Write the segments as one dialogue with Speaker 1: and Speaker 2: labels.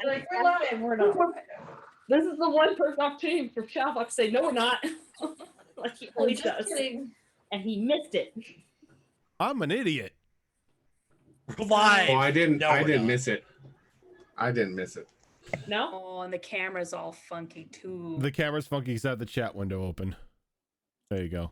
Speaker 1: Like, we're live, we're not.
Speaker 2: This is the one person opportunity for Shadowbox to say, no, we're not. Like he
Speaker 1: I'm
Speaker 2: always
Speaker 1: just
Speaker 2: does.
Speaker 1: kidding.
Speaker 2: And he missed it.
Speaker 3: I'm an idiot.
Speaker 4: We're live.
Speaker 5: Oh, I didn't
Speaker 4: No, we're not.
Speaker 5: miss it. I didn't miss it.
Speaker 2: No?
Speaker 6: Oh, and the camera's all funky too.
Speaker 3: The camera's funky because I have the chat window open. There you go.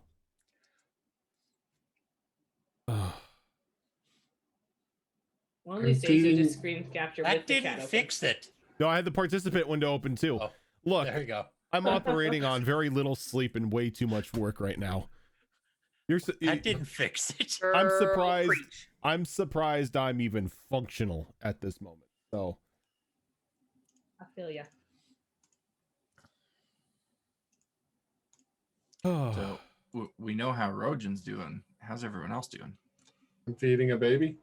Speaker 2: One of these days you just screen capture with
Speaker 4: That
Speaker 2: the
Speaker 4: didn't
Speaker 2: chat
Speaker 4: fix it.
Speaker 3: No, I had the participant window open too.
Speaker 4: Oh,
Speaker 3: Look,
Speaker 4: there you go.
Speaker 3: I'm operating on very little sleep and way too much work right now.
Speaker 4: That didn't fix it.
Speaker 3: I'm
Speaker 6: Girl,
Speaker 3: surprised.
Speaker 6: preach.
Speaker 3: I'm surprised I'm even functional at this moment. So
Speaker 2: I feel ya.
Speaker 7: So we know how Rojan's doing. How's everyone else doing?
Speaker 5: I'm feeding a baby.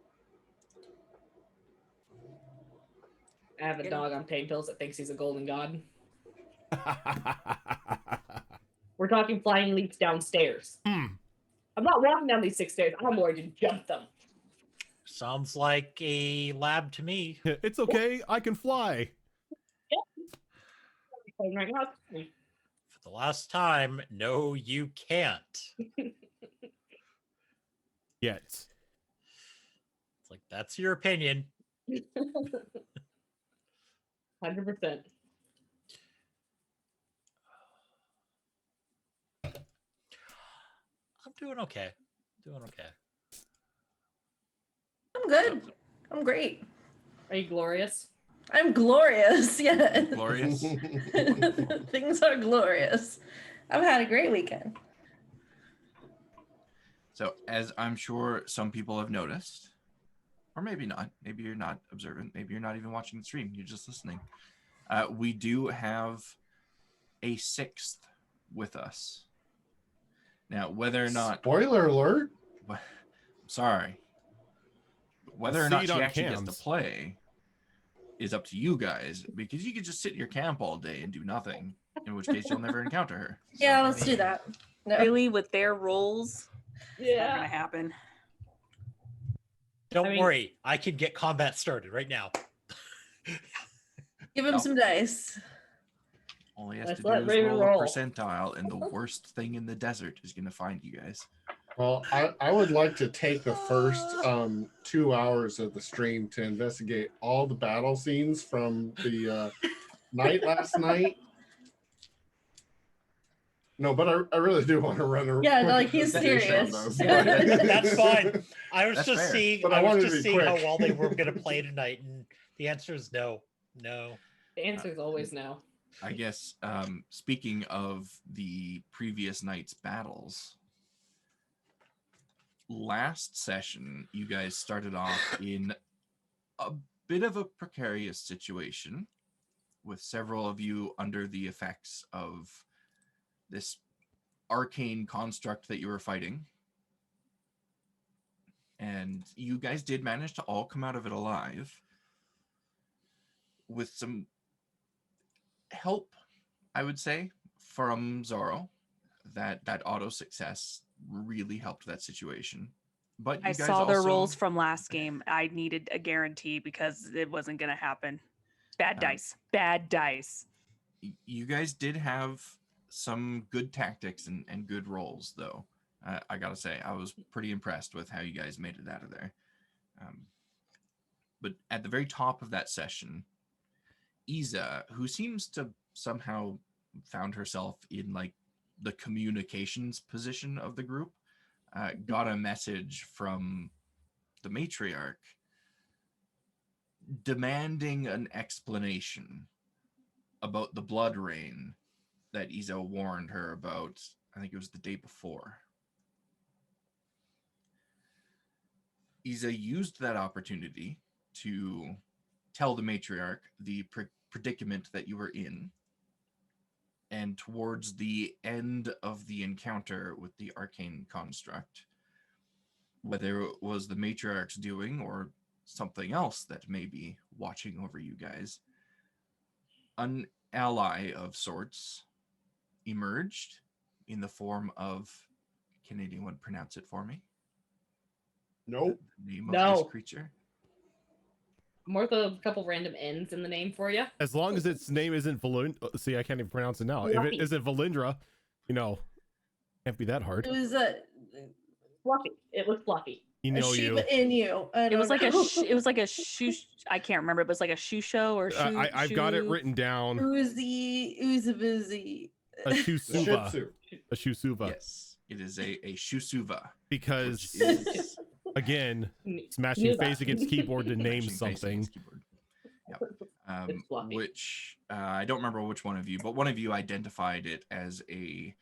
Speaker 2: I have a dog on pain pills that thinks he's a golden god. We're talking flying leaps downstairs. I'm not walking down these 6 stairs. I'm going to jump them.
Speaker 4: Sounds like a lab to me.
Speaker 3: It's okay. I can fly.
Speaker 2: Right now.
Speaker 4: For the last time, no, you can't.
Speaker 3: Yet.
Speaker 4: It's like, that's your opinion.
Speaker 2: 100%.
Speaker 4: I'm doing okay. Doing okay.
Speaker 1: I'm good. I'm great.
Speaker 2: Are you glorious?
Speaker 1: I'm glorious. Yeah.
Speaker 7: Glorious.
Speaker 1: Things are glorious. I've had a great weekend.
Speaker 7: So, as I'm sure some people have noticed, or maybe not, maybe you're not observant, maybe you're not even watching the stream, you're just listening. We do have a sixth with us. Now, whether or not...
Speaker 5: Spoiler alert.
Speaker 7: Sorry. Whether or not she
Speaker 3: on
Speaker 7: actually
Speaker 3: cams.
Speaker 7: gets to play is up to you guys, because you could just sit in your camp all day and do nothing, in which case you'll never encounter her. So,
Speaker 1: Yeah, let's do that. No.
Speaker 6: Really, with their roles, not
Speaker 2: Yeah.
Speaker 6: gonna happen.
Speaker 4: Don't
Speaker 2: I mean-
Speaker 4: worry. I can get combat started right now.
Speaker 1: Give him some dice.
Speaker 7: all he has
Speaker 2: Let's
Speaker 7: to
Speaker 2: let
Speaker 7: do is
Speaker 2: Raven
Speaker 7: roll
Speaker 2: roll.
Speaker 7: a percentile, and the worst thing in the desert is going to find you guys.
Speaker 5: Well, I would like to take the first 2 hours of the stream to investigate all the battle scenes from the night last night. No, but I really do want to run a
Speaker 1: Yeah, like, he's
Speaker 5: investigation
Speaker 1: serious.
Speaker 5: on those.
Speaker 4: That's fine. I was
Speaker 7: That's
Speaker 4: just
Speaker 7: fair.
Speaker 4: seeing.
Speaker 5: But
Speaker 4: I
Speaker 5: I
Speaker 4: was
Speaker 5: wanted to
Speaker 4: just
Speaker 5: be
Speaker 4: seeing how
Speaker 5: quick.
Speaker 4: well they were going to play tonight, and the answer is no, no.
Speaker 2: The answer is always no.
Speaker 7: I guess, speaking of the previous night's battles, last session, you guys started off in a bit of a precarious situation with several of you under the effects of this arcane construct that you were fighting. And you guys did manage to all come out of it alive with some help, I would say, from Zoro. That auto success really helped that situation. But you
Speaker 6: I
Speaker 7: guys
Speaker 6: saw their
Speaker 7: also-
Speaker 6: rolls from last game. I needed a guarantee because it wasn't gonna happen. Bad dice. Bad dice.
Speaker 7: You guys did have some good tactics and good rolls, though. I gotta say, I was pretty impressed with how you guys made it out of there. But at the very top of that session, Isa, who seems to somehow found herself in like the communications position of the group, got a message from the Matriarch demanding an explanation about the blood rain that Isa warned her about. I think it was the day before. Isa used that opportunity to tell the Matriarch the predicament that you were in. And towards the end of the encounter with the arcane construct, whether it was the Matriarch's doing or something else that may be watching over you guys, an ally of sorts emerged in the form of, can anyone pronounce it for me?
Speaker 5: Nope.
Speaker 7: The name of
Speaker 2: No.
Speaker 7: this creature?
Speaker 2: I'm worth a couple random N's in the name for you.
Speaker 3: As long as its name isn't Valindra. See, I can't even pronounce it now. If
Speaker 2: Fluffy.
Speaker 3: it isn't Valindra, you know, can't be that
Speaker 1: It
Speaker 3: hard.
Speaker 1: was
Speaker 2: Fluffy. It was fluffy.
Speaker 3: You
Speaker 1: a
Speaker 3: know you.
Speaker 1: Shiba Inu.
Speaker 6: It was like it was like a shoe. I can't remember. It was like a shoe show or shoe.
Speaker 3: I've got it written down.
Speaker 1: Uzi, Uzi.
Speaker 3: A
Speaker 5: Shih
Speaker 3: Shusuva.
Speaker 5: Tzu.
Speaker 3: A Shusuva.
Speaker 7: Yes, it is a Shusuva.
Speaker 3: Because
Speaker 7: Which is
Speaker 3: again, smashing
Speaker 2: Nuva.
Speaker 3: face against keyboard to name
Speaker 7: smashing face
Speaker 3: something.
Speaker 7: against keyboard. Yep.
Speaker 2: It's fluffy.
Speaker 7: Which I don't remember which one of you, but one of you identified it as a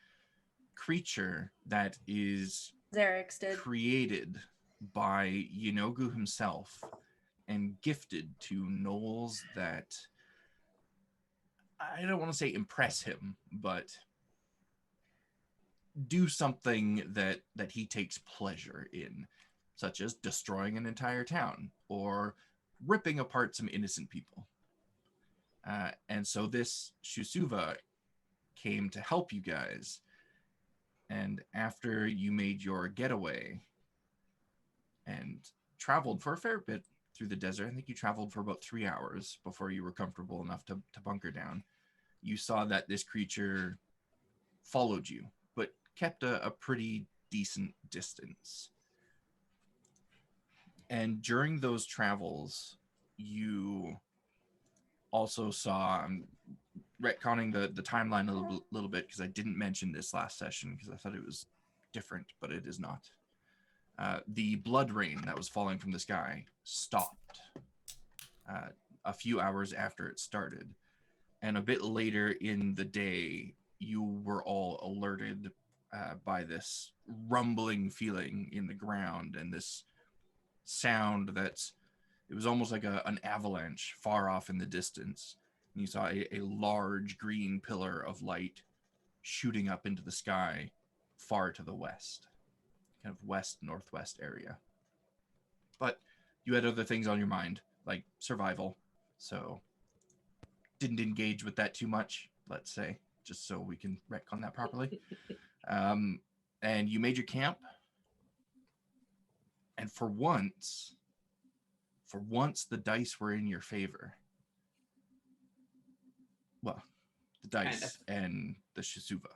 Speaker 7: creature that is
Speaker 1: Xerix did.
Speaker 7: created by Yenogu himself and gifted to gnolls that I don't want to say impress him, but do something that he takes pleasure in, such as destroying an entire town or ripping apart some innocent people. And so this Shusuva came to help you guys. And after you made your getaway and traveled for a fair bit through the desert, I think you traveled for about 3 hours before you were comfortable enough to bunker down. You saw that this creature followed you, but kept a pretty decent distance. And during those travels, you also saw, I'm retconning the timeline a little bit because I didn't mention this last session because I thought it was different, but it is not. The blood rain that was falling from the sky stopped a few hours after it started. And a bit later in the day, you were all alerted by this rumbling feeling in the ground and this sound that's, it was almost like an avalanche far off in the distance. And you saw a large green pillar of light shooting up into the sky far to the west, kind of west-northwest area. But you had other things on your mind, like survival, so didn't engage with that too much, let's say, just so we can retcon that properly. And you made your camp, and for once the dice were in your favor. Well, the dice and the Shisuva.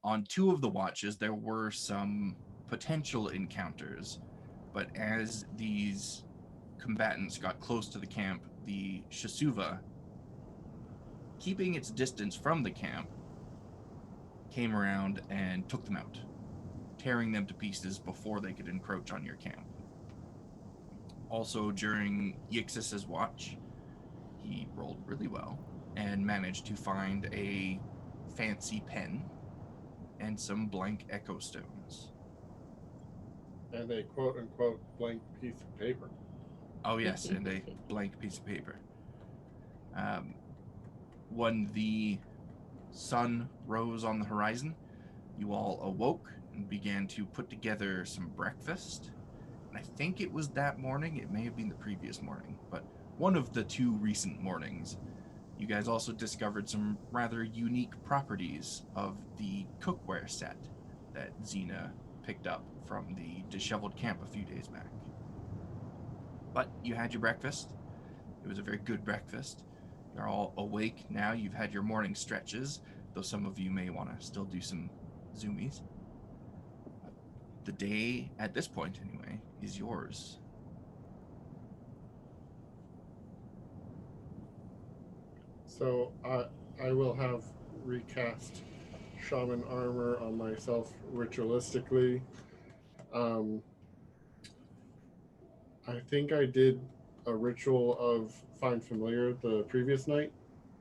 Speaker 7: On 2 of the watches, there were some potential encounters, but as these combatants got close to the camp, the Shisuva, keeping its distance from the camp, came around and took them out, tearing them to pieces before they could encroach on your camp. Also, during Yixis's watch, he rolled really well and managed to find a fancy pen and some blank echo stones.
Speaker 5: And a quote-unquote blank piece of paper.
Speaker 7: Oh yes, and a blank piece of paper. When the sun rose on the horizon, you all awoke and began to put together some breakfast. And I think it was that morning, it may have been the previous morning, but one of the 2 recent mornings, you guys also discovered some rather unique properties of the cookware set that Xena picked up from the disheveled camp a few days back. But you had your breakfast. It was a very good breakfast. You're all awake now. You've had your morning stretches, though some of you may want to still do some zoomies. The day, at this point anyway, is yours.
Speaker 5: So I will have recast shaman armor on myself ritualistically. I think I did a ritual of find familiar the previous night.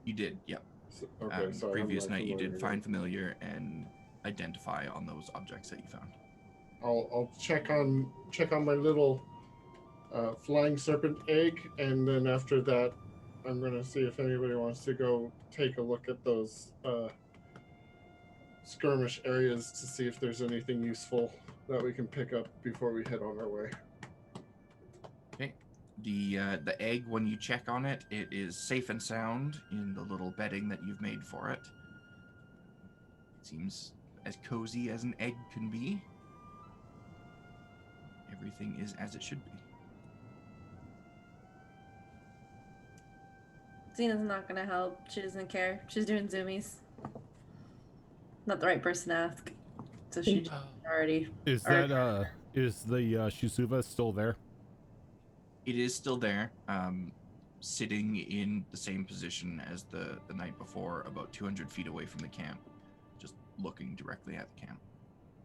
Speaker 7: You did, yep.
Speaker 5: So, okay, so
Speaker 7: previous night you did
Speaker 5: familiar.
Speaker 7: find familiar and identify on those objects that you found.
Speaker 5: I'll check on my little flying serpent egg, and then after that, I'm gonna see if anybody wants to go take a look at those skirmish areas to see if there's anything useful that we can pick up before we head on our way.
Speaker 7: Okay. The egg, when you check on it, it is safe and sound in the little bedding that you've made for it. It seems as cozy as an egg can be. Everything is as it should be.
Speaker 1: Xena's not gonna help. She doesn't care. She's doing zoomies. Not the right person to ask. So she just already.
Speaker 3: Is that is the Shisuva still there?
Speaker 7: It is still there, sitting in the same position as the night before, about 200 feet away from the camp, just looking directly at the camp.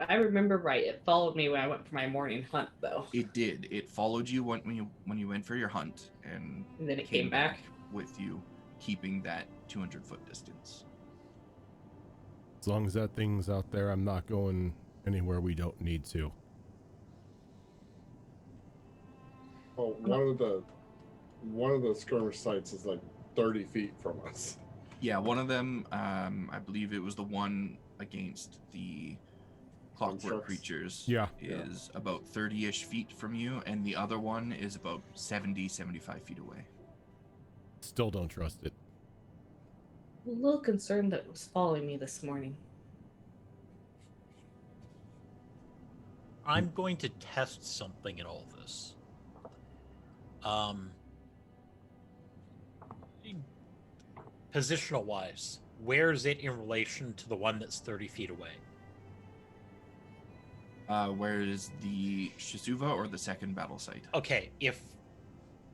Speaker 2: I remember right. It followed me when I went for my morning hunt, though.
Speaker 7: It did. It followed you when you went for your hunt, and
Speaker 2: then it came back
Speaker 7: with you, keeping that 200-foot distance.
Speaker 3: As long as that thing's out there, I'm not going anywhere we don't need to.
Speaker 5: Oh, one of the skirmish sites is like 30 feet from us.
Speaker 7: Yeah, one of them, I believe it was the one against the clockwork
Speaker 5: Constructs.
Speaker 7: creatures,
Speaker 3: Yeah.
Speaker 7: is about 30-ish feet from you, and the other one is about 75 feet away.
Speaker 3: Still don't trust it.
Speaker 2: a little concerned that it was following me this morning.
Speaker 4: I'm going to test something in all this. Positional wise, where is it in relation to the one that's 30 feet away?
Speaker 7: Where is the Shisuva or the second battle site?
Speaker 4: Okay, if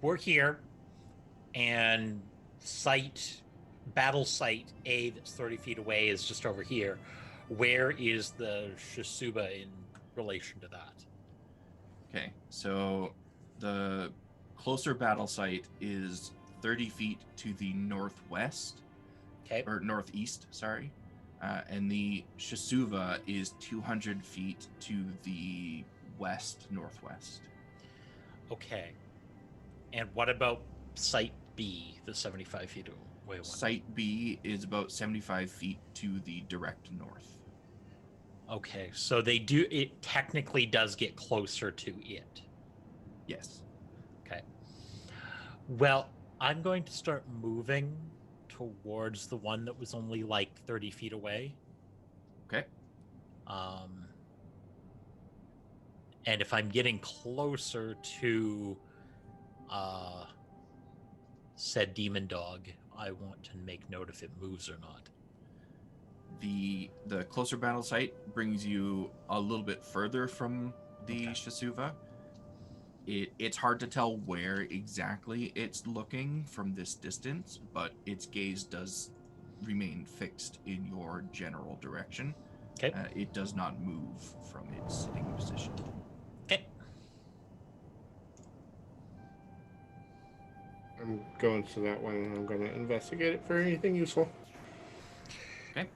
Speaker 4: we're here and battle site A that's 30 feet away is just over here, where is the Shisuba in relation to that?
Speaker 7: Okay, so the closer battle site is 30 feet to the northwest,
Speaker 4: Okay.
Speaker 7: or northeast, sorry. And the Shisuva is 200 feet to the west-northwest.
Speaker 4: Okay. And what about site B, the 75 feet away one?
Speaker 7: Site B is about 75 feet to the direct north.
Speaker 4: Okay, so it technically does get closer to it.
Speaker 7: Yes.
Speaker 4: Okay. Well, I'm going to start moving towards the one that was only like 30 feet away.
Speaker 7: Okay.
Speaker 4: And if I'm getting closer to said demon dog, I want to make note if it moves or not.
Speaker 7: The closer battle site brings you a little bit further from the Shisuva. It's hard to tell where exactly it's looking from this distance, but its gaze does remain fixed in your general direction.
Speaker 4: Okay.
Speaker 7: It does not move from its sitting position.
Speaker 4: Okay.
Speaker 5: I'm going to that one and I'm going to investigate it for anything useful.
Speaker 7: Okay.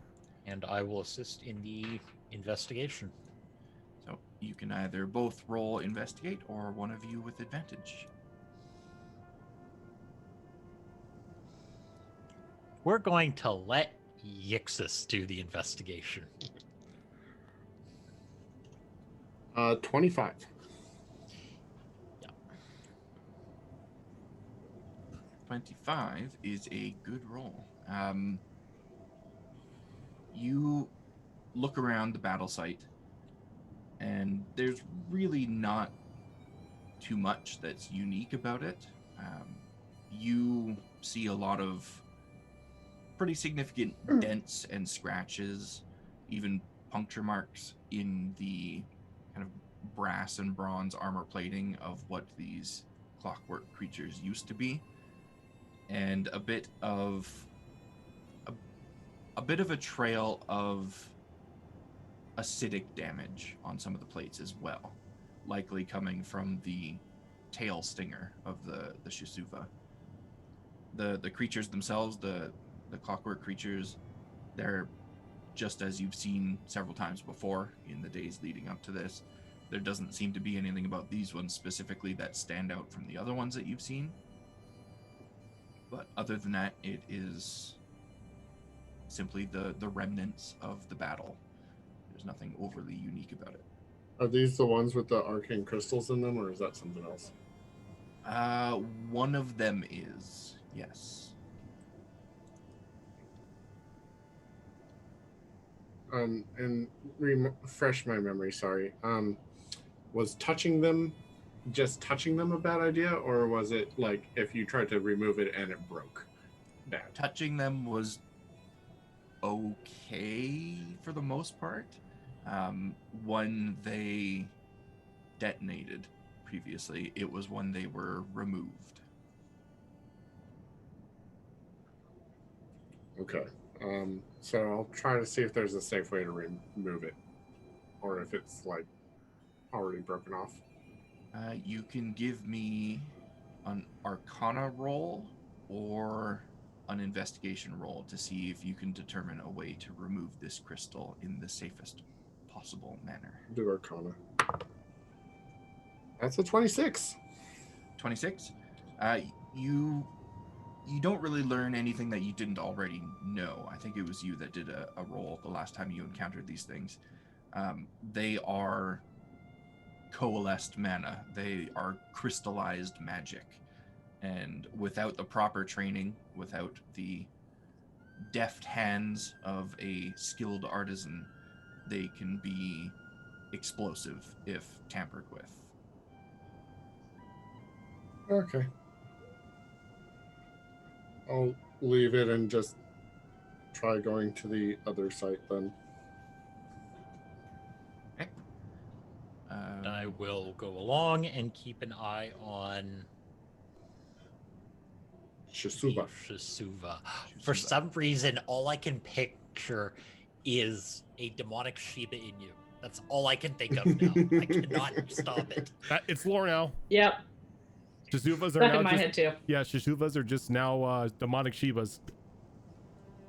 Speaker 4: And I will assist in the investigation.
Speaker 7: So you can either both roll investigate or one of you with advantage.
Speaker 4: We're going to let Yixis do the investigation.
Speaker 5: 25.
Speaker 4: Yeah.
Speaker 7: 25 is a good roll. You look around the battle site, and there's really not too much that's unique about it. You see a lot of pretty significant dents and scratches, even puncture marks in the kind of brass and bronze armor plating of what these clockwork creatures used to be, and a bit of a trail of acidic damage on some of the plates as well, likely coming from the tail stinger of the Shisuva. The creatures themselves, the clockwork creatures, they're just as you've seen several times before in the days leading up to this. There doesn't seem to be anything about these ones specifically that stand out from the other ones that you've seen. But other than that, it is simply the remnants of the battle. There's nothing overly unique about it.
Speaker 5: Are these the ones with the arcane crystals in them, or is that something else?
Speaker 7: One of them is, yes.
Speaker 5: And refresh my memory, sorry. Was touching them a bad idea, or was it like if you tried to remove it and it broke? bad.
Speaker 7: Touching them was okay for the most part. When they detonated previously, it was when they were removed.
Speaker 5: Okay. So I'll try to see if there's a safe way to remove it, or if it's like already broken off.
Speaker 7: You can give me an Arcana roll or an investigation roll to see if you can determine a way to remove this crystal in the safest possible manner.
Speaker 5: Do Arcana. That's a 26.
Speaker 7: 26. You don't really learn anything that you didn't already know. I think it was you that did a roll the last time you encountered these things. They are coalesced mana. They are crystallized magic. And without the proper training, without the deft hands of a skilled artisan, they can be explosive if tampered with.
Speaker 5: Okay. I'll leave it and just try going to the other site then.
Speaker 7: Okay.
Speaker 4: I will go along and keep an eye on
Speaker 5: Shisuba.
Speaker 4: Shisuva. For some reason, all I can picture is a demonic Shiba Inu. That's all I can think of now. I cannot stop it.
Speaker 3: It's lore now.
Speaker 2: Yep.
Speaker 3: Shizuvas are
Speaker 2: Stuck
Speaker 3: now
Speaker 2: in my
Speaker 3: just
Speaker 2: head too.
Speaker 3: yeah. Shizuvas are just now demonic Shivas.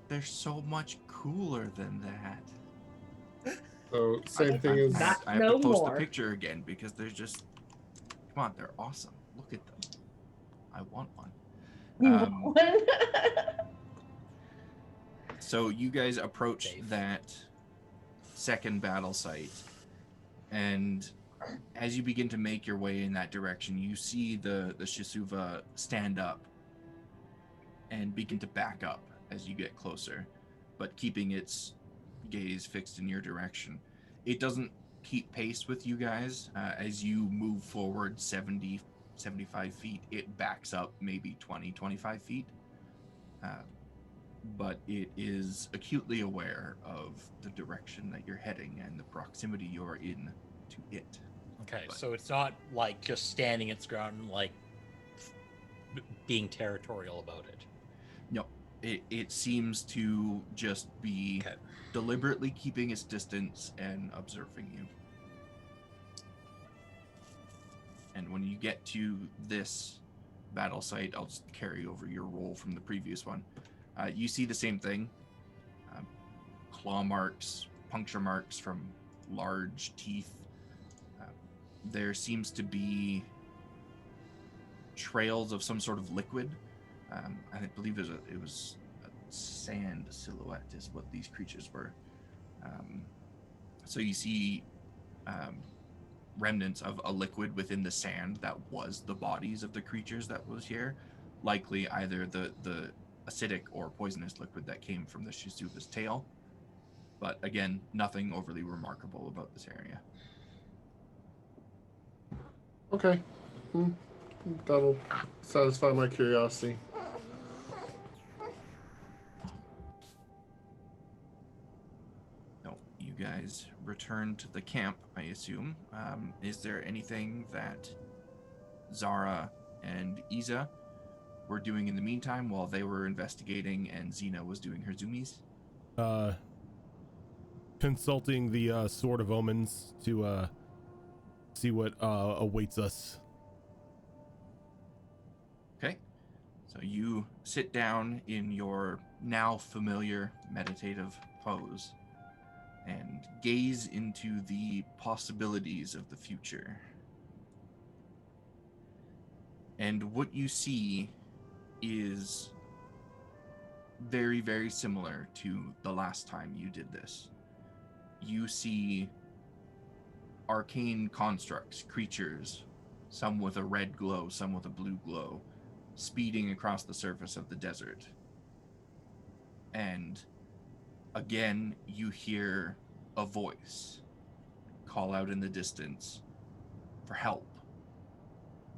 Speaker 7: They're so much cooler than that.
Speaker 5: So same thing as
Speaker 2: Not
Speaker 7: I have
Speaker 2: no
Speaker 7: to post
Speaker 2: more.
Speaker 7: a picture again because they're just, come on, they're awesome. Look at them. I want one. So you guys approach
Speaker 4: Dave.
Speaker 7: that second battle site, and as you begin to make your way in that direction, you see the Shisuva stand up and begin to back up as you get closer, but keeping its gaze fixed in your direction. It doesn't keep pace with you guys. As you move forward 70, 75 feet, it backs up maybe 20, 25 feet. But it is acutely aware of the direction that you're heading and the proximity you're in to it.
Speaker 4: Okay,
Speaker 7: But-
Speaker 4: so it's not like just standing its ground and like being territorial about it.
Speaker 7: No, it seems to just be
Speaker 4: Okay.
Speaker 7: deliberately keeping its distance and observing you. And when you get to this battle site, I'll just carry over your roll from the previous one. You see the same thing. Claw marks, puncture marks from large teeth. There seems to be trails of some sort of liquid. I believe it was a sand silhouette is what these creatures were. So you see remnants of a liquid within the sand that was the bodies of the creatures that was here. Likely either the acidic or poisonous liquid that came from the Shisuva's tail. But again, nothing overly remarkable about this area.
Speaker 5: okay. That'll satisfy my curiosity.
Speaker 7: No, you guys return to the camp, I assume. Is there anything that Zara and Iza were doing in the meantime while they were investigating and Xena was doing her zoomies?
Speaker 3: Consulting the Sword of Omens to see what awaits us.
Speaker 7: Okay. So you sit down in your now familiar meditative pose and gaze into the possibilities of the future. And what you see is very, very similar to the last time you did this. You see arcane constructs, creatures, some with a red glow, some with a blue glow, speeding across the surface of the desert. And again, you hear a voice call out in the distance for help.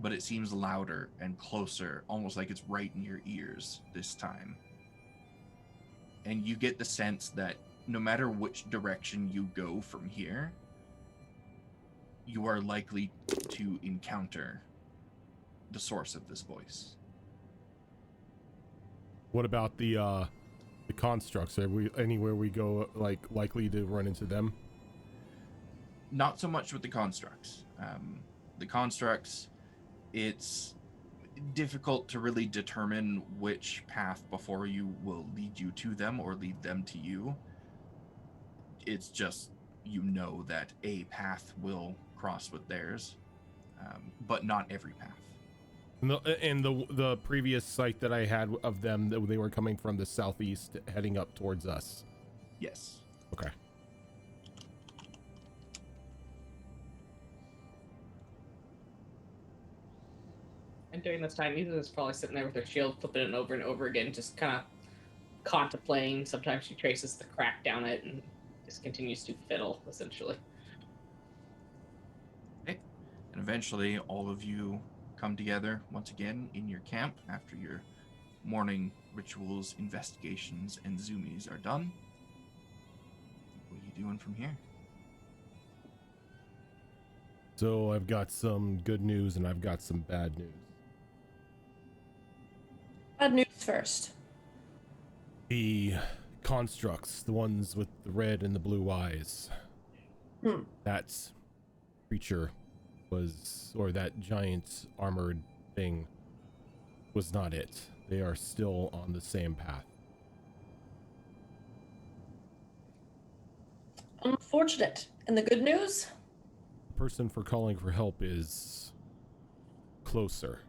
Speaker 7: But it seems louder and closer, almost like it's right in your ears this time. and you get the sense that no matter which direction you go from here, you are likely to encounter the source of this voice.
Speaker 3: What about the constructs? Are we anywhere we go likely to run into them?
Speaker 7: Not so much with the constructs. The constructs, it's difficult to really determine which path before you will lead you to them or lead them to you. It's just, you know that a path will cross with theirs, but not every path.
Speaker 3: And the previous sight that I had of them, they were coming from the southeast, heading up towards us.
Speaker 7: Yes.
Speaker 3: Okay.
Speaker 2: And during this time, Ethan is probably sitting there with her shield, flipping it over and over again, just kind of contemplating. Sometimes she traces the crack down it and just continues to fiddle, essentially.
Speaker 7: Okay. And eventually, all of you come together once again in your camp after your morning rituals, investigations, and zoomies are done. What are you doing from here?
Speaker 3: So I've got some good news and I've got some bad news.
Speaker 1: Bad news first.
Speaker 3: The constructs, the ones with the red and the blue eyes. That creature was, or that giant armored thing was not it. They are still on the same path.
Speaker 1: Unfortunate. And the good news?
Speaker 3: The person for calling for help is closer.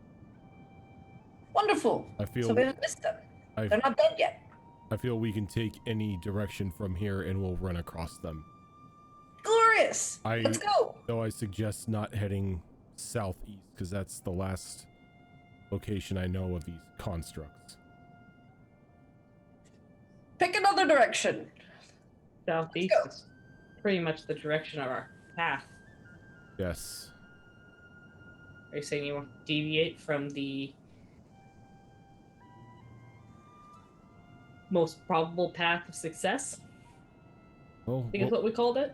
Speaker 1: Wonderful.
Speaker 3: I feel
Speaker 1: So we haven't missed them. They're not dead yet.
Speaker 3: I feel we can take any direction from here and we'll run across them.
Speaker 1: Glorious. Let's go.
Speaker 3: Though I suggest not heading southeast because that's the last location I know of these constructs.
Speaker 1: Pick another direction.
Speaker 2: Southeast is pretty much the direction of our path.
Speaker 3: Yes.
Speaker 2: Are you saying you want to deviate from the most probable path of success?
Speaker 3: Well,
Speaker 2: I think is what we called it.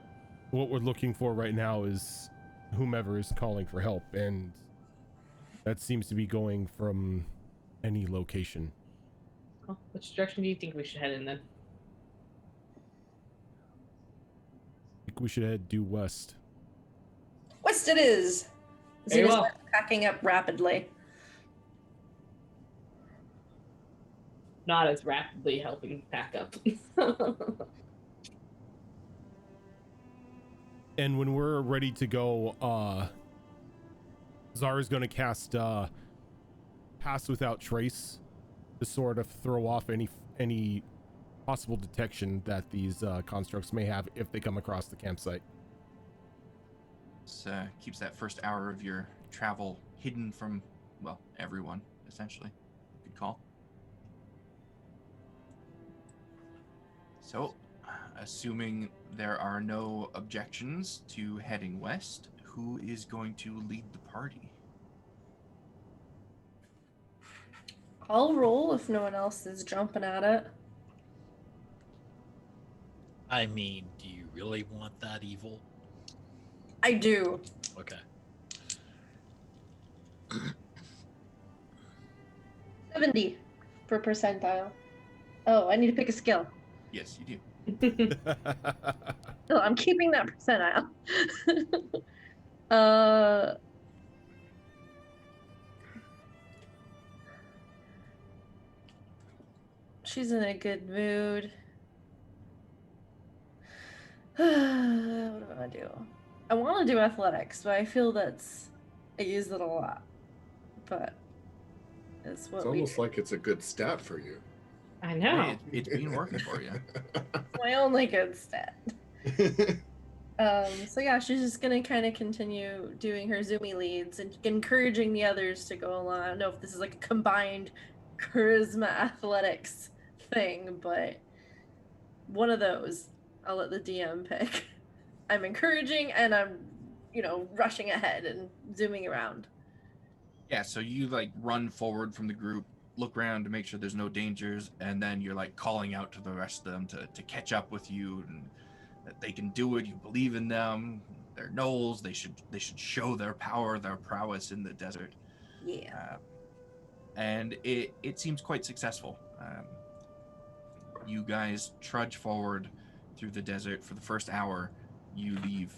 Speaker 3: what we're looking for right now is whomever is calling for help, and that seems to be going from any location.
Speaker 2: Oh, which direction do you think we should head in then?
Speaker 3: I think we should head due west.
Speaker 1: West it is.
Speaker 2: Very
Speaker 1: Xena's
Speaker 2: well.
Speaker 1: packing up rapidly.
Speaker 2: Not as rapidly helping pack up.
Speaker 3: And when we're ready to go, Zara's going to cast Pass Without Trace to sort of throw off any possible detection that these constructs may have if they come across the campsite.
Speaker 7: This keeps that first hour of your travel hidden from, well, everyone, essentially. Good call. So, assuming there are no objections to heading west, who is going to lead the party?
Speaker 1: I'll roll if no one else is jumping at it.
Speaker 4: I mean, do you really want that evil?
Speaker 1: I do.
Speaker 4: Okay.
Speaker 1: 70 for percentile. Oh, I need to pick a skill.
Speaker 7: Yes, you do.
Speaker 1: No, I'm keeping that percentile. She's in a good mood. What do I want to do? I want to do athletics, but I feel I use it a lot. But it's what
Speaker 5: It's almost like it's a good stat for you.
Speaker 2: I know.
Speaker 7: Hey, it's been working for you.
Speaker 1: my only good stat. So yeah, she's just gonna kind of continue doing her zoomy leads and encouraging the others to go along. I don't know if this is like a combined charisma athletics thing, but one of those. I'll let the DM pick. I'm encouraging and I'm, rushing ahead and zooming around.
Speaker 7: Yeah, so you like run forward from the group, look around to make sure there's no dangers, and then you're like calling out to the rest of them to catch up with you, and that they can do it. You believe in them. They're gnolls. They should show their power, their prowess in the desert.
Speaker 1: Yeah.
Speaker 7: And it seems quite successful. You guys trudge forward through the desert. For the first hour, you leave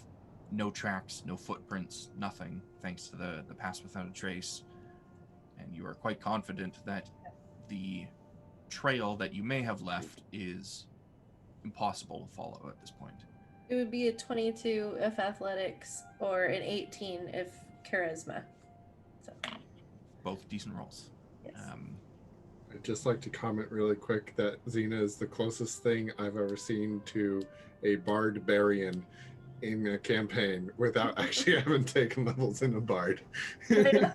Speaker 7: no tracks, no footprints, nothing, thanks to the pass without a trace. And you are quite confident that the trail that you may have left is impossible to follow at this point.
Speaker 1: It would be a 22 if athletics or an 18 if charisma. So,
Speaker 7: Both decent rolls.
Speaker 1: yes.
Speaker 5: I'd just like to comment really quick that Xena is the closest thing I've ever seen to a barbarian in a campaign without actually having taken levels in a bard.
Speaker 1: I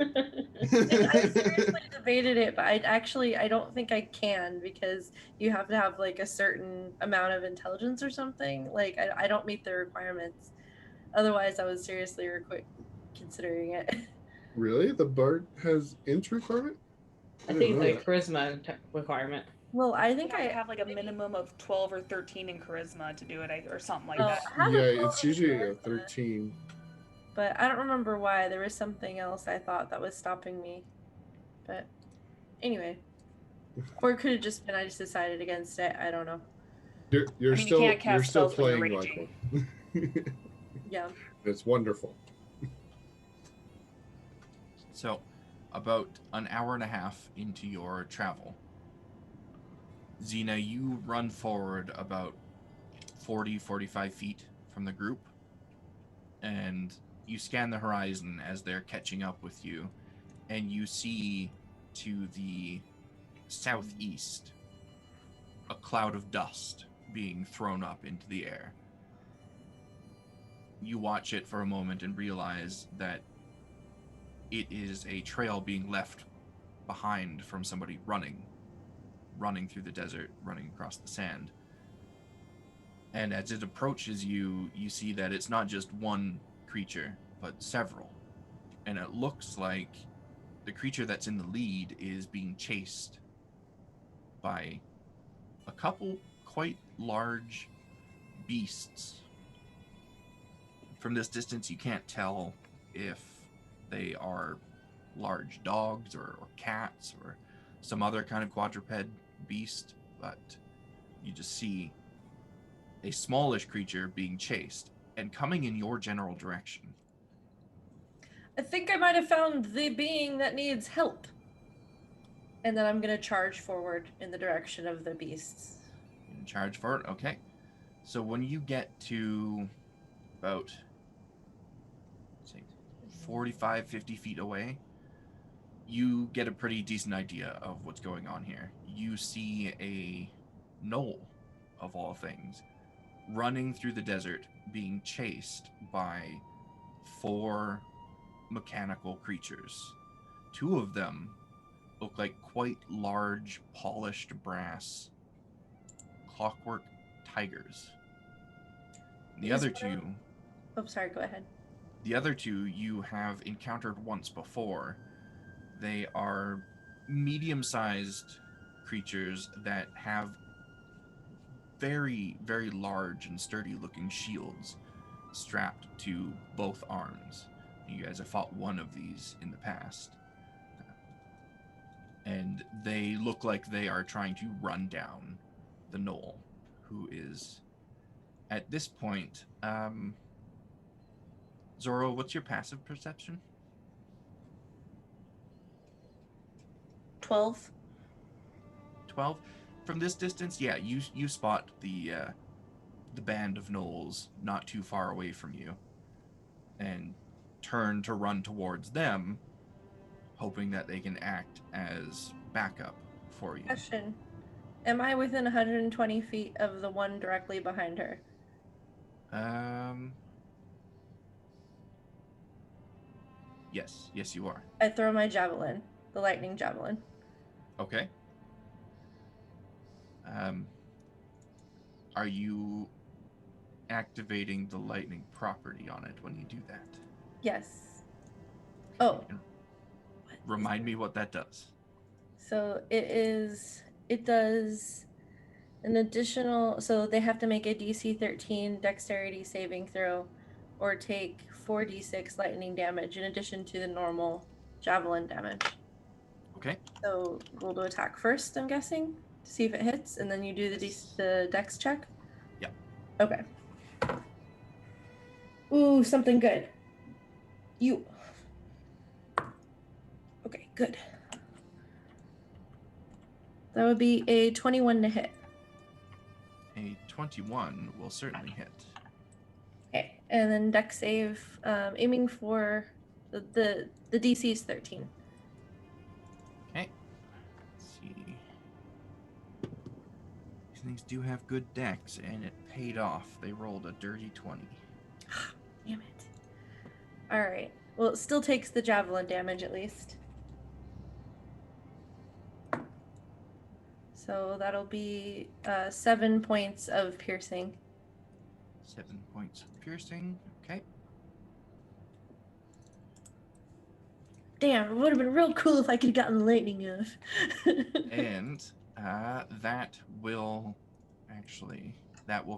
Speaker 1: seriously debated it, but I don't think I can, because you have to have like a certain amount of intelligence or something. Like I don't meet the requirements. Otherwise, I was seriously considering it.
Speaker 5: Really? The bard has int requirement?
Speaker 2: I think
Speaker 5: know
Speaker 2: the
Speaker 5: that.
Speaker 2: charisma requirement.
Speaker 1: Well, I think
Speaker 6: I
Speaker 1: I
Speaker 6: have like a minimum of 12 or 13 in charisma to do it, or something like
Speaker 1: Oh,
Speaker 6: that.
Speaker 1: I have a
Speaker 5: Yeah,
Speaker 1: 12
Speaker 5: it's
Speaker 1: in
Speaker 5: usually a
Speaker 1: charisma,
Speaker 5: 13.
Speaker 1: but I don't remember why. There was something else I thought that was stopping me. But anyway, or it could have just been I just decided against it. I don't know.
Speaker 5: You're
Speaker 6: I mean, you
Speaker 5: still
Speaker 6: can't cast
Speaker 5: you're still
Speaker 6: spells when you're
Speaker 5: playing like
Speaker 6: raging.
Speaker 5: one.
Speaker 1: Yeah.
Speaker 5: It's wonderful.
Speaker 7: So, about an hour and a half into your travel, Xena, you run forward about 40-45 feet from the group, and you scan the horizon as they're catching up with you, and you see to the southeast a cloud of dust being thrown up into the air. You watch it for a moment and realize that it is a trail being left behind from somebody running through the desert, running across the sand. And as it approaches you, you see that it's not just one creature, but several. And it looks like the creature that's in the lead is being chased by a couple quite large beasts. From this distance, you can't tell if they are large dogs or cats or some other kind of quadruped beast, but you just see a smallish creature being chased and coming in your general direction.
Speaker 1: I think I might have found the being that needs help. And then I'm going to charge forward in the direction of the beasts.
Speaker 7: You charge for it? Okay. So when you get to about, say, 45, 50 feet away, you get a pretty decent idea of what's going on here. You see a gnoll, of all things, running through the desert, being chased by 4 mechanical creatures. 2 of them look like quite large, polished brass clockwork tigers. The other 2...
Speaker 1: Oh, sorry, go ahead.
Speaker 7: The other 2 you have encountered once before. They are medium-sized creatures that have very, very large and sturdy-looking shields strapped to both arms. You guys have fought one of these in the past. And they look like they are trying to run down the gnoll, who is, at this point, Zoro, what's your passive perception?
Speaker 1: 12.
Speaker 7: 12. From this distance, yeah, you spot the band of gnolls not too far away from you, and turn to run towards them, hoping that they can act as backup for you.
Speaker 1: Question. Am I within 120 feet of the one directly behind her?
Speaker 7: Yes, you are.
Speaker 1: I throw my javelin, the lightning javelin.
Speaker 7: Okay. Are you activating the lightning property on it when you do that?
Speaker 1: Yes. Oh.
Speaker 7: Remind me what that does.
Speaker 1: So it does an additional, so they have to make a DC 13 dexterity saving throw or take 4d6 lightning damage in addition to the normal javelin damage.
Speaker 7: Okay.
Speaker 1: So roll to attack first, I'm guessing, to see if it hits, and then you do the dex check?
Speaker 7: Yeah.
Speaker 1: Okay. Ooh, something good. Okay, good. That would be a 21 to hit.
Speaker 7: A 21 will certainly hit.
Speaker 1: Okay, and then dex save, aiming for the DC is 13.
Speaker 7: Okay. Let's see. These things do have good dex, and it paid off. They rolled a dirty 20.
Speaker 1: Damn it. All right. Well, it still takes the javelin damage at least. So that'll be 7 points of piercing.
Speaker 7: 7 points of piercing. Okay.
Speaker 1: Damn, it would have been real cool if I could have gotten lightning off.
Speaker 7: And that will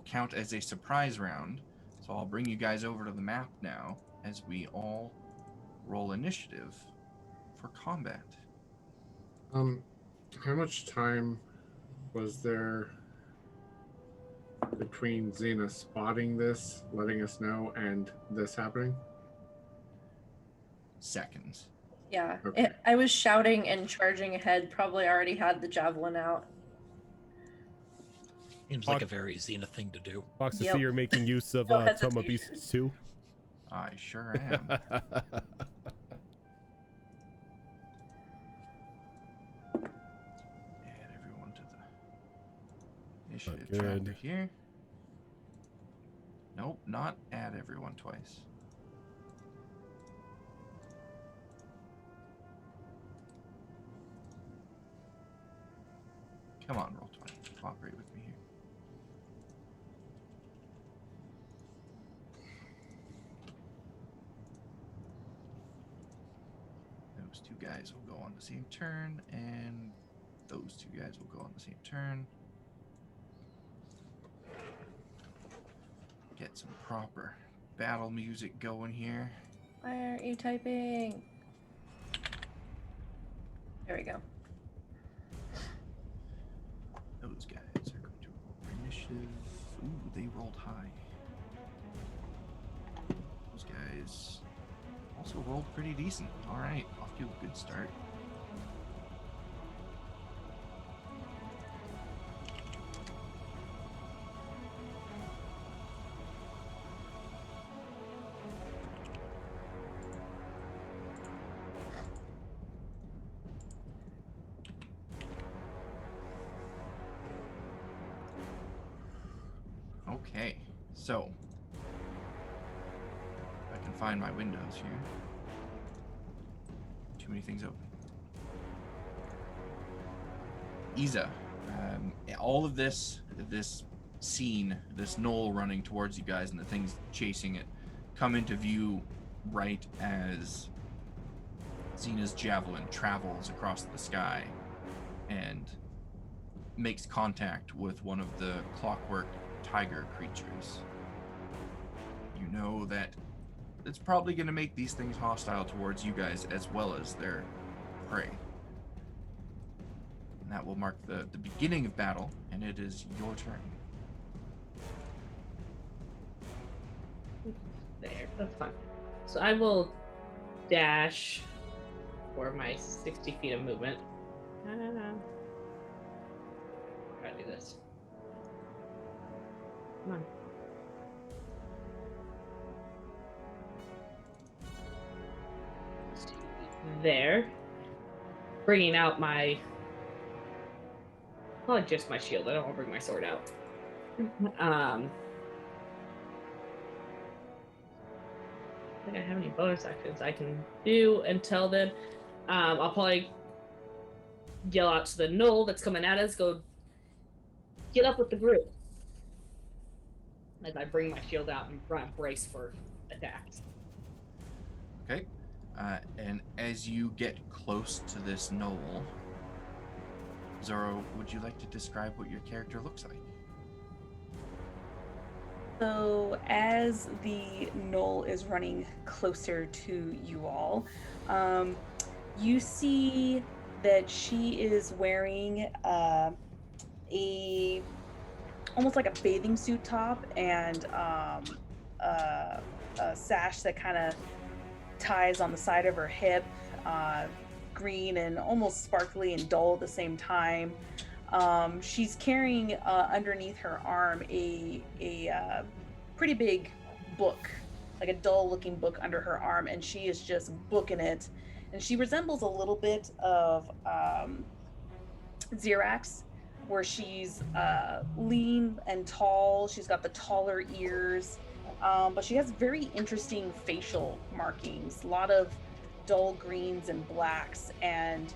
Speaker 7: count as a surprise round. So I'll bring you guys over to the map now as we all roll initiative for combat.
Speaker 5: How much time was there between Xena spotting this, letting us know, and this happening?
Speaker 7: Seconds.
Speaker 1: Yeah,
Speaker 5: Okay.
Speaker 1: I was shouting and charging ahead, probably already had the javelin out.
Speaker 4: Seems like a very Xena thing to do.
Speaker 3: Fox, to
Speaker 1: Yep.
Speaker 3: see you're making use of
Speaker 1: No
Speaker 3: Toma
Speaker 1: hesitation.
Speaker 3: Beasts too.
Speaker 7: I sure am. Add everyone to the initiative
Speaker 3: Good.
Speaker 7: tracker here. Nope, not add everyone twice. Come on, roll 20. Cooperate with me here. Those two guys will go on the same turn, and those two guys will go on the same turn. Get some proper battle music going here.
Speaker 1: Why aren't you typing? There we go.
Speaker 7: Those guys are going to roll initiative. Ooh, they rolled high. Those guys also rolled pretty decent. All right, off to a good start. Okay, so I can find my windows here. Too many things open. Isa, all of this scene, this gnoll running towards you guys and the things chasing it, come into view right as Xena's javelin travels across the sky and makes contact with one of the clockwork tiger creatures. You know that it's probably going to make these things hostile towards you guys as well as their prey. And that will mark the beginning of battle, and it is your turn.
Speaker 2: There, that's fine. So I will dash for my 60 feet of movement. How do I do this? Come on. There. Bringing out my... Probably just my shield. I don't want to bring my sword out. I think I have any bonus actions I can do until then. I'll probably yell out to the gnoll that's coming at us, go, get up with the group. As I bring my shield out and brace for attacks.
Speaker 7: Okay. And as you get close to this gnoll, Zoro, would you like to describe what your character looks like?
Speaker 6: So as the Gnoll is running closer to you all, you see that she is wearing a almost like a bathing suit top and a sash that kind of ties on the side of her hip, green and almost sparkly and dull at the same time. She's carrying underneath her arm a pretty big book, like a dull-looking book under her arm, and she is just booking it. And she resembles a little bit of Xerax, where she's lean and tall. She's got the taller ears, but she has very interesting facial markings, a lot of dull greens and blacks. And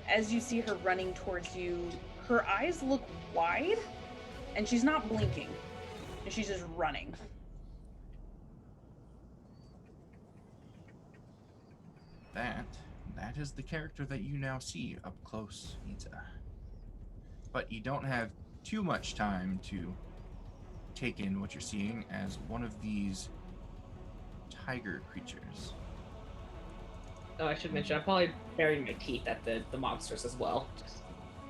Speaker 6: as you see her running towards you, her eyes look wide, and she's not blinking. She's just running.
Speaker 7: That is the character that you now see up close, Ita. But you don't have too much time to take in what you're seeing as one of these tiger creatures.
Speaker 2: Oh, I should mention, I'm probably burying my teeth at the monsters as well.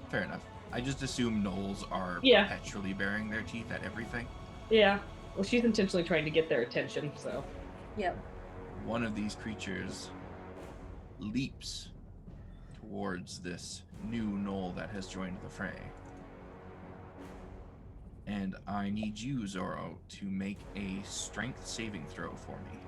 Speaker 7: Fair enough. I just assume gnolls are
Speaker 2: Yeah.
Speaker 7: perpetually burying their teeth at everything.
Speaker 2: Yeah. Well, she's intentionally trying to get their attention, so.
Speaker 1: Yep.
Speaker 7: One of these creatures leaps towards this new gnoll that has joined the fray. And I need you, Zoro, to make a strength saving throw for me.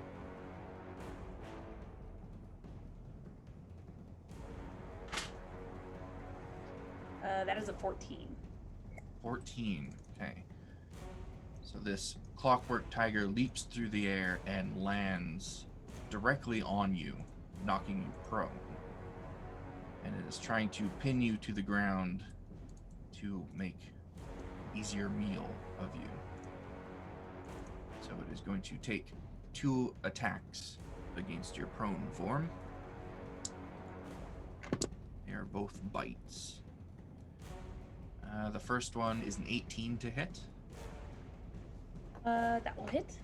Speaker 6: That is a 14.
Speaker 7: 14. Okay. So this clockwork tiger leaps through the air and lands directly on you, knocking you prone. And it is trying to pin you to the ground to make an easier meal of you. So it is going to take 2 attacks against your prone form. They are both bites. The first one is an 18 to hit.
Speaker 6: That will hit.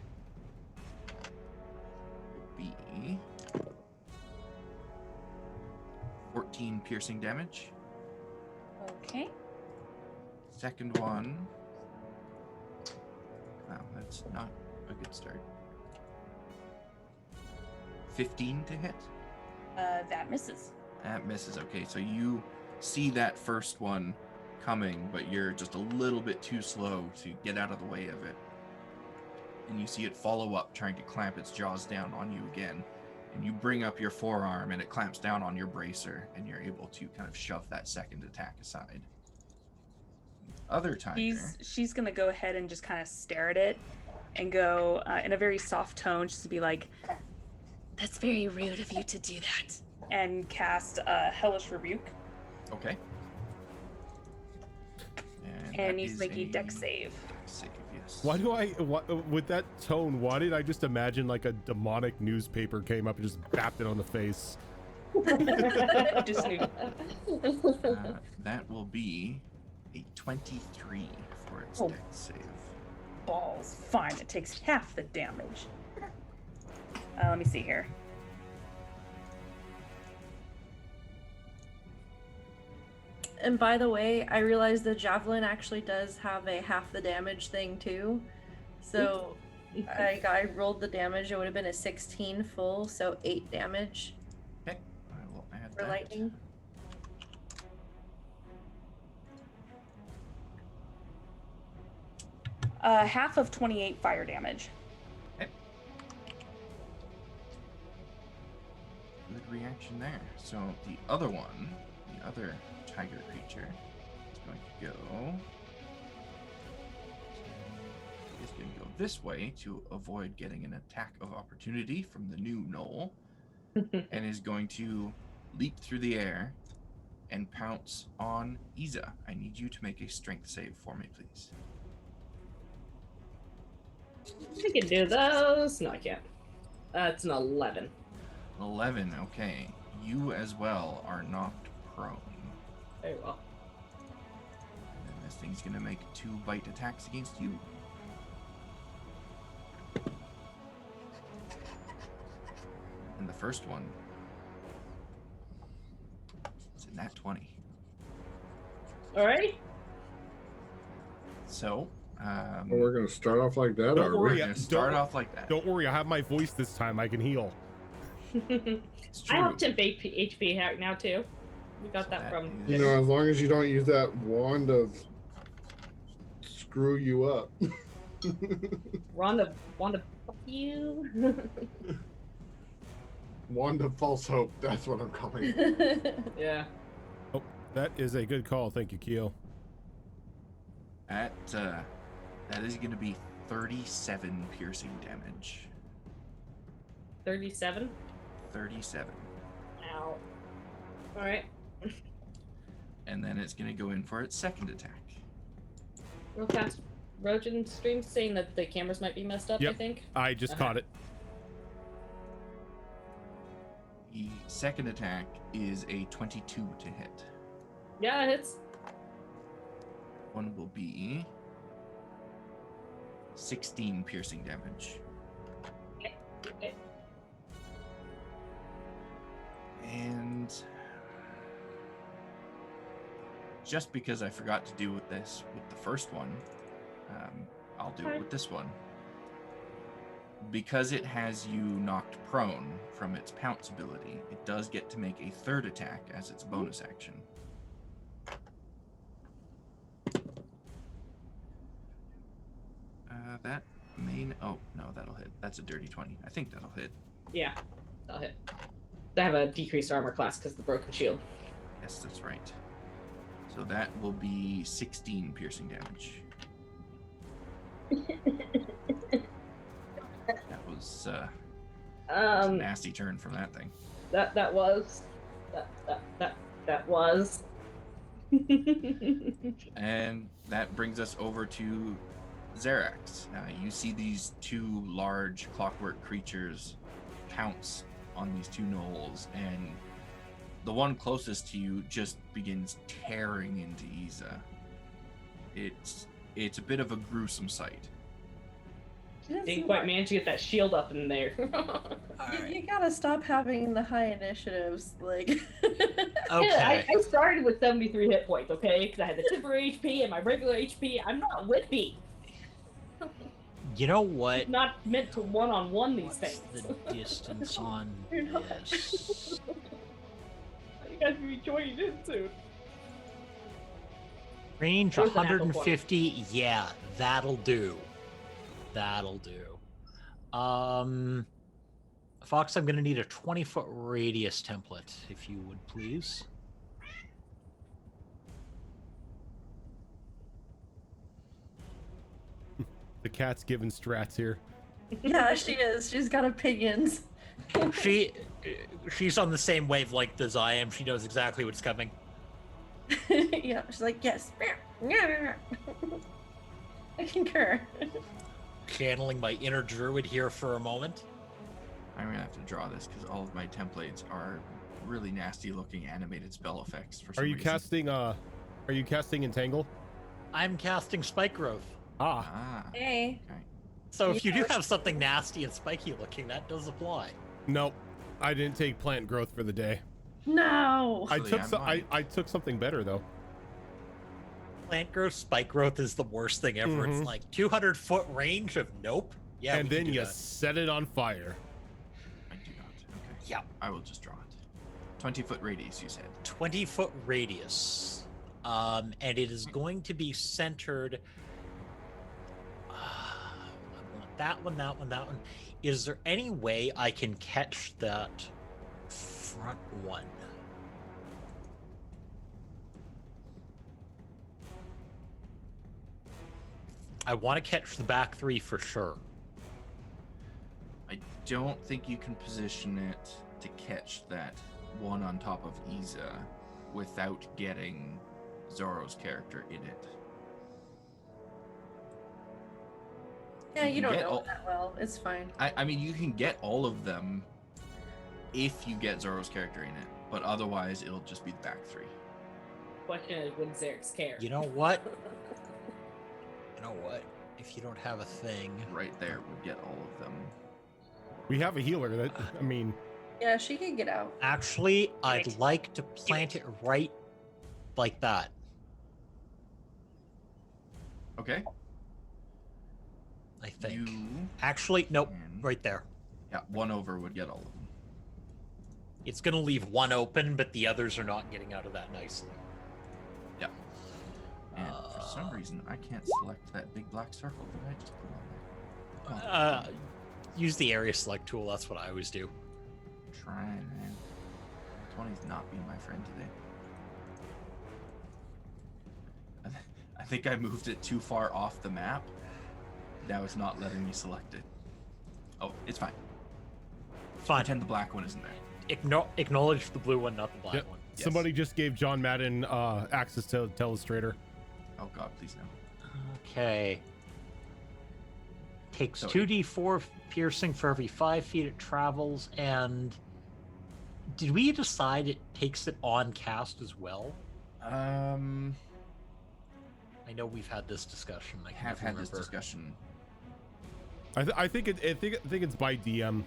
Speaker 7: Be 14 piercing damage.
Speaker 6: Okay.
Speaker 7: Second one. Wow, that's not a good start. 15 to hit.
Speaker 6: That misses.
Speaker 7: That misses. Okay, so you see that first one coming, but you're just a little bit too slow to get out of the way of it. And you see it follow up, trying to clamp its jaws down on you again. And you bring up your forearm, and it clamps down on your bracer, and you're able to kind of shove that second attack aside. Other tiger.
Speaker 6: She's gonna go ahead and just kind of stare at it, and go in a very soft tone, just to be like, "That's very rude of you to do that," and cast Hellish Rebuke.
Speaker 7: Okay.
Speaker 6: And needs to make a dex save.
Speaker 7: Save, yes.
Speaker 3: With that tone, why did I just imagine like a demonic newspaper came up and just bapped it on the face?
Speaker 7: That will be a 23 for its dex save.
Speaker 6: Balls. Fine, it takes half the damage. Let me see here.
Speaker 1: And by the way, I realized the javelin actually does have a half the damage thing too. So I rolled the damage. It would have been a 16 full, so 8 damage.
Speaker 7: Okay, I will add
Speaker 1: for
Speaker 7: that.
Speaker 1: lightning.
Speaker 6: Half of 28 fire damage.
Speaker 7: Okay. Good reaction there. So the other one, the other tiger creature, is going to go. Is going to go this way to avoid getting an attack of opportunity from the new Gnoll, and is going to leap through the air and pounce on Iza. I need you to make a strength save for me, please.
Speaker 2: I can do those. No, I can't. It's an 11.
Speaker 7: 11, okay. You as well are knocked prone.
Speaker 2: Very well.
Speaker 7: he's going to make 2 bite attacks against you. And the first one is a nat 20.
Speaker 2: All right.
Speaker 7: So,
Speaker 5: Well, we're gonna start off like that,
Speaker 3: Don't
Speaker 5: are
Speaker 3: worry,
Speaker 5: we?
Speaker 7: we're going to start off like that.
Speaker 3: Don't worry, I have my voice this time. I can heal.
Speaker 7: It's true.
Speaker 2: I have 10 HP hack now too. We got
Speaker 7: So
Speaker 2: that
Speaker 7: that
Speaker 2: from.
Speaker 7: is-
Speaker 5: You know, as long as you don't use that wand of screw you up.
Speaker 2: Rhonda, fuck you.
Speaker 5: Wand of false hope. That's what I'm calling it.
Speaker 2: Yeah.
Speaker 3: Oh, that is a good call. Thank you, Keo.
Speaker 7: That is going to be 37 piercing damage.
Speaker 2: 37.
Speaker 7: 37.
Speaker 2: Ow. All right.
Speaker 7: And then it's going to go in for its second attack.
Speaker 2: Real fast. Rojan stream saying that the cameras might be messed up.
Speaker 3: Yep.
Speaker 2: I think.
Speaker 3: I just caught it.
Speaker 7: The second attack is a 22 to hit.
Speaker 2: Yeah, it hits.
Speaker 7: One will be 16 piercing damage.
Speaker 2: Okay.
Speaker 7: And just because I forgot to do with this with the first one, I'll do it with this one. Because it has you knocked prone from its pounce ability, it does get to make a third attack as its bonus action. That main... Oh, no, that'll hit. That's a dirty 20. I think that'll hit.
Speaker 2: Yeah, I'll hit. I have a decreased armor class because of the broken shield.
Speaker 7: Yes, that's right. So that will be 16 piercing damage. That was a nasty turn from that thing.
Speaker 2: That was.
Speaker 7: And that brings us over to Xerax. You see these 2 large clockwork creatures pounce on these 2 gnolls, and the one closest to you just begins tearing into Isa. It's a bit of a gruesome sight.
Speaker 2: Didn't quite manage to get that shield up in there.
Speaker 1: You gotta stop having the high initiatives, like.
Speaker 4: Okay.
Speaker 2: I started with 73 hit points, okay? Because I had the temporary HP and my regular HP. I'm not whippy.
Speaker 4: You know what?
Speaker 2: Not meant to one-on-one these
Speaker 4: What's
Speaker 2: things.
Speaker 4: the distance on
Speaker 1: You're not.
Speaker 4: this?
Speaker 2: You guys will be joining in soon.
Speaker 4: Range
Speaker 2: Where's the natural
Speaker 4: 150. Yeah, that'll do. That'll do. Fox, I'm gonna need a 20-foot radius template, if you would please.
Speaker 3: The cat's giving strats here.
Speaker 1: Yeah, she is. She's got opinions.
Speaker 4: She's on the same wavelength as I am. She knows exactly what's coming.
Speaker 1: Yeah, she's like, yes. I concur.
Speaker 4: Channeling my inner druid here for a moment.
Speaker 7: I'm gonna have to draw this because all of my templates are really nasty looking animated spell effects for some
Speaker 3: Are you
Speaker 7: reason.
Speaker 3: casting Entangle?
Speaker 4: I'm casting Spike Growth.
Speaker 7: Ah,
Speaker 1: Hey.
Speaker 7: okay.
Speaker 4: So if you do have something nasty and spiky looking, that does apply.
Speaker 3: Nope. I didn't take plant growth for the day.
Speaker 1: No.
Speaker 3: I
Speaker 7: Actually,
Speaker 3: took
Speaker 7: I might.
Speaker 3: I took something better though.
Speaker 4: Plant growth, spike growth is the worst thing ever.
Speaker 3: Mhm.
Speaker 4: It's like 200-foot range of nope. Yeah,
Speaker 3: And
Speaker 4: we can
Speaker 3: then
Speaker 4: do
Speaker 3: you
Speaker 4: that.
Speaker 3: set it on fire.
Speaker 7: I do not. Okay.
Speaker 4: Yeah.
Speaker 7: I will just draw it. 20-foot radius, you said.
Speaker 4: 20-foot radius. And it is going to be centered. I want that one, that one, that one. Is there any way I can catch that front one? I want to catch the back 3 for sure.
Speaker 7: I don't think you can position it to catch that one on top of Isa without getting Zoro's character in it.
Speaker 1: Yeah, you
Speaker 7: can
Speaker 1: don't
Speaker 7: get
Speaker 1: know
Speaker 7: all-
Speaker 1: it that well. It's fine.
Speaker 7: I mean, you can get all of them if you get Zoro's character in it, but otherwise it'll just be the back 3.
Speaker 2: Question is, would Xerix care?
Speaker 4: You know what? You know what? If you don't have a thing,
Speaker 7: Right there would get all of them.
Speaker 3: We have a healer. That I mean,
Speaker 1: Yeah, she could get out.
Speaker 4: actually, I'd
Speaker 2: it.
Speaker 4: like to plant it right like that.
Speaker 7: Okay.
Speaker 4: I think.
Speaker 7: You
Speaker 4: Actually, nope.
Speaker 7: can-
Speaker 4: Right there.
Speaker 7: Yeah, one over would get all of them.
Speaker 4: It's going to leave one open, but the others are not getting out of that nicely.
Speaker 7: Yeah. And for some reason, I can't select that big black circle that I just put on there.
Speaker 4: Use the area select tool. That's what I always do.
Speaker 7: Trying, man. 20's not being my friend today. I think I moved it too far off the map. Now it's not letting me select it. Oh, it's fine.
Speaker 4: Fine.
Speaker 7: Pretend the black one isn't there.
Speaker 4: Acknowledge the blue one, not the black
Speaker 3: Yep.
Speaker 4: one.
Speaker 7: Yes.
Speaker 3: somebody just gave John Madden access to Telestrator.
Speaker 7: Oh god, please no.
Speaker 4: Okay. Takes
Speaker 7: So
Speaker 4: 2d4 piercing for every 5 feet it travels, and did we decide it takes it on cast as well? I know we've had this discussion. I
Speaker 7: have
Speaker 4: can't
Speaker 7: had this
Speaker 4: remember.
Speaker 7: discussion.
Speaker 3: I think it's by DM.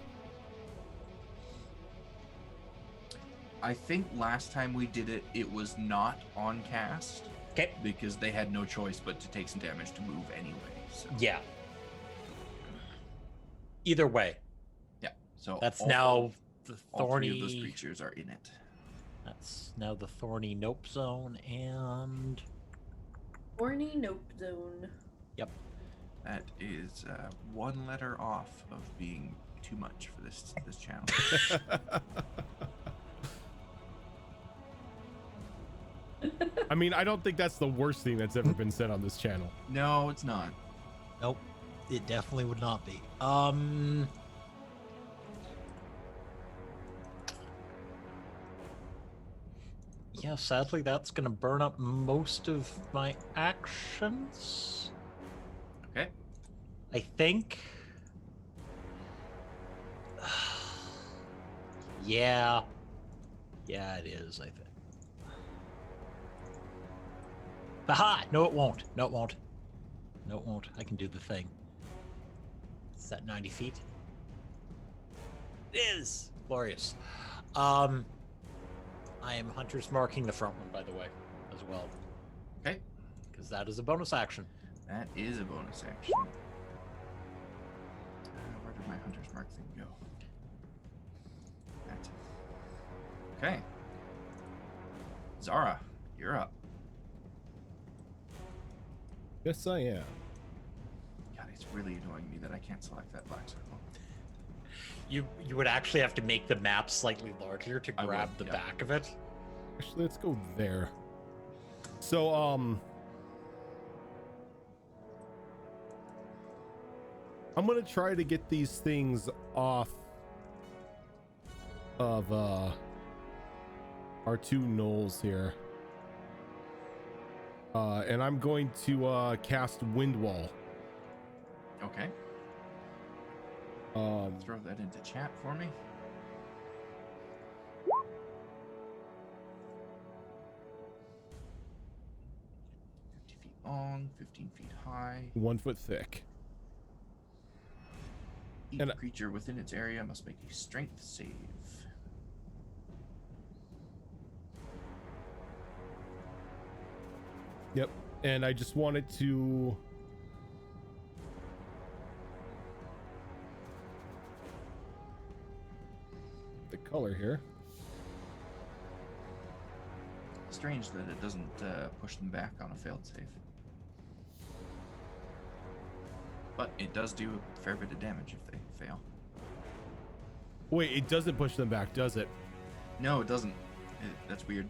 Speaker 7: I think last time we did it, it was not on cast.
Speaker 4: Okay.
Speaker 7: Because they had no choice but to take some damage to move anyway. So.
Speaker 4: Yeah. Either way,
Speaker 7: Yeah. So
Speaker 4: that's
Speaker 7: all-
Speaker 4: now the
Speaker 7: all three
Speaker 4: thorny.
Speaker 7: of those creatures are in it.
Speaker 4: That's now the thorny nope zone, and
Speaker 1: Horny nope zone.
Speaker 7: That is one letter off of being too much for this channel.
Speaker 3: I mean, I don't think that's the worst thing that's ever been said on this channel.
Speaker 7: No, it's not.
Speaker 4: nope, it definitely would not be. Yeah, sadly, that's gonna burn up most of my actions.
Speaker 7: Okay.
Speaker 4: I think. Yeah. Yeah, it is, I think. Aha! No, it won't. No, it won't. No, it won't. I can do the thing. Is that 90 feet? It is! Glorious. I am hunter's marking the front one, by the way, as well.
Speaker 7: Okay.
Speaker 4: Because that is a bonus action.
Speaker 7: That is a bonus action. Where did my hunter's mark thing go? That's it. Okay. Zara, you're up.
Speaker 3: Yes, I am.
Speaker 7: God, it's really annoying me that I can't select that black circle.
Speaker 4: You would actually have to make the map slightly larger to
Speaker 7: I
Speaker 4: grab
Speaker 7: would,
Speaker 4: the
Speaker 7: yeah.
Speaker 4: back of it.
Speaker 3: Actually, let's go there. So, I'm gonna try to get these things off of our two gnolls here. And I'm going to cast Wind Wall.
Speaker 7: Okay. Throw that into chat for me. Feet long, 15 feet high.
Speaker 3: 1 foot thick.
Speaker 7: Each
Speaker 3: And-
Speaker 7: creature within its area must make a strength save.
Speaker 3: Yep. And I just wanted to the color here.
Speaker 7: Strange that it doesn't push them back on a failed save. But it does do a fair bit of damage if they fail.
Speaker 3: Wait, it doesn't push them back, does it?
Speaker 7: No, it doesn't. That's weird.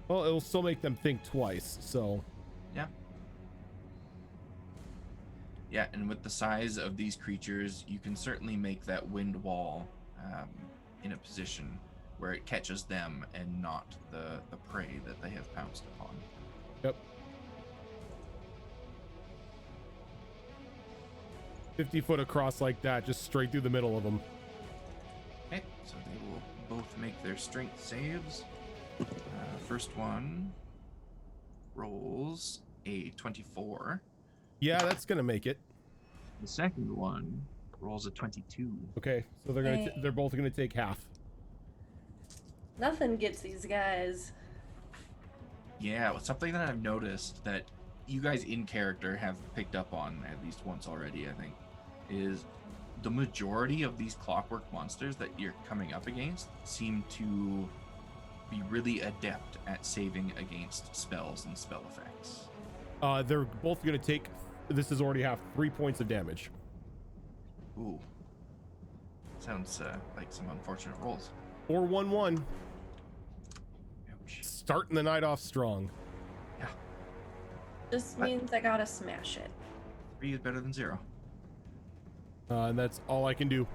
Speaker 3: Well, it'll still make them think twice, so.
Speaker 7: Yeah. Yeah, and with the size of these creatures, you can certainly make that wind wall in a position where it catches them and not the prey that they have pounced upon.
Speaker 3: Yep. 50 foot across like that, just straight through the middle of them.
Speaker 7: Okay, so they will both make their strength saves. First one rolls a 24.
Speaker 3: Yeah, that's gonna make it.
Speaker 7: The second one rolls a 22.
Speaker 3: Okay, so they're both gonna take half.
Speaker 1: Nothing gets these guys.
Speaker 7: Yeah, well, something that I've noticed that you guys in character have picked up on at least once already, I think, is the majority of these clockwork monsters that you're coming up against seem to be really adept at saving against spells and spell effects.
Speaker 3: They're both gonna take, this is already half, 3 points of damage.
Speaker 7: Ooh. Sounds like some unfortunate rolls.
Speaker 3: Or 1-1.
Speaker 7: Ouch.
Speaker 3: Starting the night off strong.
Speaker 7: Yeah.
Speaker 1: Just means I gotta smash it.
Speaker 7: 3 is better than 0.
Speaker 3: And that's all I can do.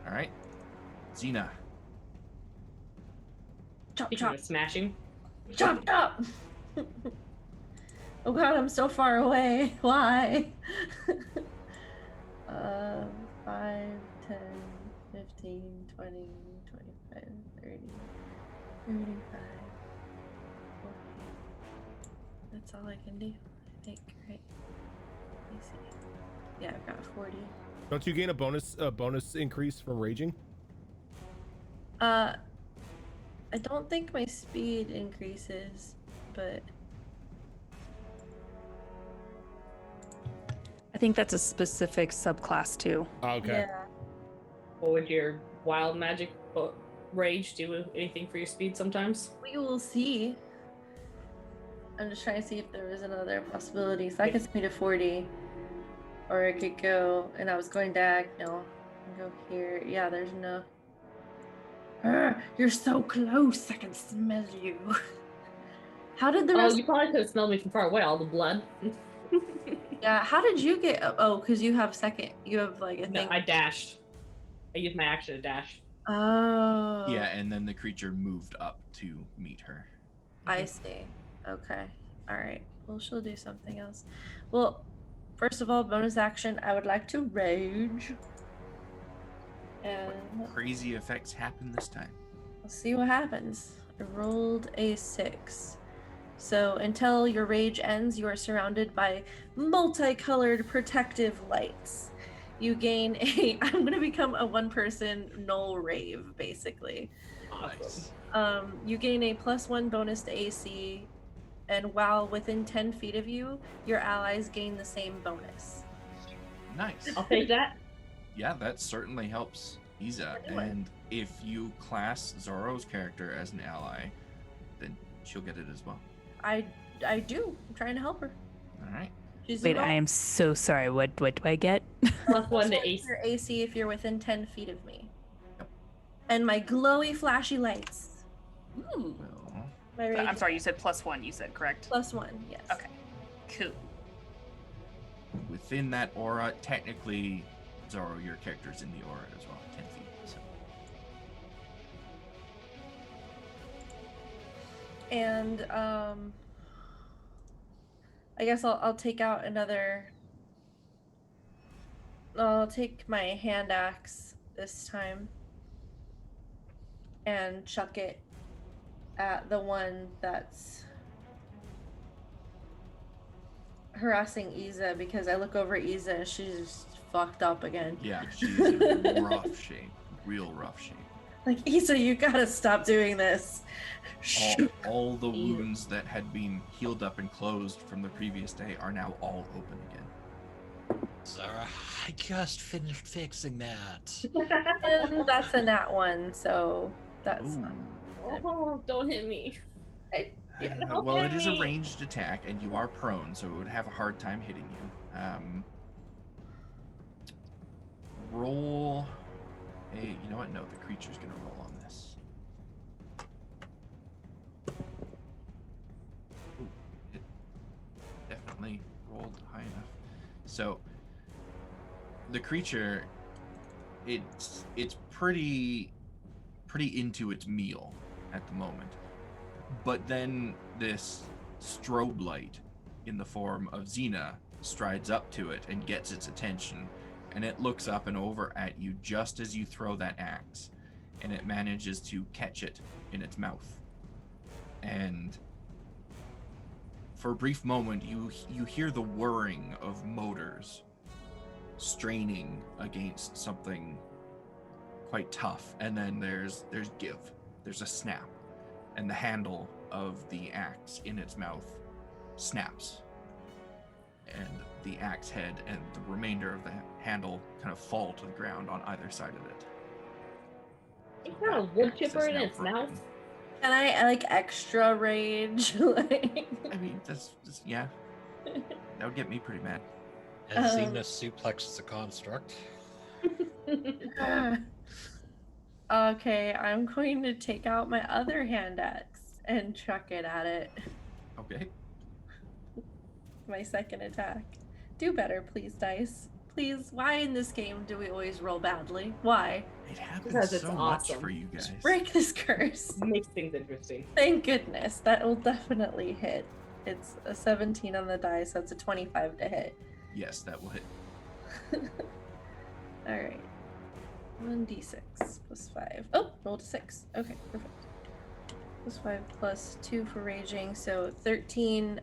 Speaker 7: All right. Xena.
Speaker 1: Chop,
Speaker 2: Speaking
Speaker 1: chop,
Speaker 2: of smashing,
Speaker 1: chop, chop. Oh god, I'm so far away. Why? 5, 10, 15, 20, 25, 30, 35, 40. That's all I can do, I think, right? Let me see. Yeah, I've got 40.
Speaker 3: Don't you gain a bonus increase from raging?
Speaker 1: I don't think my speed increases, but
Speaker 6: I think that's a specific subclass too.
Speaker 3: Okay.
Speaker 1: yeah.
Speaker 2: what would your wild magic rage do? Anything for your speed sometimes?
Speaker 1: We will see. I'm just trying to see if there was another possibility. So I could speed to 40. Or I could go, and I was going diagonal. And go here. Yeah, there's no. You're so close. I can smell you. How did the
Speaker 2: Oh,
Speaker 1: rest?
Speaker 2: you probably could have smelled me from far away. All the blood.
Speaker 1: Yeah. How did you get? Oh, because you have second. You have like a
Speaker 2: No,
Speaker 1: thing.
Speaker 2: I dashed. I used my action to dash.
Speaker 1: Oh.
Speaker 7: Yeah, and then the creature moved up to meet her.
Speaker 1: I see. Okay. All right. Well, she'll do something else. Well, first of all, bonus action. I would like to rage. And
Speaker 7: Crazy effects happen this time.
Speaker 1: let's see what happens. I rolled a 6. So until your rage ends, you are surrounded by multicolored protective lights. You gain a. I'm gonna become a one-person Gnoll rave, basically.
Speaker 2: Awesome.
Speaker 1: You gain a +1 bonus to AC, and while within 10 feet of you, your allies gain the same bonus.
Speaker 7: Nice.
Speaker 2: I'll take that.
Speaker 7: Yeah, that certainly helps Iza.
Speaker 1: Anyway.
Speaker 7: And if you class Zoro's character as an ally, then she'll get it as well.
Speaker 1: I do. I'm trying to help her.
Speaker 7: All right.
Speaker 1: She's
Speaker 6: Wait,
Speaker 1: a
Speaker 6: I am so sorry. What do I get?
Speaker 2: +1 to AC.
Speaker 1: Your AC if you're within 10 feet of me.
Speaker 7: Yep.
Speaker 1: And my glowy, flashy lights.
Speaker 6: Ooh.
Speaker 7: Well,
Speaker 1: My rage
Speaker 6: I'm sorry, you said +1, you said, correct?
Speaker 1: +1, yes.
Speaker 6: Okay. Cool.
Speaker 7: within that aura, technically, Zoro, your character's in the aura as well, 10 feet. So.
Speaker 1: And I guess I'll take out another. I'll take my hand axe this time and chuck it at the one that's harassing Iza, because I look over at Iza and she's just fucked up again.
Speaker 7: Yeah, she's in rough shape, real rough shape.
Speaker 1: Like, Iza, you gotta stop doing this.
Speaker 7: All the wounds that had been healed up and closed from the previous day are now all open again.
Speaker 4: Zara, I just finished fixing that.
Speaker 1: And that's a nat one, so that's
Speaker 7: Ooh.
Speaker 1: not.
Speaker 2: Oh, don't hit me. Don't
Speaker 7: Well,
Speaker 2: hit
Speaker 7: it is a
Speaker 2: me.
Speaker 7: ranged attack, and you are prone, so it would have a hard time hitting you. Roll a. You know what? No, the creature's gonna roll on this. Ooh, it definitely rolled high enough. So the creature, it's pretty into its meal at the moment. But then this strobe light in the form of Xena strides up to it and gets its attention and it looks up and over at you just as you throw that axe, and it manages to catch it in its mouth. And for a brief moment, you hear the whirring of motors straining against something quite tough, and then there's a snap, and the handle of the axe in its mouth snaps, and the axe head and the remainder of the handle kind of fall to the ground on either side of it.
Speaker 2: It's got a wood chipper in its mouth.
Speaker 1: And I like extra rage. Like...
Speaker 7: I mean, that's yeah. That would get me pretty mad.
Speaker 4: As Xena suplexes a construct.
Speaker 1: Okay, I'm going to take out my other hand axe and chuck it at it.
Speaker 7: Okay.
Speaker 1: My second attack. Do better, please, dice. Please. Why in this game do we always roll badly? Why?
Speaker 7: It happens
Speaker 2: Because it's
Speaker 7: so
Speaker 2: awesome.
Speaker 7: much for you guys.
Speaker 1: Break this curse.
Speaker 2: Makes things interesting.
Speaker 1: Thank goodness. That will definitely hit. It's a 17 on the die, so it's a 25 to hit.
Speaker 7: Yes, that will hit.
Speaker 1: Alright. 1d6 plus 5. Oh, rolled a 6. Okay, perfect. Plus 5 plus 2 for raging, so 13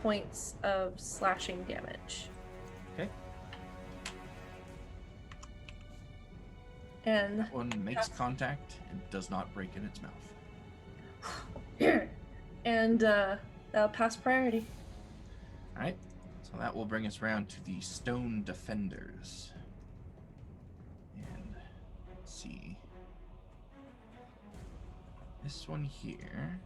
Speaker 1: points of slashing damage.
Speaker 7: Okay.
Speaker 1: And
Speaker 7: That one makes contact and does not break in its mouth.
Speaker 1: and that'll pass priority.
Speaker 7: Alright. So that will bring us around to the stone defenders. And let's see. This one here.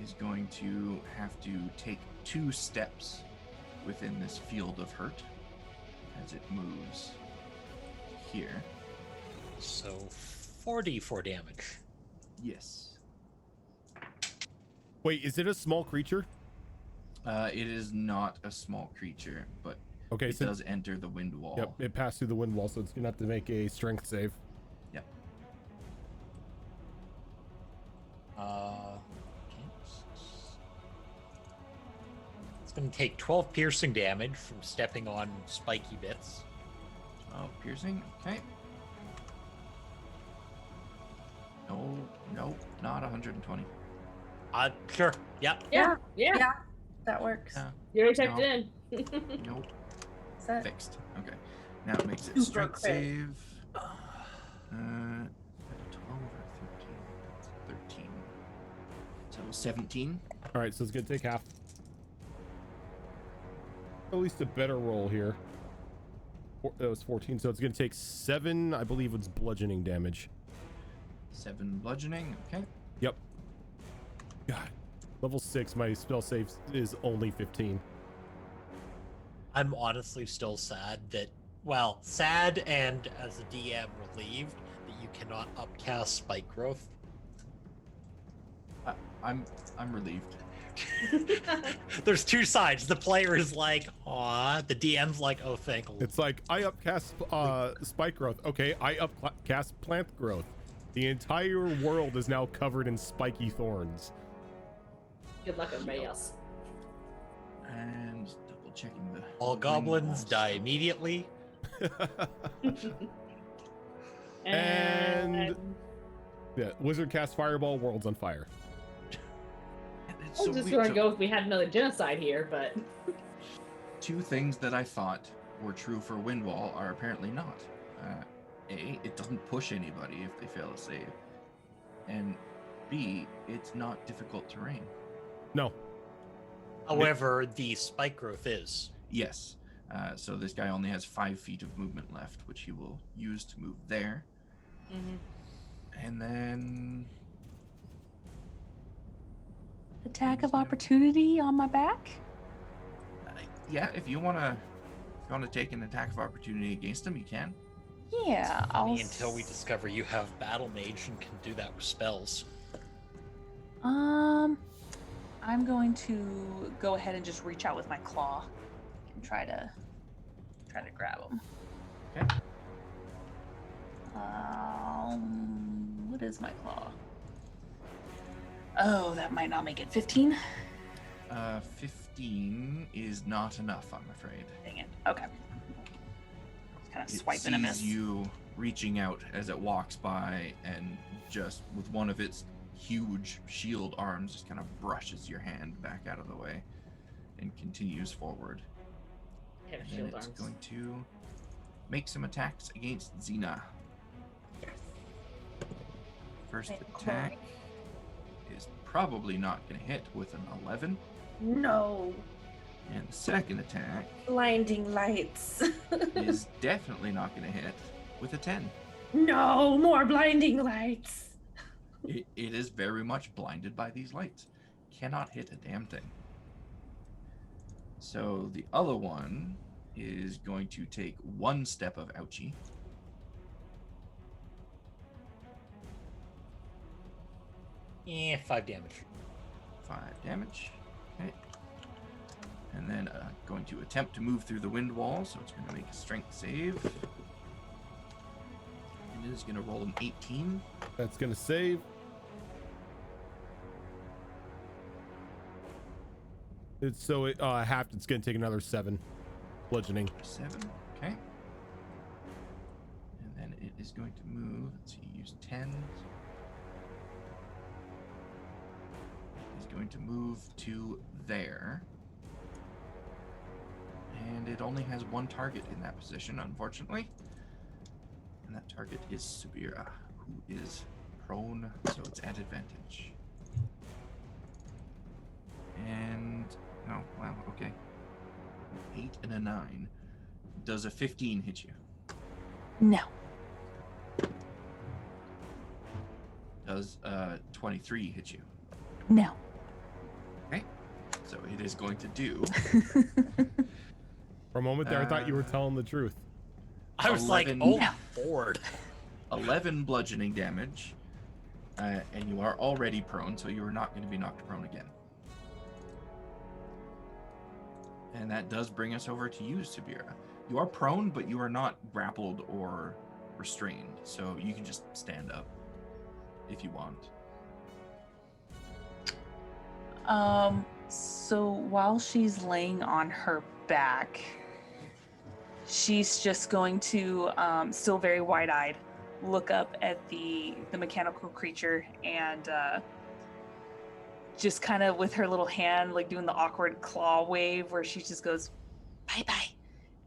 Speaker 7: Is going to have to take 2 steps within this field of hurt as it moves here.
Speaker 4: So 44 damage.
Speaker 7: Yes.
Speaker 3: Wait, is it a small creature?
Speaker 7: It is not a small creature, but
Speaker 3: Okay,
Speaker 7: it
Speaker 3: so
Speaker 7: does enter the wind wall.
Speaker 3: yep, it passed through the wind wall, so it's gonna have to make a strength save.
Speaker 7: Yep.
Speaker 4: It's going to take 12 piercing damage from stepping on spiky bits.
Speaker 7: Oh, piercing. Okay. No, not 120.
Speaker 4: Sure. Yep.
Speaker 2: Yeah.
Speaker 1: That works.
Speaker 2: You already typed
Speaker 7: No.
Speaker 2: it in.
Speaker 7: Nope.
Speaker 1: Is that
Speaker 7: Fixed. Okay. Now it makes it
Speaker 1: Super
Speaker 7: strength
Speaker 1: crit.
Speaker 7: save. 12 or 13. So 17.
Speaker 3: All right, so it's gonna take half. At least a better roll here. That was 14, so it's gonna take 7. I believe it's bludgeoning damage.
Speaker 7: 7 bludgeoning. Okay.
Speaker 3: Yep. God, level 6. My spell save is only 15.
Speaker 4: I'm honestly still sad that, well, sad and as a DM relieved that you cannot upcast spike growth.
Speaker 7: I'm relieved.
Speaker 4: There's 2 sides. The player is like, aw. The DM's like, oh, thank you.
Speaker 3: It's like I upcast spike growth. Okay, I upcast plant growth. The entire world is now covered in spiky thorns.
Speaker 2: Good luck, everybody else.
Speaker 7: And double checking the.
Speaker 4: All
Speaker 7: wind
Speaker 4: goblins
Speaker 7: walls.
Speaker 4: die immediately.
Speaker 3: And yeah, wizard cast fireball, world's on fire.
Speaker 7: It's
Speaker 2: I
Speaker 7: so
Speaker 2: was just
Speaker 7: weird.
Speaker 2: going to
Speaker 7: So
Speaker 2: go if we had another genocide here, but
Speaker 7: 2 things that I thought were true for Windwall are apparently not. A, it doesn't push anybody if they fail a save. And B, it's not difficult terrain.
Speaker 3: No.
Speaker 4: However, the spike growth is.
Speaker 7: Yes. So this guy only has 5 feet of movement left, which he will use to move there. And then
Speaker 6: Attack of opportunity on my back?
Speaker 7: yeah, if you wanna take an attack of opportunity against him, you can.
Speaker 6: Yeah, I'll.
Speaker 4: Until we discover you have battle mage and can do that with spells.
Speaker 6: I'm going to go ahead and just reach out with my claw and try to grab him.
Speaker 7: Okay.
Speaker 6: What is my claw? Oh, that might not make it. 15.
Speaker 7: 15 is not enough, I'm afraid.
Speaker 6: Dang it. Okay. Kind of swiping a
Speaker 7: It
Speaker 6: miss.
Speaker 7: sees you reaching out as it walks by, and just with one of its huge shield arms just kind of brushes your hand back out of the way and continues forward.
Speaker 2: Yeah,
Speaker 7: And
Speaker 2: shield
Speaker 7: it's
Speaker 2: arms.
Speaker 7: going to make some attacks against Xena. First attack is probably not going to hit with an 11.
Speaker 1: No.
Speaker 7: And the second attack
Speaker 1: Blinding lights.
Speaker 7: is definitely not going to hit with a 10.
Speaker 1: No, more blinding lights.
Speaker 7: It is very much blinded by these lights. Cannot hit a damn thing. So the other one is going to take one step of ouchie.
Speaker 4: Yeah, 5 damage.
Speaker 7: 5 damage. Okay. And then going to attempt to move through the wind wall, so it's going to make a strength save. And it is going to roll an 18.
Speaker 3: That's gonna save. It's so it it's gonna take another 7 bludgeoning.
Speaker 7: 7. Okay. And then it is going to move. Let's see, use 10. It's going to move to there. And it only has one target in that position, unfortunately. And that target is Subira, who is prone, so it's at advantage. And oh wow, okay. 8 and a 9. Does a 15 hit you?
Speaker 6: No.
Speaker 7: Does 23 hit you?
Speaker 6: No.
Speaker 7: Okay. So it is going to do
Speaker 3: For a moment there, I thought you were telling the truth.
Speaker 4: I was
Speaker 7: 11.
Speaker 4: like, oh, Ford.
Speaker 7: 11 bludgeoning damage. And you are already prone, so you are not going to be knocked prone again. And that does bring us over to you, Subira. You are prone, but you are not grappled or restrained, so you can just stand up if you want.
Speaker 6: So while she's laying on her back, she's just going to, still very wide-eyed, look up at the mechanical creature and just kind of with her little hand, like doing the awkward claw wave where she just goes, bye-bye.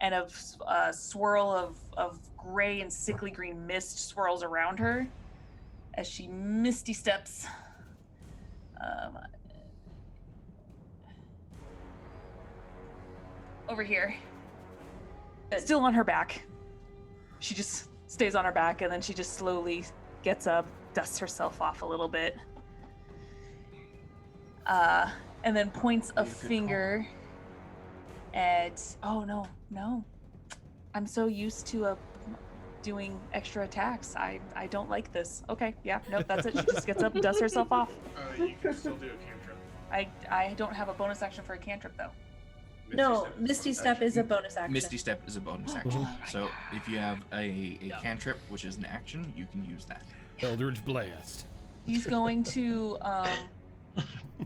Speaker 6: And a swirl of gray and sickly green mist swirls around her as she misty steps. Over here. Still on her back. She just stays on her back and then she just slowly gets up, dusts herself off a little bit. And then points a finger at, oh no. I'm so used to doing extra attacks. I don't like this. Okay, yeah, nope, that's it. She just gets up and dusts herself off.
Speaker 8: You can still do a cantrip.
Speaker 6: I don't have a bonus action for a cantrip though.
Speaker 1: No, Misty Step is a bonus action.
Speaker 7: Misty Step is a bonus action.
Speaker 6: Oh my
Speaker 7: So
Speaker 6: God.
Speaker 7: if you have a cantrip, which is an action, you can use that.
Speaker 3: Eldritch Blast.
Speaker 6: He's going to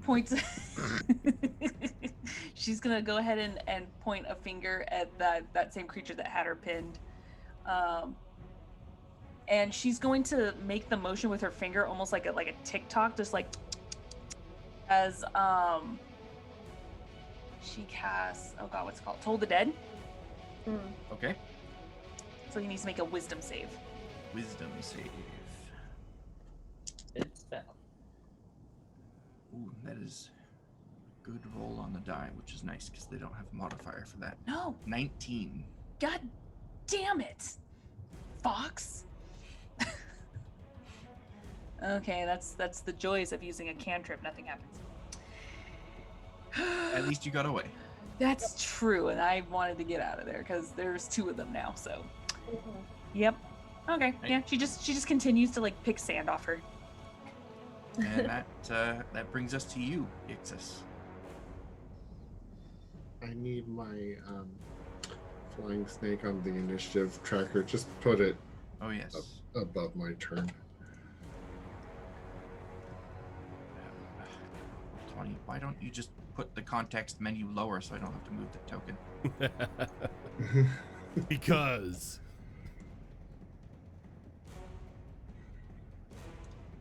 Speaker 6: point. She's gonna go ahead and point a finger at that same creature that had her pinned, and she's going to make the motion with her finger, almost like a tick-tock, just like as she casts. Oh god, what's it called? Toll the Dead.
Speaker 7: Okay.
Speaker 6: So he needs to make a Wisdom save.
Speaker 7: Wisdom save.
Speaker 2: It's that.
Speaker 7: Ooh, that is a good roll on the die, which is nice because they don't have a modifier for that.
Speaker 6: No,
Speaker 7: 19.
Speaker 6: god damn it, Fox. Okay, that's the joys of using a cantrip. Nothing happens.
Speaker 7: At least you got away.
Speaker 6: That's true, and I wanted to get out of there because there's 2 of them now. So, yep. Okay, yeah. She just continues to like pick sand off her.
Speaker 7: And that brings us to you, Ixis.
Speaker 5: I need my flying snake on the initiative tracker. Just put it
Speaker 7: Oh yes.
Speaker 5: above my turn.
Speaker 7: 20. Why don't you just put the context menu lower so I don't have to move the token?
Speaker 3: Because.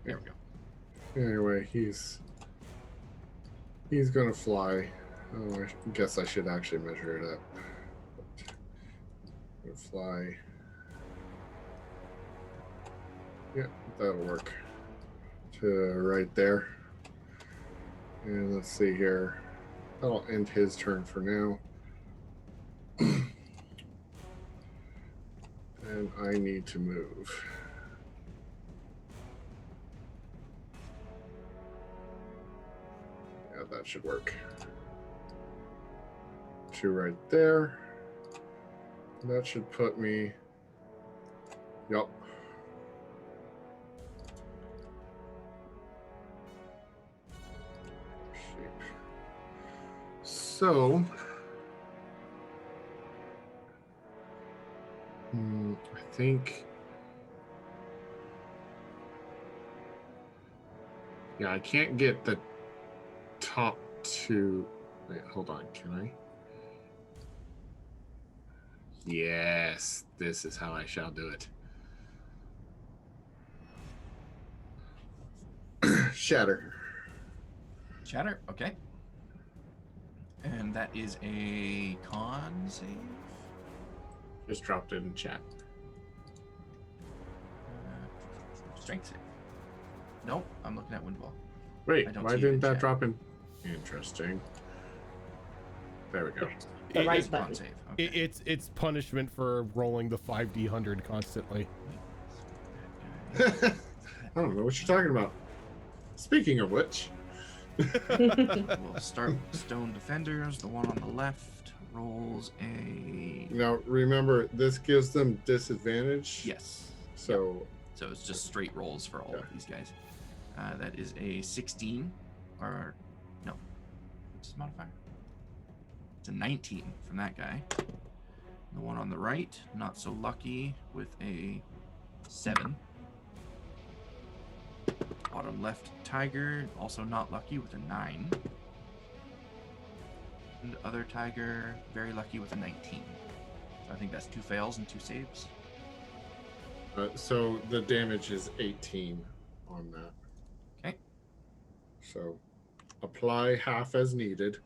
Speaker 7: There we go.
Speaker 5: Anyway, he's gonna fly. Oh, I guess I should actually measure it up. Gonna fly. Yeah, that'll work. To right there. And let's see here. That'll end his turn for now. And I need to move. Yeah, that should work. 2 right there. That should put me. Yup. So, I think, yeah, I can't get the top 2. Wait, hold on, can I? Yes, this is how I shall do it. Shatter.
Speaker 7: Shatter, okay. And that is a con save?
Speaker 5: Just dropped it in chat.
Speaker 7: Strength save. Nope, I'm looking at Windwall.
Speaker 5: Wait,
Speaker 7: I don't
Speaker 5: why
Speaker 7: see it
Speaker 5: didn't
Speaker 7: in
Speaker 5: that
Speaker 7: chat.
Speaker 5: drop in? Interesting. There we go.
Speaker 2: The right
Speaker 3: It's
Speaker 7: Con
Speaker 2: button.
Speaker 7: save. Okay.
Speaker 3: it's punishment for rolling the 5d100 constantly.
Speaker 5: I don't know what you're talking about. Speaking of which,
Speaker 7: We'll start with Stone Defenders. The one on the left rolls a...
Speaker 5: now remember, this gives them disadvantage.
Speaker 7: Yes.
Speaker 5: So,
Speaker 7: So it's just straight rolls for all of these guys. That is a 16, or no, what's his modifier? It's a 19 from that guy. The one on the right, not so lucky, with a 7. Bottom left, Tiger, also not lucky with a 9. And other Tiger, very lucky with a 19. So I think that's 2 fails and 2 saves.
Speaker 5: so the damage is 18 on that.
Speaker 7: Okay.
Speaker 5: So, apply half as needed.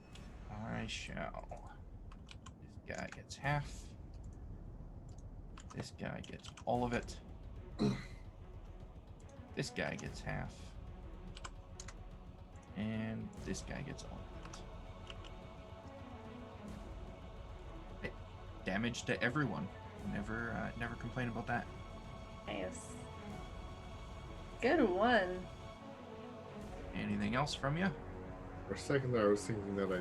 Speaker 7: I shall. This guy gets half. This guy gets all of it. This guy gets half. And this guy gets all of it. Okay. Damage to everyone. Never complain about that.
Speaker 1: Nice. Good one.
Speaker 7: Anything else from you?
Speaker 5: For a second there, I was thinking that I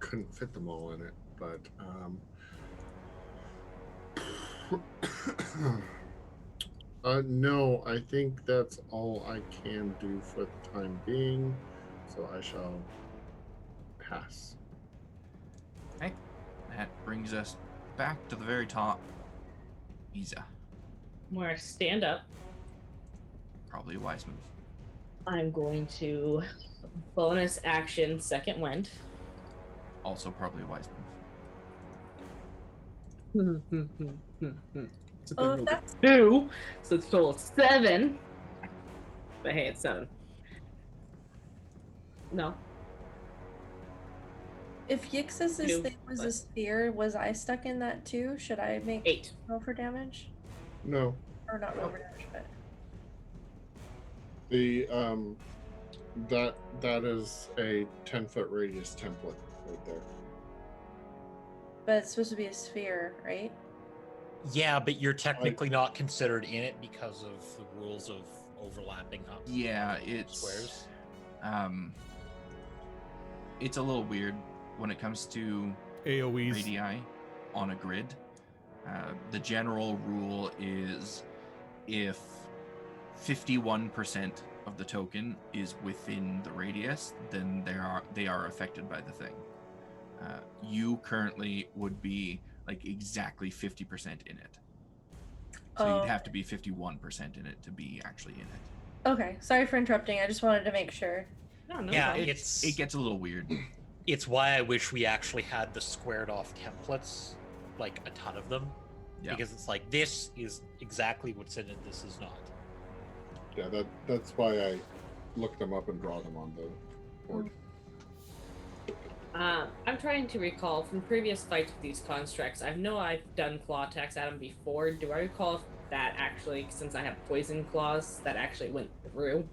Speaker 5: couldn't fit them all in it, but no, I think that's all I can do for the time being, so I shall pass.
Speaker 7: Okay. That brings us back to the very top. Isa.
Speaker 2: Where I stand up,
Speaker 7: Probably a wise move.
Speaker 2: I'm going to bonus action second wind.
Speaker 7: Also probably a wise
Speaker 1: Oh, that's
Speaker 2: 2, so it's total of 7. But hey, it's 7. No.
Speaker 1: if Yixis's
Speaker 2: Two,
Speaker 1: thing was a
Speaker 2: but-
Speaker 1: sphere, was I stuck in that too? Should I make
Speaker 2: 8.
Speaker 1: roll for damage?
Speaker 5: No,
Speaker 1: Or not roll for damage, but
Speaker 5: the that is a 10-foot radius template right there.
Speaker 1: but it's supposed to be a sphere, right?
Speaker 4: Yeah, but you're technically not considered in it because of the rules of overlapping up
Speaker 7: Yeah, it's
Speaker 4: squares.
Speaker 7: It's a little weird when it comes to
Speaker 3: AoEs.
Speaker 7: radii on a grid. The general rule is if 51% of the token is within the radius, then they are affected by the thing. You currently would be like exactly 50% in it. So
Speaker 1: Oh.
Speaker 7: you'd have to be 51% in it to be actually in it.
Speaker 1: Okay, sorry for interrupting. I just wanted to make sure.
Speaker 2: No, no
Speaker 4: Yeah,
Speaker 2: problem.
Speaker 7: It gets a little weird.
Speaker 4: It's why I wish we actually had the squared off templates, like a ton of them.
Speaker 7: Yeah.
Speaker 4: Because it's like, this is exactly what's in it, this is not.
Speaker 5: Yeah, that's why I look them up and draw them on the board.
Speaker 2: I'm trying to recall from previous fights with these constructs. I know I've done claw attacks at them before. Do I recall if that actually, since I have poison claws, that actually went through?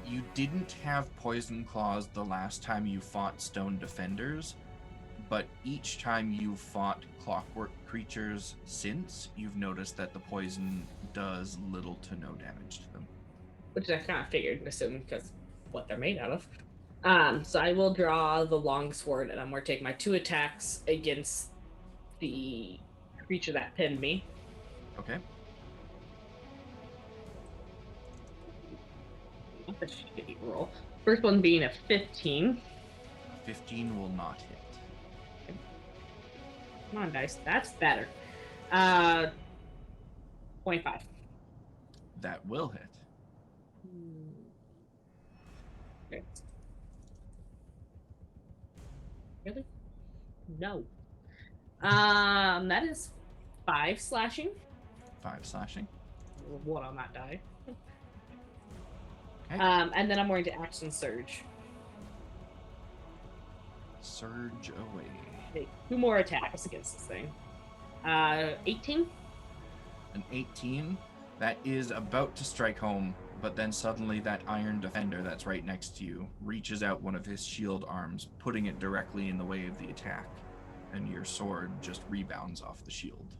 Speaker 7: You didn't have poison claws the last time you fought stone defenders, but each time you fought clockwork creatures since, you've noticed that the poison does little to no damage to them.
Speaker 2: Which I kind of figured, assuming because what they're made out of. So I will draw the longsword, and I'm going to take my 2 attacks against the creature that pinned me.
Speaker 7: Okay.
Speaker 2: Not a shitty roll. First one being a 15.
Speaker 7: 15 will not hit.
Speaker 2: Come on, dice. That's better. 25.
Speaker 7: That will hit.
Speaker 2: Okay. Really? No. That is 5 slashing.
Speaker 7: 5 slashing.
Speaker 2: One on that die.
Speaker 7: Okay.
Speaker 2: And then I'm going to action surge.
Speaker 7: Surge away.
Speaker 2: Okay, 2 more attacks against this thing. 18.
Speaker 7: An 18. That is about to strike home, but then suddenly that iron defender that's right next to you reaches out one of his shield arms, putting it directly in the way of the attack, and your sword just rebounds off the shield.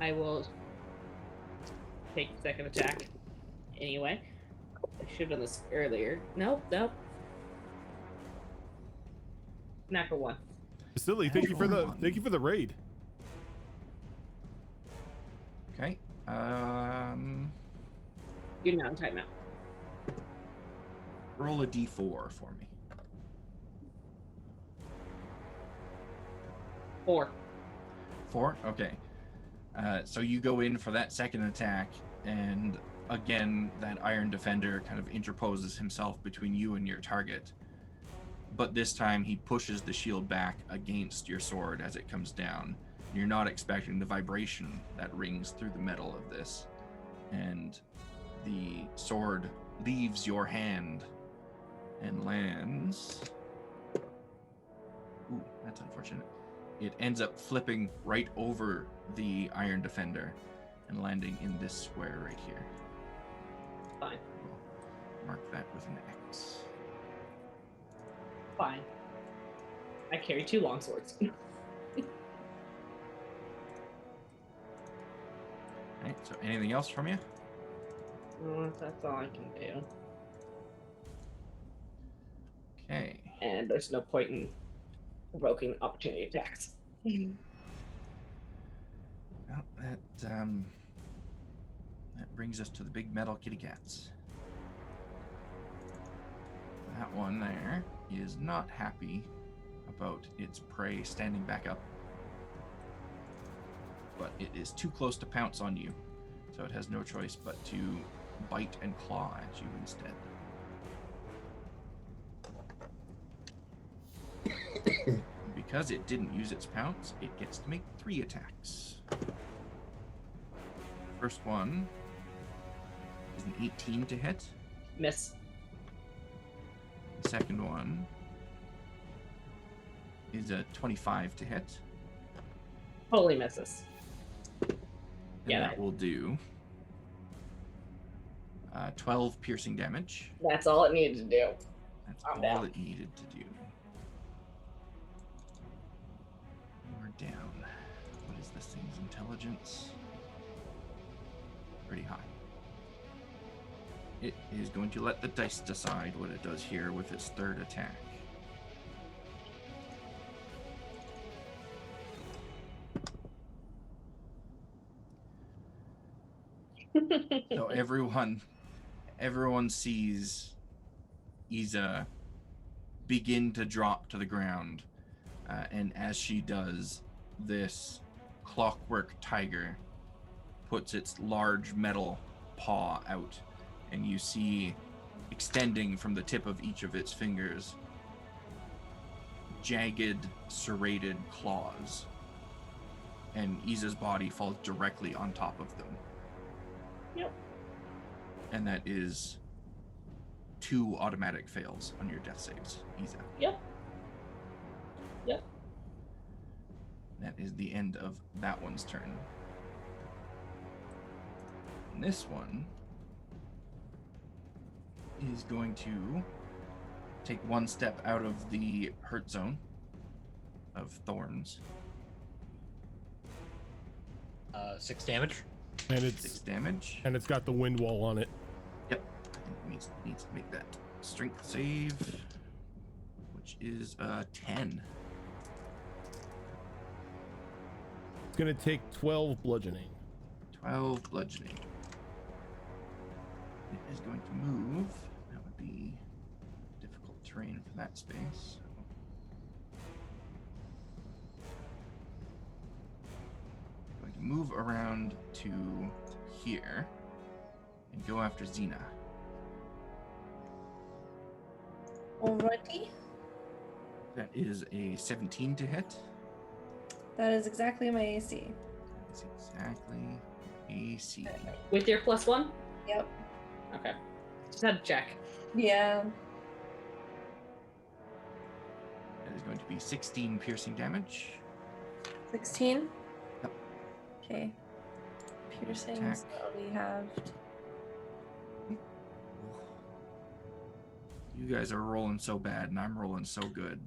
Speaker 2: I will take the second attack. Anyway, I should have done this earlier. Nope. Natural 1.
Speaker 3: Silly, thank you for the raid.
Speaker 7: Okay.
Speaker 2: You're now in timeout.
Speaker 7: Roll a d4 for me.
Speaker 2: 4.
Speaker 7: 4? Okay. So you go in for that second attack, and again, that iron defender kind of interposes himself between you and your target. But this time he pushes the shield back against your sword as it comes down. You're not expecting the vibration that rings through the metal of this. And the sword leaves your hand and lands. Ooh, that's unfortunate. It ends up flipping right over the iron defender and landing in this square right here.
Speaker 2: Fine.
Speaker 7: We'll mark that with an X.
Speaker 2: Fine. I carry 2 longswords.
Speaker 7: Alright, so anything else from you?
Speaker 2: That's all I can do.
Speaker 7: Okay.
Speaker 2: And there's no point in provoking opportunity attacks.
Speaker 7: Well, that brings us to the big metal kitty cats. That one there is not happy about its prey standing back up. But it is too close to pounce on you, so it has no choice but to bite and claw at you instead. Because it didn't use its pounce, it gets to make 3 attacks. First one is an 18 to hit.
Speaker 2: Miss.
Speaker 7: The second one is a 25 to hit.
Speaker 2: Totally misses.
Speaker 7: And
Speaker 2: Yeah,
Speaker 7: that will do 12 piercing damage.
Speaker 2: That's all it needed to do.
Speaker 7: That's
Speaker 2: I'm
Speaker 7: all
Speaker 2: down.
Speaker 7: it needed to do. We're down. What is this thing's intelligence? Pretty high. It is going to let the dice decide what it does here with its third attack. So everyone sees Iza begin to drop to the ground, and as she does, this clockwork tiger puts its large metal paw out, and you see extending from the tip of each of its fingers jagged, serrated claws, and Iza's body falls directly on top of them.
Speaker 2: Yep.
Speaker 7: And that is 2 automatic fails on your death saves, Iza.
Speaker 2: Yep. Yep.
Speaker 7: That is the end of that one's turn. And this one is going to take 1 step out of the hurt zone of thorns.
Speaker 4: 6 damage.
Speaker 3: And
Speaker 7: 6
Speaker 3: it's
Speaker 7: damage.
Speaker 3: and it's got the wind wall on it.
Speaker 7: Yep. I think it needs to make that strength save, which is 10.
Speaker 3: It's gonna take 12 bludgeoning.
Speaker 7: 12 bludgeoning. It is going to move. That would be difficult terrain for that space. Going to move around to here and go after Xena.
Speaker 1: Alrighty.
Speaker 7: That is a 17 to hit.
Speaker 1: That is exactly my AC.
Speaker 7: That's exactly AC.
Speaker 2: With your +1?
Speaker 1: Yep.
Speaker 2: Okay. Just had to check.
Speaker 1: Yeah.
Speaker 7: That is going to be 16 piercing damage.
Speaker 1: 16?
Speaker 7: Yep.
Speaker 1: Okay. Piercing,
Speaker 7: Attack.
Speaker 1: so we halved.
Speaker 7: You guys are rolling so bad, and I'm rolling so good.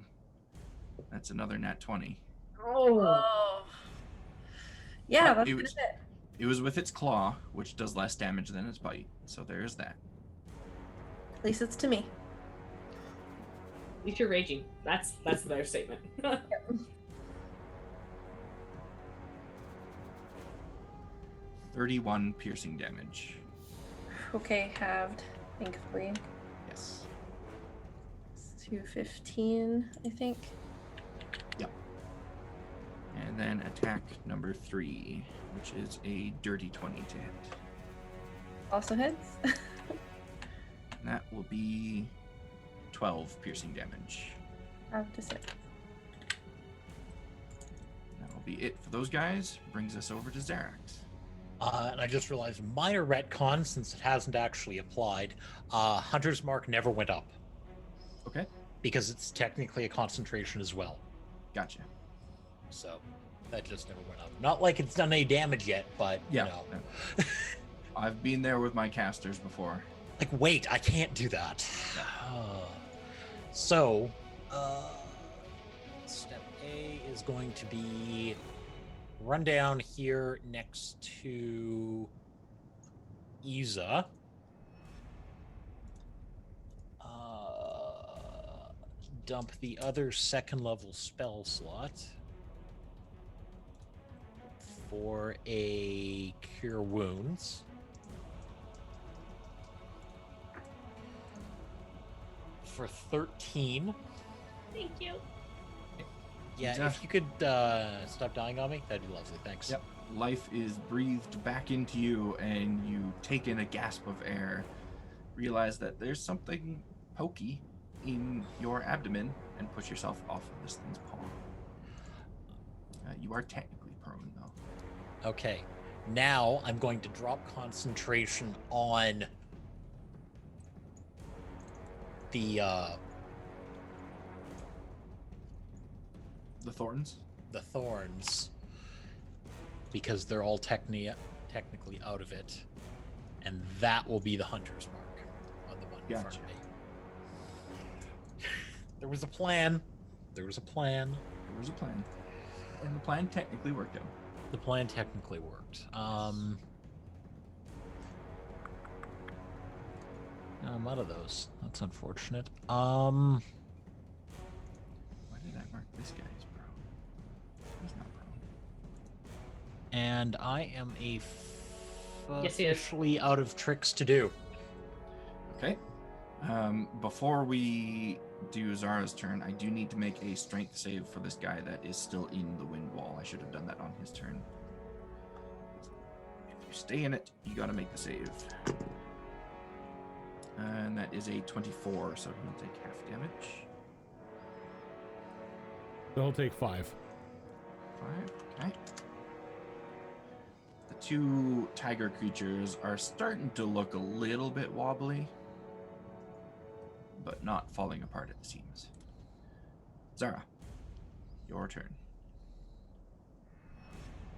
Speaker 7: That's another nat 20.
Speaker 1: Oh. Yeah,
Speaker 7: But
Speaker 1: that's
Speaker 7: it
Speaker 1: gonna
Speaker 7: was,
Speaker 1: hit.
Speaker 7: it was with its claw, which does less damage than its bite. So there's that.
Speaker 1: At least it's to me.
Speaker 2: At least you're raging. That's their statement.
Speaker 7: 31 piercing damage.
Speaker 1: Okay, halved, thankfully.
Speaker 7: Yes.
Speaker 1: It's 215, I think.
Speaker 7: Yep. And then attack number 3, which is a dirty 20 to hit.
Speaker 1: Also hits.
Speaker 7: And that will be 12 piercing damage.
Speaker 1: Half to 6.
Speaker 7: That will be it for those guys. Brings us over to Zarax.
Speaker 4: And I just realized minor retcon, since it hasn't actually applied. Hunter's Mark never went up
Speaker 7: Okay.
Speaker 4: because it's technically a concentration as well.
Speaker 7: Gotcha.
Speaker 4: So that just never went up. Not like it's done any damage yet, but
Speaker 7: Yeah.
Speaker 4: you know.
Speaker 7: No. I've been there with my casters before.
Speaker 4: Like, wait, I can't do that. So, step A is going to be run down here next to Iza. Dump the other 2nd level spell slot for a Cure Wounds. For 13.
Speaker 2: Thank you.
Speaker 4: Yeah,
Speaker 7: Iza.
Speaker 4: if you could stop dying on me, that'd be lovely. Thanks.
Speaker 7: Yep. Life is breathed back into you, and you take in a gasp of air. Realize that there's something pokey in your abdomen, and push yourself off of this thing's paw. You are technically prone, though.
Speaker 4: Okay. Now I'm going to drop concentration on the
Speaker 7: Thorns?
Speaker 4: thorns, because they're all technically out of it, and that will be the hunter's mark on the one in front
Speaker 7: Gotcha.
Speaker 4: of me. There was a plan.
Speaker 7: There was a plan. And the plan technically worked out.
Speaker 4: The plan technically worked. I'm out of those. That's unfortunate.
Speaker 7: Why did I mark this guy as prone? He's not prone.
Speaker 4: And I am
Speaker 2: Yes, he is.
Speaker 4: officially out of tricks to do.
Speaker 7: Okay. Before we do Zara's turn, I do need to make a strength save for this guy that is still in the wind wall. I should have done that on his turn. you stay in it, you gotta make the save. And that is a 24, so he'll take half damage.
Speaker 3: So he'll take 5.
Speaker 7: 5, okay. The two tiger creatures are starting to look a little bit wobbly, but not falling apart at the seams. Zara, your turn.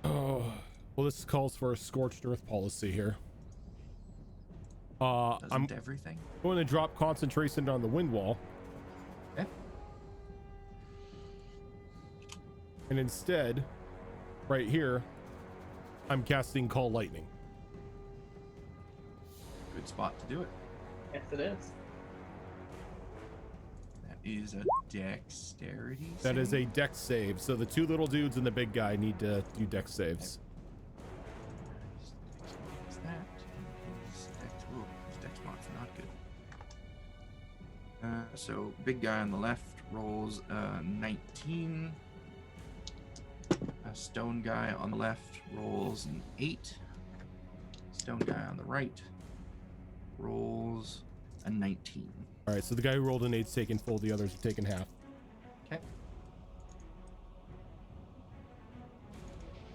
Speaker 3: Oh, well, this calls for a scorched earth policy here. I'm
Speaker 7: Everything.
Speaker 3: going to drop concentration on the wind wall.
Speaker 7: Okay.
Speaker 3: And instead, right here, I'm casting Call Lightning.
Speaker 7: Good spot to do it.
Speaker 2: Yes, it is.
Speaker 7: That is a dexterity
Speaker 3: That is
Speaker 7: save.
Speaker 3: a dex save. So the two little dudes and the big guy need to do dex saves.
Speaker 7: Is that? His dex mod's not good. So big guy on the left rolls 19. A stone guy on the left rolls an 8. Stone guy on the right rolls a 19.
Speaker 3: All right, so the guy who rolled an 8's taking full, the others are taking half.
Speaker 7: Okay.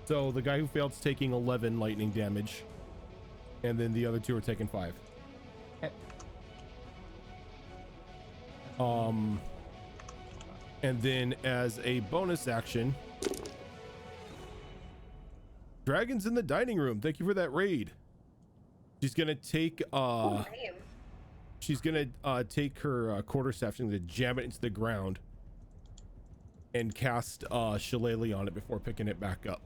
Speaker 3: So the guy who failed's taking 11 lightning damage, and then the other two are taking 5.
Speaker 7: Okay.
Speaker 3: And then as a bonus action, Dragons in the dining room. Thank you for that raid. She's gonna take she's gonna take her quarterstaff. She's gonna jam it into the ground and cast Shillelagh on it before picking it back up.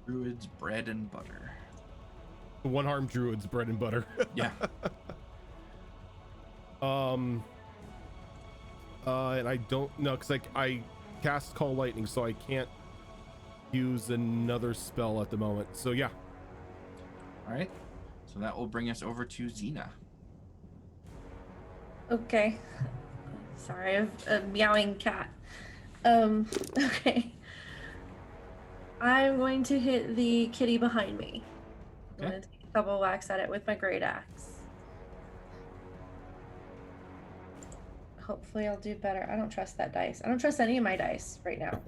Speaker 7: Druid's bread and butter.
Speaker 3: One-armed druid's bread and butter.
Speaker 7: Yeah.
Speaker 3: And I don't know, because I cast Call Lightning, so I can't use another spell at the moment. So yeah.
Speaker 7: All right. So that will bring us over to Xena.
Speaker 1: Okay. Sorry, I have a meowing cat. Okay. I'm going to hit the kitty behind me. I'm
Speaker 7: Okay.
Speaker 1: going to take a couple whacks at it with my great axe. Hopefully I'll do better. I don't trust that dice. I don't trust any of my dice right now.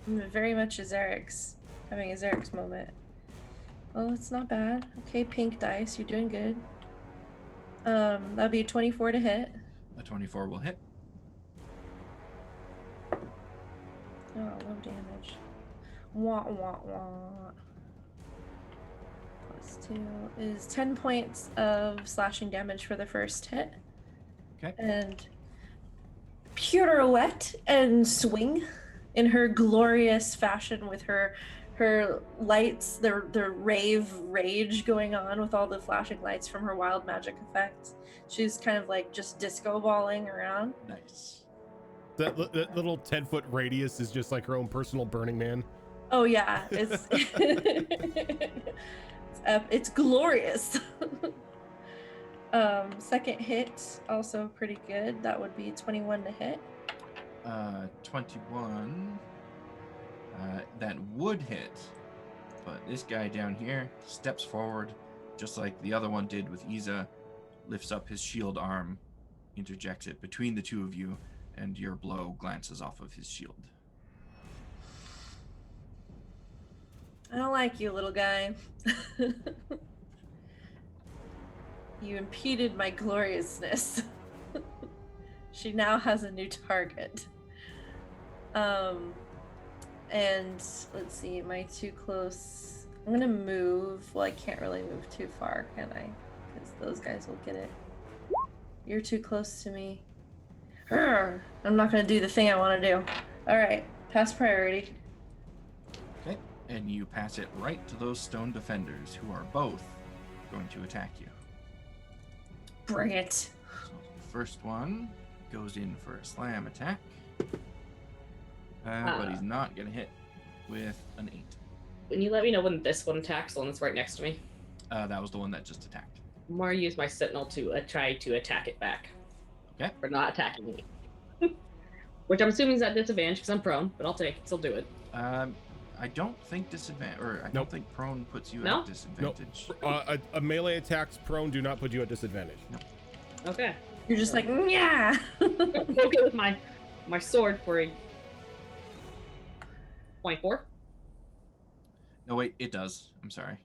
Speaker 1: I'm very much a Xerix. Having a Xerix moment. Oh, it's not bad. Okay, pink dice. You're doing good. That'd be a 24 to hit.
Speaker 7: A 24 will hit.
Speaker 1: Oh, low damage. Wah, wah, wah. +2 is 10 points of slashing damage for the first hit.
Speaker 7: Okay.
Speaker 1: And pirouette and swing in her glorious fashion with her lights, the rave rage going on with all the flashing lights from her wild magic effects. She's kind of like just disco balling around.
Speaker 7: Nice.
Speaker 3: That little 10-foot radius is just like her own personal Burning Man.
Speaker 1: Oh yeah, it's it's glorious. Second hit also pretty good. That would be 21 to hit.
Speaker 7: 21. That would hit, but this guy down here steps forward, just like the other one did with Iza, lifts up his shield arm, interjects it between the two of you, and your blow glances off of his shield.
Speaker 1: I don't like you, little guy. You impeded my gloriousness. She now has a new target. And let's see, am I too close? I'm gonna move. Well, I can't really move too far, can I? Because those guys will get it. You're too close to me. Urgh, I'm not gonna do the thing I want to do. All right, pass priority.
Speaker 7: Okay, and you pass it right to those stone defenders, who are both going to attack you.
Speaker 1: Bring it.
Speaker 7: So the first one goes in for a slam attack. But he's not going to hit with an 8.
Speaker 2: Can you let me know when this one attacks, the one that's right next to me?
Speaker 7: That was the one that just attacked.
Speaker 2: I'm going to use my sentinel to try to attack it back.
Speaker 7: Okay.
Speaker 2: For not attacking me. Which I'm assuming is at disadvantage because I'm prone, but I'll still do it.
Speaker 7: I don't think disadvantage, or I
Speaker 3: Nope.
Speaker 7: don't think prone puts you
Speaker 2: No?
Speaker 7: at disadvantage.
Speaker 3: A melee attacks prone do not put you at disadvantage.
Speaker 2: Okay.
Speaker 1: You're just like, yeah.
Speaker 2: Poke it with my sword for a 24.
Speaker 7: No, wait, it does. I'm sorry.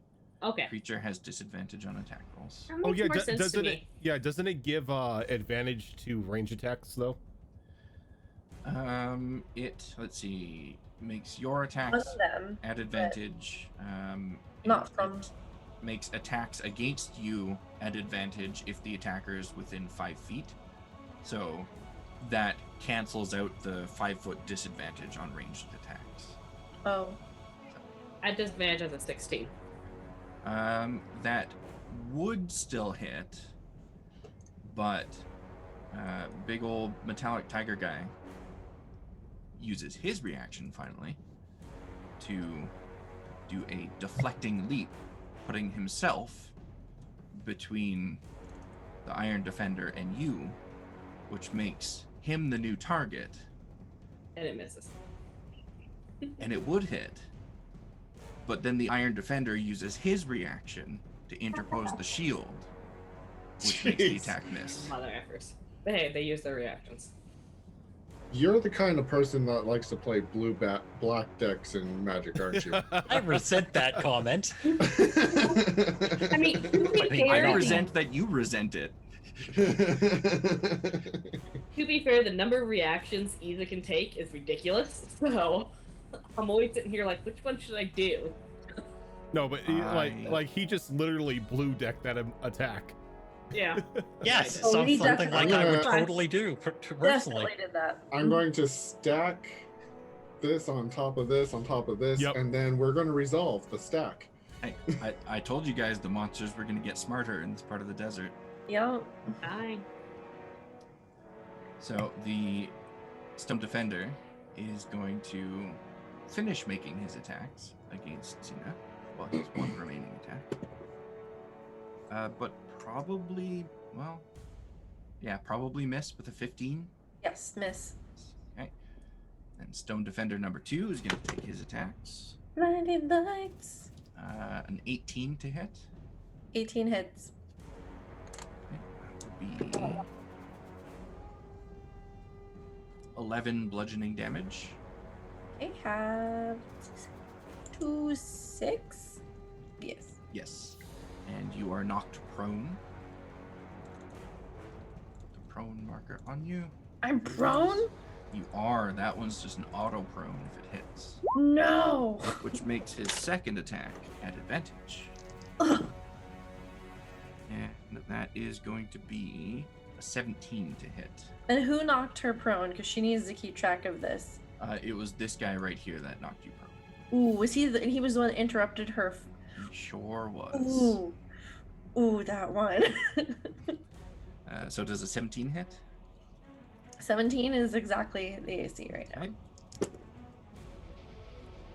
Speaker 2: Okay.
Speaker 7: Creature has disadvantage on attack rolls.
Speaker 2: That makes more sense to
Speaker 3: doesn't
Speaker 2: me.
Speaker 3: doesn't it give advantage to range attacks though?
Speaker 7: Let's see, makes your attacks
Speaker 1: One of them,
Speaker 7: at advantage.
Speaker 1: not from.
Speaker 7: It makes attacks against you at advantage if the attacker is within 5 feet. So that cancels out the 5-foot disadvantage on ranged attacks.
Speaker 1: Oh.
Speaker 2: At disadvantage as a 16.
Speaker 7: That would still hit, but big old metallic tiger guy uses his reaction finally to do a deflecting leap, putting himself between the Iron Defender and you, which makes him the new target.
Speaker 2: And it misses.
Speaker 7: And it would hit, but then the Iron Defender uses his reaction to interpose the shield, which makes the attack miss.
Speaker 2: Mother effers. But hey, they use their reactions.
Speaker 5: You're the kind of person that likes to play black decks in Magic, aren't you?
Speaker 4: I resent that comment.
Speaker 2: I mean, to be
Speaker 7: I
Speaker 2: fair,
Speaker 7: resent that you resent it.
Speaker 2: to be fair, the number of reactions Eza can take is ridiculous. So I'm always sitting here like, which one should I do?
Speaker 3: No, but like he just literally blue decked that attack.
Speaker 2: Yeah.
Speaker 4: Yes,
Speaker 1: Oh,
Speaker 4: something
Speaker 1: definitely
Speaker 4: like I would
Speaker 1: did.
Speaker 4: totally do personally.
Speaker 1: Definitely did that.
Speaker 5: I'm going to stack this on top of this on top of this,
Speaker 3: Yep.
Speaker 5: and then we're going to resolve the stack.
Speaker 7: I told you guys the monsters were going to get smarter in this part of the desert.
Speaker 1: Yep.
Speaker 2: Fine.
Speaker 7: So the Stone Defender is going to finish making his attacks against Xena. Well, he has one remaining attack. But probably miss with a 15.
Speaker 1: Yes, miss.
Speaker 7: Okay. And Stone Defender number 2 is going to take his attacks.
Speaker 1: Blinding lights.
Speaker 7: An 18 to hit.
Speaker 1: 18 hits.
Speaker 7: Okay, that would be 11 bludgeoning damage.
Speaker 1: I have 2, 6. Yes.
Speaker 7: Yes. And you are knocked prone. The prone marker on you.
Speaker 1: I'm prone?
Speaker 7: You are. That one's just an auto prone if it hits.
Speaker 1: No.
Speaker 7: Which makes his second attack at advantage.
Speaker 1: Ugh.
Speaker 7: And that is going to be a 17 to hit.
Speaker 1: And who knocked her prone? Because she needs to keep track of this.
Speaker 7: It was this guy right here that knocked you prone.
Speaker 1: Ooh, was he? He was the one that interrupted her.
Speaker 7: He sure was.
Speaker 1: Ooh. Ooh, that one.
Speaker 7: So does a 17 hit?
Speaker 1: 17 is exactly the AC right now.
Speaker 7: Okay.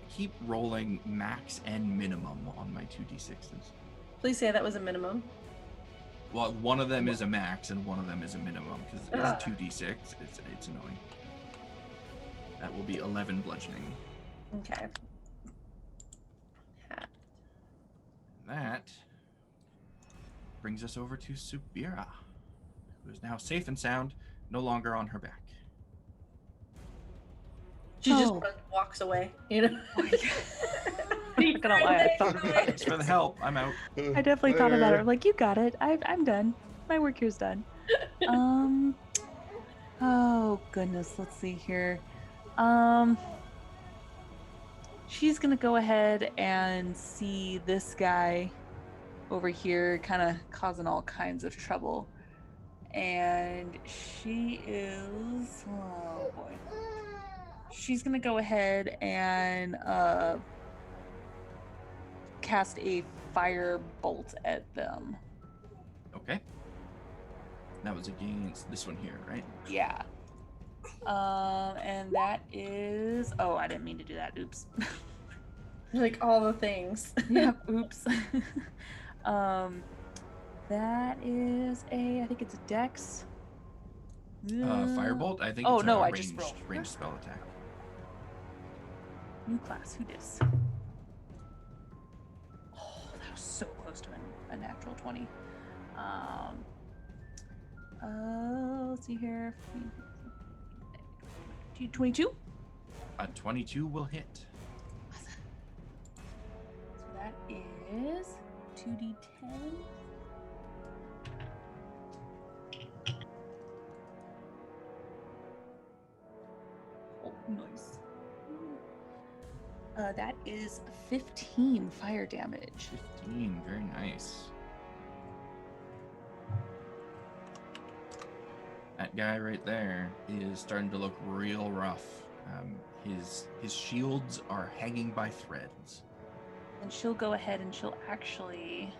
Speaker 7: Keep rolling max and minimum on my 2d6s.
Speaker 1: Please say that was a minimum.
Speaker 7: Well, one of them is a max and one of them is a minimum because it's 2d6. It's annoying. That will be 11 bludgeoning.
Speaker 1: Okay.
Speaker 7: That brings us over to Subira, who is now safe and sound, no longer on her back.
Speaker 1: She just walks away, you know?
Speaker 6: Not gonna lie, I thought about
Speaker 7: Thanks
Speaker 6: it.
Speaker 7: for the help. I'm out.
Speaker 6: I definitely thought about it. I'm like, you got it. I'm done. My work here's done. Oh goodness, let's see here. She's gonna go ahead and see this guy over here kind of causing all kinds of trouble. And she is, oh boy. She's gonna go ahead and cast a fire bolt at them.
Speaker 7: Okay. That was against this one here, right?
Speaker 6: Yeah. And that is, oh, I didn't mean to do that. Oops.
Speaker 1: Like all the things.
Speaker 6: Yeah, oops. That is I think it's a dex.
Speaker 7: Firebolt? I think
Speaker 6: Oh,
Speaker 7: it's
Speaker 6: no,
Speaker 7: a
Speaker 6: I just rolled.
Speaker 7: ranged spell attack.
Speaker 6: New class. Who dis? Oh, that was so close to a natural 20. Let's see here. 22?
Speaker 7: A 22 will hit.
Speaker 6: Awesome. So that is 2d10. Oh, nice. That is 15 fire damage.
Speaker 7: 15, very nice. That guy right there is starting to look real rough. His shields are hanging by threads.
Speaker 6: And she'll go ahead and she'll actually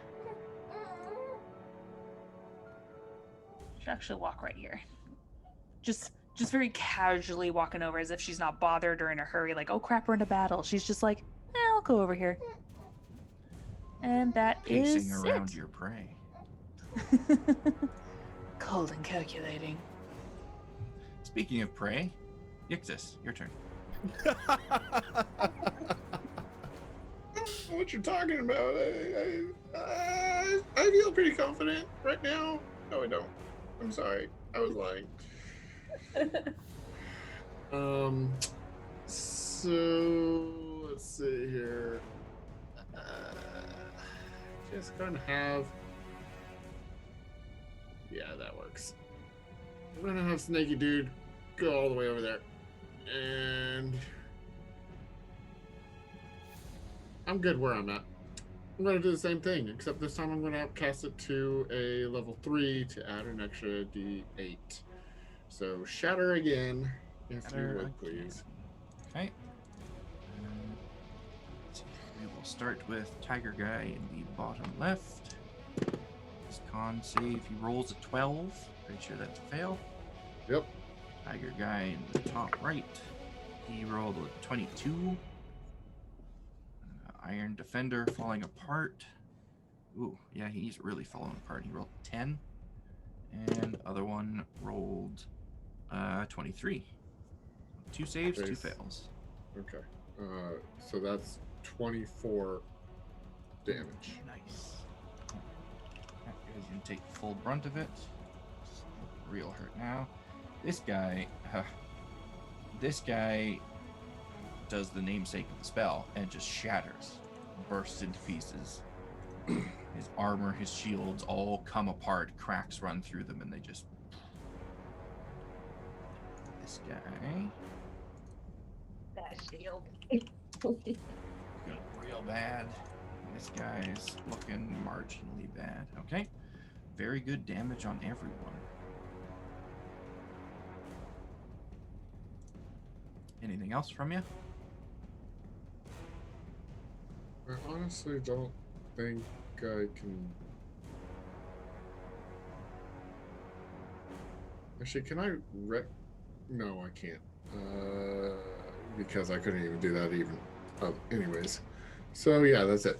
Speaker 6: walk right here. Just very casually walking over as if she's not bothered or in a hurry, like, oh crap, we're in a battle. She's just like, I'll go over here. And that
Speaker 7: Pacing
Speaker 6: is
Speaker 7: around
Speaker 6: it.
Speaker 7: your prey.
Speaker 6: Cold and calculating.
Speaker 7: Speaking of prey, Yixis, your turn.
Speaker 5: What you're talking about? I feel pretty confident right now. No, I don't. I'm sorry. I was lying. So let's see here. Just gonna have. Yeah, that works. I'm gonna have Snaky Dude go all the way over there, and I'm good where I'm at. I'm going to do the same thing, except this time I'm going to upcast it to a level 3 to add an extra d8. So shatter again, if
Speaker 7: Shatter
Speaker 5: you would,
Speaker 7: again.
Speaker 5: please.
Speaker 7: Okay. We will start with Tiger Guy in the bottom left. His con save, he rolls a 12. Pretty sure that's a fail.
Speaker 5: Yep.
Speaker 7: Tiger Guy in the top right, he rolled a 22. Iron Defender falling apart. Ooh, yeah, he's really falling apart. He rolled 10. And other one rolled 23. 2 saves, 2 fails.
Speaker 5: Okay. So that's 24 damage.
Speaker 7: Nice. That guy's gonna take the full brunt of it. It's real hurt now. This guy does the namesake of the spell and just shatters, bursts into pieces. His armor, his shields all come apart, cracks run through them, and they just. This guy.
Speaker 2: That shield.
Speaker 7: Real bad. This guy is looking marginally bad. Okay. Very good damage on everyone. Anything else from you?
Speaker 5: I honestly don't think I can. Actually, can I No, I can't. Because I couldn't even do that even. Oh, anyways. So yeah, that's it.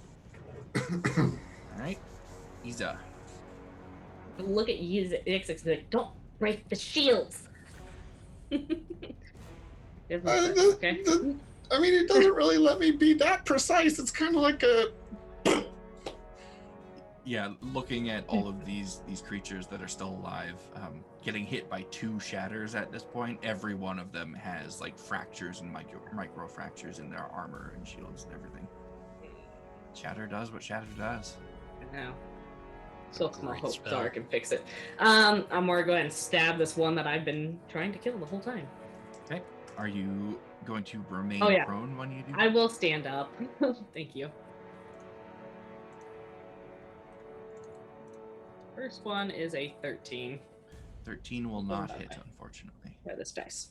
Speaker 7: All right. Iza.
Speaker 2: Look at you, Yixis, like, don't break the shields. Okay.
Speaker 5: I mean, it doesn't really let me be that precise. It's kind of like a.
Speaker 7: Yeah, looking at all of these creatures that are still alive, getting hit by 2 shatters at this point, every one of them has like fractures and micro fractures in their armor and shields and everything. Shatter does what Shatter does.
Speaker 2: I know. So small
Speaker 4: Great
Speaker 2: hope
Speaker 4: spell.
Speaker 2: Zara can fix it. I'm gonna go ahead and stab this one that I've been trying to kill the whole time.
Speaker 7: Okay. Are you going to remain
Speaker 2: Oh, yeah.
Speaker 7: prone when you do that?
Speaker 2: I will stand up. Thank you. First one is a 13.
Speaker 7: 13 will not hit,
Speaker 2: Okay.
Speaker 7: unfortunately.
Speaker 2: Try this dice.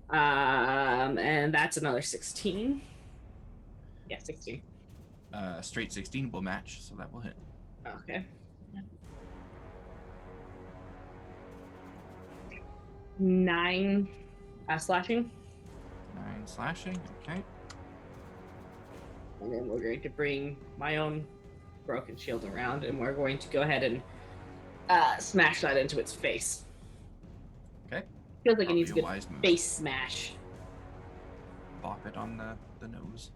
Speaker 2: And that's another 16. Yeah, 16.
Speaker 7: Straight 16 will match, so that will hit.
Speaker 2: Okay. 9 slashing.
Speaker 7: 9 slashing, okay.
Speaker 2: And then we're going to bring my own broken shield around, and we're going to go ahead and smash that into its face.
Speaker 7: Okay.
Speaker 2: Feels like it
Speaker 7: Probably
Speaker 2: needs a
Speaker 7: a
Speaker 2: good
Speaker 7: wise move.
Speaker 2: face smash.
Speaker 7: bop it on the nose.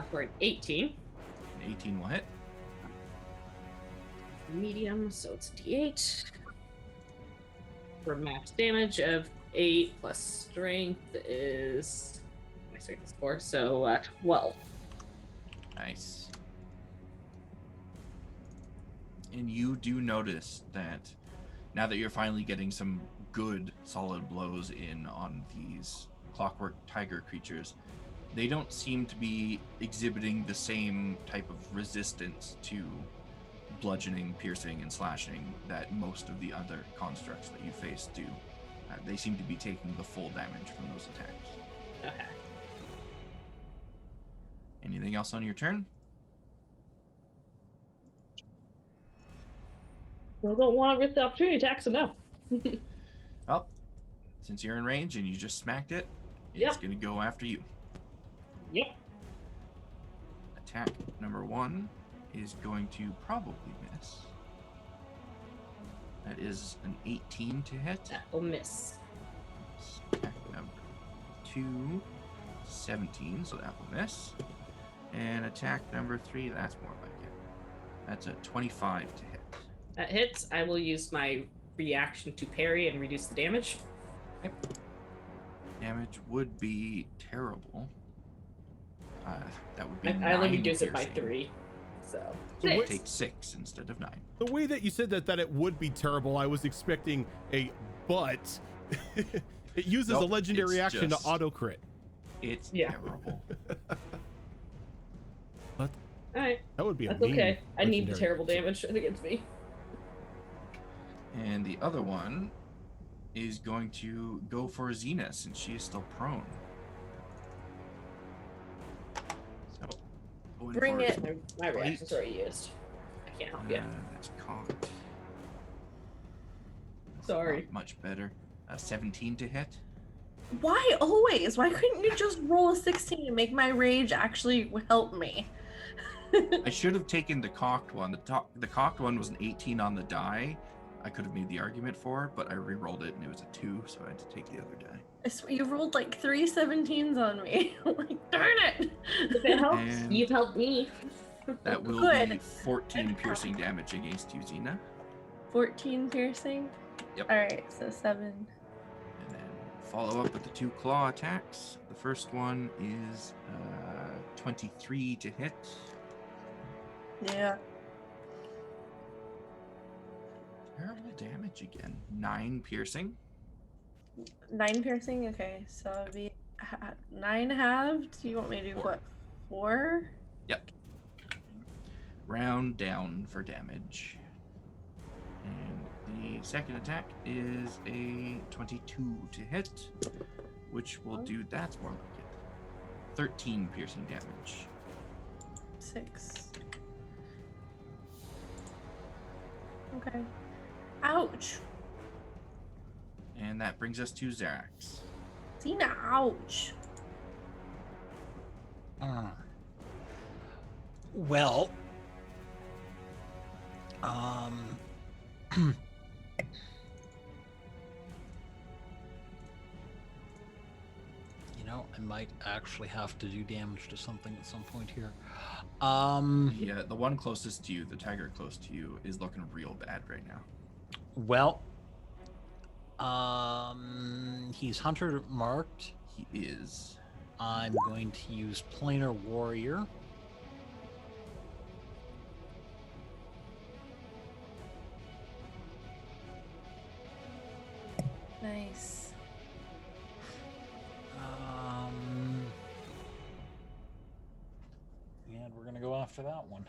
Speaker 2: For an 18.
Speaker 7: An 18 will hit.
Speaker 2: Medium, so it's D8. For max damage of 8 plus strength is... My strength is 4, so 12.
Speaker 7: Nice. And you do notice that now that you're finally getting some good solid blows in on these clockwork tiger creatures, they don't seem to be exhibiting the same type of resistance to bludgeoning, piercing, and slashing that most of the other constructs that you face do. They seem to be taking the full damage from those attacks.
Speaker 2: Okay.
Speaker 7: Anything else on your turn?
Speaker 2: Well, don't want to risk the opportunity attack, so no.
Speaker 7: Well, since you're in range and you just smacked it, it's
Speaker 2: Yep.
Speaker 7: going to go after you.
Speaker 2: Yep.
Speaker 7: Attack number 1 is going to probably miss. That is an 18 to hit.
Speaker 2: That will miss.
Speaker 7: Attack number 2, 17, so that will miss. And attack number 3, that's more like it. That's a 25 to hit.
Speaker 2: That hits. I will use my reaction to parry and reduce the damage.
Speaker 7: Okay. Damage would be terrible. That would be
Speaker 2: I only
Speaker 7: 9
Speaker 2: reduce it by
Speaker 7: piercing.
Speaker 2: 3. So
Speaker 7: So it
Speaker 2: 6.
Speaker 7: takes 6 instead of 9.
Speaker 3: The way that you said that it would be terrible, I was expecting a but. It uses a
Speaker 7: Nope,
Speaker 3: legendary
Speaker 7: it's
Speaker 3: action
Speaker 7: just-
Speaker 3: to auto crit.
Speaker 7: It's
Speaker 2: Yeah.
Speaker 7: terrible.
Speaker 2: Alright,
Speaker 3: That would be a
Speaker 2: that's
Speaker 3: mean
Speaker 2: okay. I need the
Speaker 3: legendary
Speaker 2: terrible
Speaker 3: action.
Speaker 2: damage against me.
Speaker 7: And the other one is going to go for Xena since she is still prone. So, going
Speaker 1: Bring
Speaker 7: for
Speaker 1: it.
Speaker 2: My reaction's already used. I can't help you.
Speaker 7: That's cocked. That's
Speaker 2: Sorry.
Speaker 7: not much better. 17 to hit.
Speaker 1: Why always? Why couldn't you just roll a 16 and make my rage actually help me?
Speaker 7: I should have taken the cocked one. The cocked one was an 18 on the die. I could have made the argument for, but I re-rolled it and it was a 2, so I had to take the other die.
Speaker 1: I swear you rolled like 3 17s on me. Like, darn it!
Speaker 2: If it helps,
Speaker 7: And-
Speaker 2: you've helped me.
Speaker 7: That will
Speaker 1: Good.
Speaker 7: be 14 piercing damage against you, Xena.
Speaker 1: 14 piercing?
Speaker 7: Yep.
Speaker 1: Alright, so 7.
Speaker 7: And then follow up with the 2 claw attacks. The first one is 23 to hit.
Speaker 1: Yeah.
Speaker 7: Terrible damage again. 9 piercing.
Speaker 1: 9 piercing? Okay, so it'd be 9 halved? You want me to do
Speaker 7: 4.
Speaker 1: what? 4?
Speaker 7: Yep. Round down for damage. And the second attack is a 22 to hit, which will do, that's more like it. 13 piercing damage.
Speaker 1: 6. Okay. Ouch.
Speaker 7: And that brings us to Zarax.
Speaker 1: Xena, ouch.
Speaker 4: Well, I might actually have to do damage to something at some point here.
Speaker 7: Yeah, the one closest to you, the tiger close to you, is looking real bad right now.
Speaker 4: Well, he's hunter marked.
Speaker 7: He is.
Speaker 4: I'm going to use planar warrior.
Speaker 1: Nice.
Speaker 4: And we're gonna go after that one.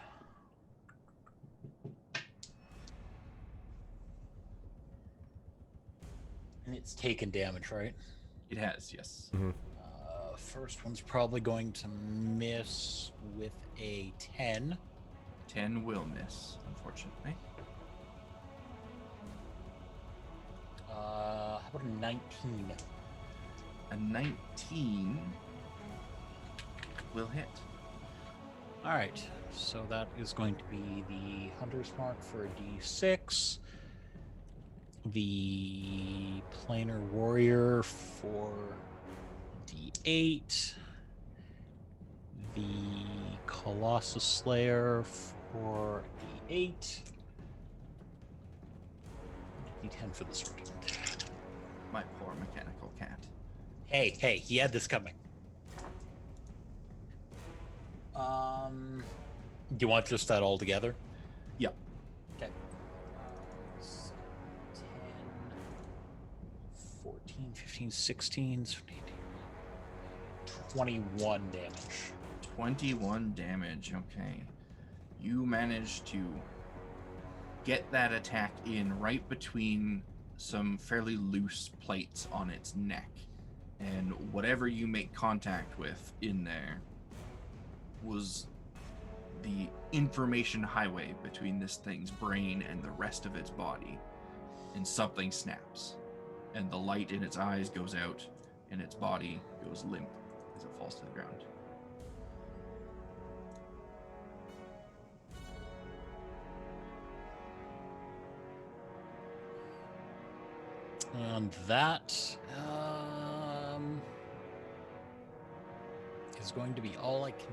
Speaker 4: And it's taken damage, right?
Speaker 7: It has, yes.
Speaker 4: First one's probably going to miss with a 10.
Speaker 7: 10 will miss, unfortunately.
Speaker 4: How about a 19?
Speaker 7: A 19 will hit.
Speaker 4: All right, so that is going to be the Hunter's Mark for a D6, the Planar Warrior for D8, the Colossus Slayer for the 8. D10 for the sword.
Speaker 7: My poor mechanical cat.
Speaker 4: Hey, he had this coming. Do you want just that all together?
Speaker 7: Yep.
Speaker 4: Okay. 10, 14, 15, 16, 17, 21 damage.
Speaker 7: 21 damage. Okay. You managed to get that attack in right between some fairly loose plates on its neck. And whatever you make contact with in there was the information highway between this thing's brain and the rest of its body. And something snaps. And the light in its eyes goes out, and its body goes limp as it falls to the ground.
Speaker 4: And that is going to be all I can.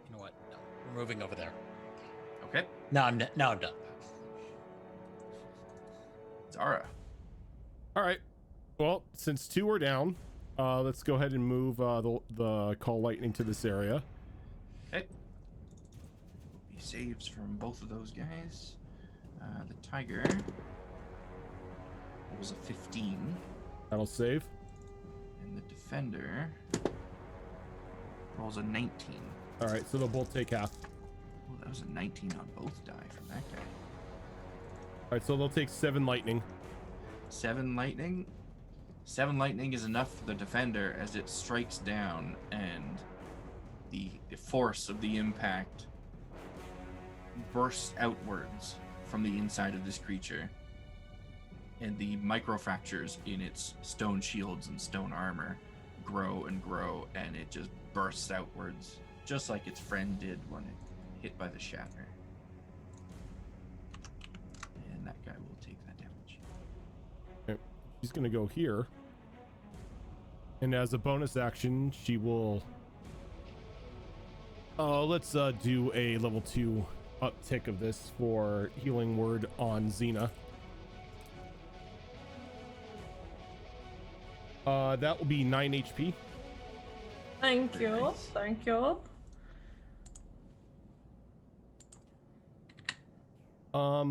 Speaker 4: You know what? No, we're moving over there.
Speaker 7: Okay.
Speaker 4: Now I'm done.
Speaker 7: Zara.
Speaker 3: All right. Well, since 2 are down, let's go ahead and move the call lightning to this area.
Speaker 7: Okay. Be saves from both of those guys. The tiger was a 15.
Speaker 3: That'll save.
Speaker 7: And the defender rolls a 19.
Speaker 3: All right, so they'll both take half.
Speaker 7: Oh, that was a 19 on both die from that guy.
Speaker 3: All right, so they'll take 7 lightning.
Speaker 7: 7 lightning. 7 lightning is enough for the defender as it strikes down, and the force of the impact bursts outwards from the inside of this creature, and the microfractures in its stone shields and stone armor grow and grow, and it just bursts outwards, just like its friend did when it hit by the shatter. And that guy will take that damage.
Speaker 3: Okay. She's gonna go here, and as a bonus action, she will. Let's do a level 2 uptick of this for healing word on Xena. That will be 9 HP.
Speaker 1: Thank you.
Speaker 7: Nice.
Speaker 1: Thank you.
Speaker 3: I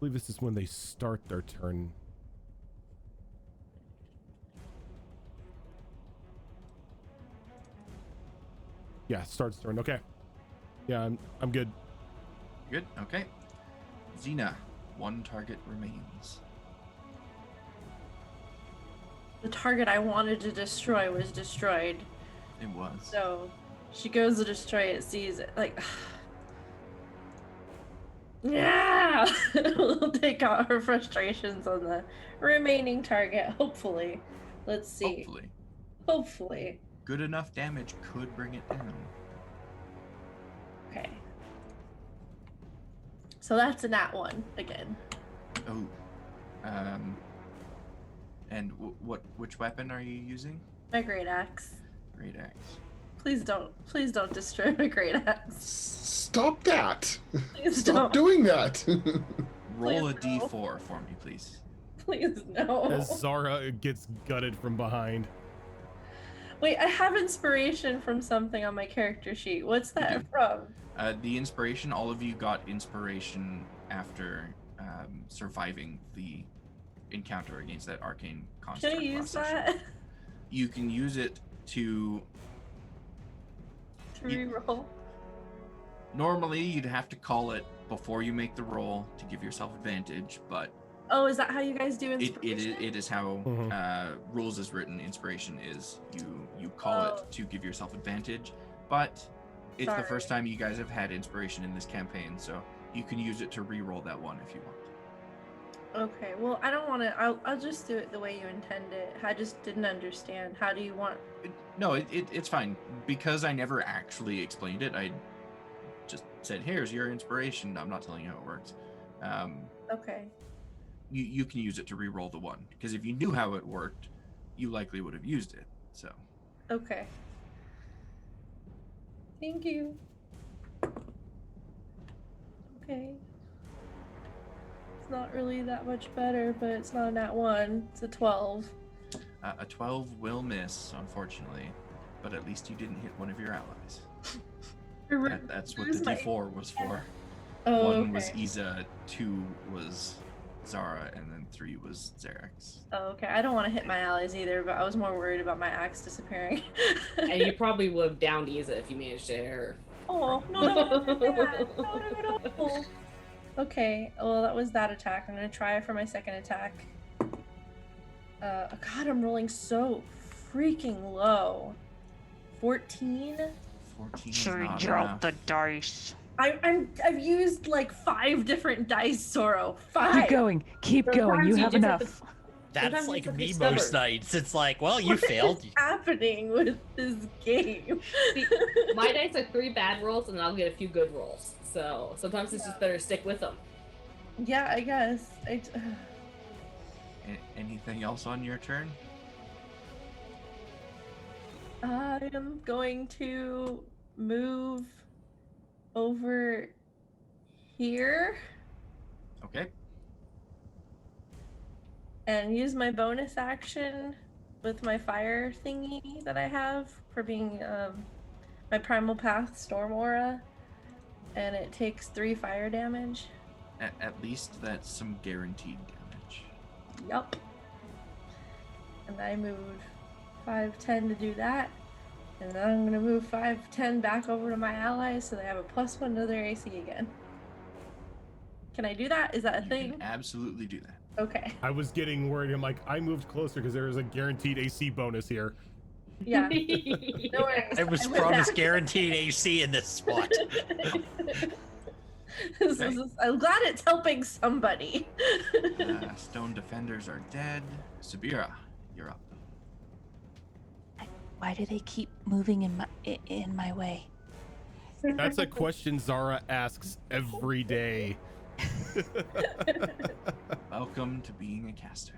Speaker 3: believe this is when they start their turn. Yeah, starts turn. Okay. Yeah, I'm good.
Speaker 7: Good. Okay. Xena, 1 target remains.
Speaker 1: The target I wanted to destroy was destroyed.
Speaker 7: It was.
Speaker 1: So she goes to destroy it, sees it, like, yeah! We'll take out her frustrations on the remaining target, hopefully. Let's see. Hopefully.
Speaker 7: Good enough damage could bring it down.
Speaker 1: Okay. So that's a nat 1 again.
Speaker 7: Oh. And which weapon are you using?
Speaker 1: My great axe.
Speaker 7: Great axe.
Speaker 1: Please don't destroy my great axe.
Speaker 5: Stop that!
Speaker 1: Please
Speaker 5: Stop
Speaker 1: don't.
Speaker 5: doing that!
Speaker 7: Roll a
Speaker 1: Please no.
Speaker 7: d4 for me, please.
Speaker 1: Please no.
Speaker 3: As Zara gets gutted from behind.
Speaker 1: Wait, I have inspiration from something on my character sheet. What's that
Speaker 7: do.
Speaker 1: from?
Speaker 7: The inspiration, all of you got inspiration after surviving the encounter against that arcane construct.
Speaker 1: Can I use
Speaker 7: last session.
Speaker 1: that?
Speaker 7: You can use it to...
Speaker 1: To reroll?
Speaker 7: Normally, you'd have to call it before you make the roll to give yourself advantage, but
Speaker 1: Oh, is that how you guys do
Speaker 7: it
Speaker 1: inspiration?
Speaker 7: is how rules is written. Inspiration is you call it to give yourself advantage, but it's the first time you guys have had inspiration in this campaign, so you can use it to re-roll that one if you want.
Speaker 1: Okay, well, I don't want to. I'll just do it the way you intend it. I just didn't understand. How do you want?
Speaker 7: No, it's fine. Because I never actually explained it, I just said, here's your inspiration. I'm not telling you how it works.
Speaker 1: Okay.
Speaker 7: You can use it to re-roll the one. Because if you knew how it worked, you likely would have used it. So.
Speaker 1: Okay. Thank you. Okay. It's not really that much better, but it's not a nat 1. It's a 12.
Speaker 7: A 12 will miss, unfortunately, but at least you didn't hit one of your allies. That's what the D4 was for.
Speaker 1: Oh,
Speaker 7: 1
Speaker 1: okay.
Speaker 7: was Iza, 2 was Zara, and then 3 was Xerax.
Speaker 1: Oh, okay. I don't want to hit my allies either, but I was more worried about my axe disappearing.
Speaker 2: And you probably would have downed Iza if you managed to hit her.
Speaker 1: Oh, no, I don't want to do that. No. Okay, well, that was that attack. I'm going to try it for my second attack. God, I'm rolling so freaking low. 14?
Speaker 7: 14 is
Speaker 9: Sure,
Speaker 7: not
Speaker 9: drop
Speaker 7: enough.
Speaker 9: the dice.
Speaker 1: I've used like 5 different dice, Sorrow. 5.
Speaker 9: Keep going. Keep going. You
Speaker 2: Sometimes you
Speaker 9: have
Speaker 2: just have
Speaker 9: enough.
Speaker 4: That's
Speaker 2: Sometimes
Speaker 4: like
Speaker 2: you have to be
Speaker 4: me most
Speaker 2: stubborn.
Speaker 4: nights. It's like, well, you
Speaker 1: What
Speaker 4: failed.
Speaker 1: is happening with this game?
Speaker 2: See, my dice are 3 bad rolls, and I'll get a few good rolls. So sometimes it's just better to stick with them.
Speaker 1: Yeah, I guess.
Speaker 7: Anything else on your turn?
Speaker 1: I am going to move over here
Speaker 7: Okay.
Speaker 1: and use my bonus action with my fire thingy that I have for being my Primal Path Storm Aura, and it takes 3 fire damage.
Speaker 7: At least that's some guaranteed damage.
Speaker 1: Yup. And I moved 5-10 to do that. And then I'm gonna move 5-10 back over to my allies so they have a +1 to their AC again. Can I do that? Is that a
Speaker 7: You
Speaker 1: thing?
Speaker 7: can absolutely do that.
Speaker 1: Okay.
Speaker 3: I was getting worried. I'm like, I moved closer because there was a guaranteed AC bonus here.
Speaker 1: Yeah. No worries.
Speaker 4: I was
Speaker 1: went
Speaker 4: promised
Speaker 1: back.
Speaker 4: guaranteed AC in this spot.
Speaker 1: I'm glad it's helping somebody.
Speaker 7: Stone defenders are dead. Sabira, you're up.
Speaker 9: Why do they keep moving in my way?
Speaker 3: That's a question Zara asks every day.
Speaker 7: Welcome to being a caster.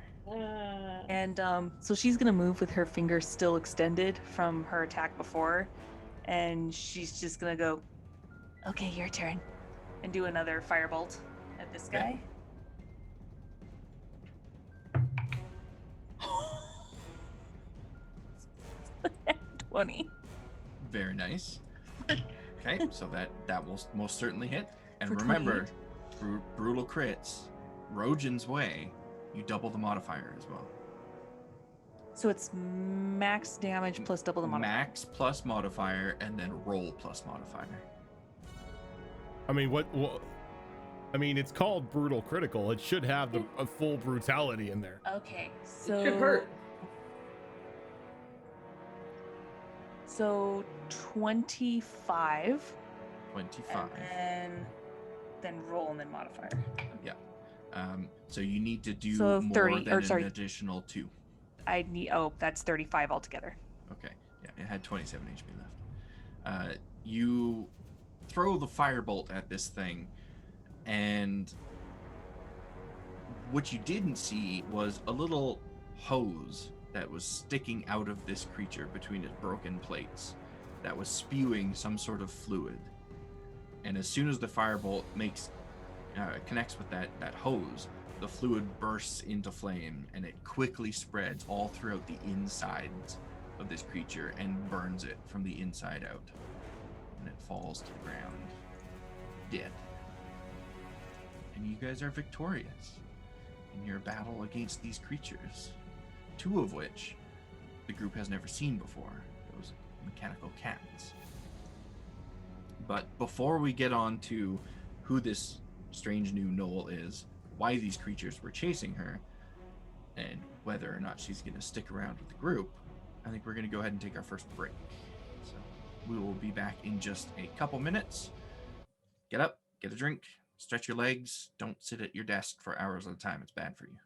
Speaker 9: And so she's gonna move with her fingers still extended from her attack before, and she's just gonna go, "Okay, your turn," and do another firebolt at this guy.
Speaker 7: Okay.
Speaker 9: 20.
Speaker 7: Very nice. Okay, so that will most certainly hit. And
Speaker 9: For
Speaker 7: remember, brutal crits, Rojan's way, you double the modifier as well.
Speaker 9: So it's max damage plus double the modifier.
Speaker 7: Max plus modifier, and then roll plus modifier.
Speaker 3: I mean, what I mean, it's called brutal critical. It should have a full brutality in there.
Speaker 9: Okay, so
Speaker 2: It should hurt.
Speaker 9: So 25.
Speaker 7: 25.
Speaker 9: And then roll and then modifier.
Speaker 7: Yeah. So you need to do
Speaker 9: So
Speaker 7: more
Speaker 9: 30
Speaker 7: than
Speaker 9: or
Speaker 7: an
Speaker 9: sorry.
Speaker 7: additional 2.
Speaker 9: I need, that's 35 altogether.
Speaker 7: Okay. Yeah, it had 27 HP left. You throw the firebolt at this thing, and what you didn't see was a little hose that was sticking out of this creature between its broken plates that was spewing some sort of fluid. And as soon as the firebolt connects with that hose, the fluid bursts into flame, and it quickly spreads all throughout the insides of this creature and burns it from the inside out. And it falls to the ground, dead. And you guys are victorious in your battle against these creatures, 2 of which the group has never seen before, those mechanical cats. But before we get on to who this strange new Gnoll is, why these creatures were chasing her, and whether or not she's going to stick around with the group, I think we're going to go ahead and take our first break. So we will be back in just a couple minutes. Get up, get a drink, stretch your legs. Don't sit at your desk for hours at a time. It's bad for you.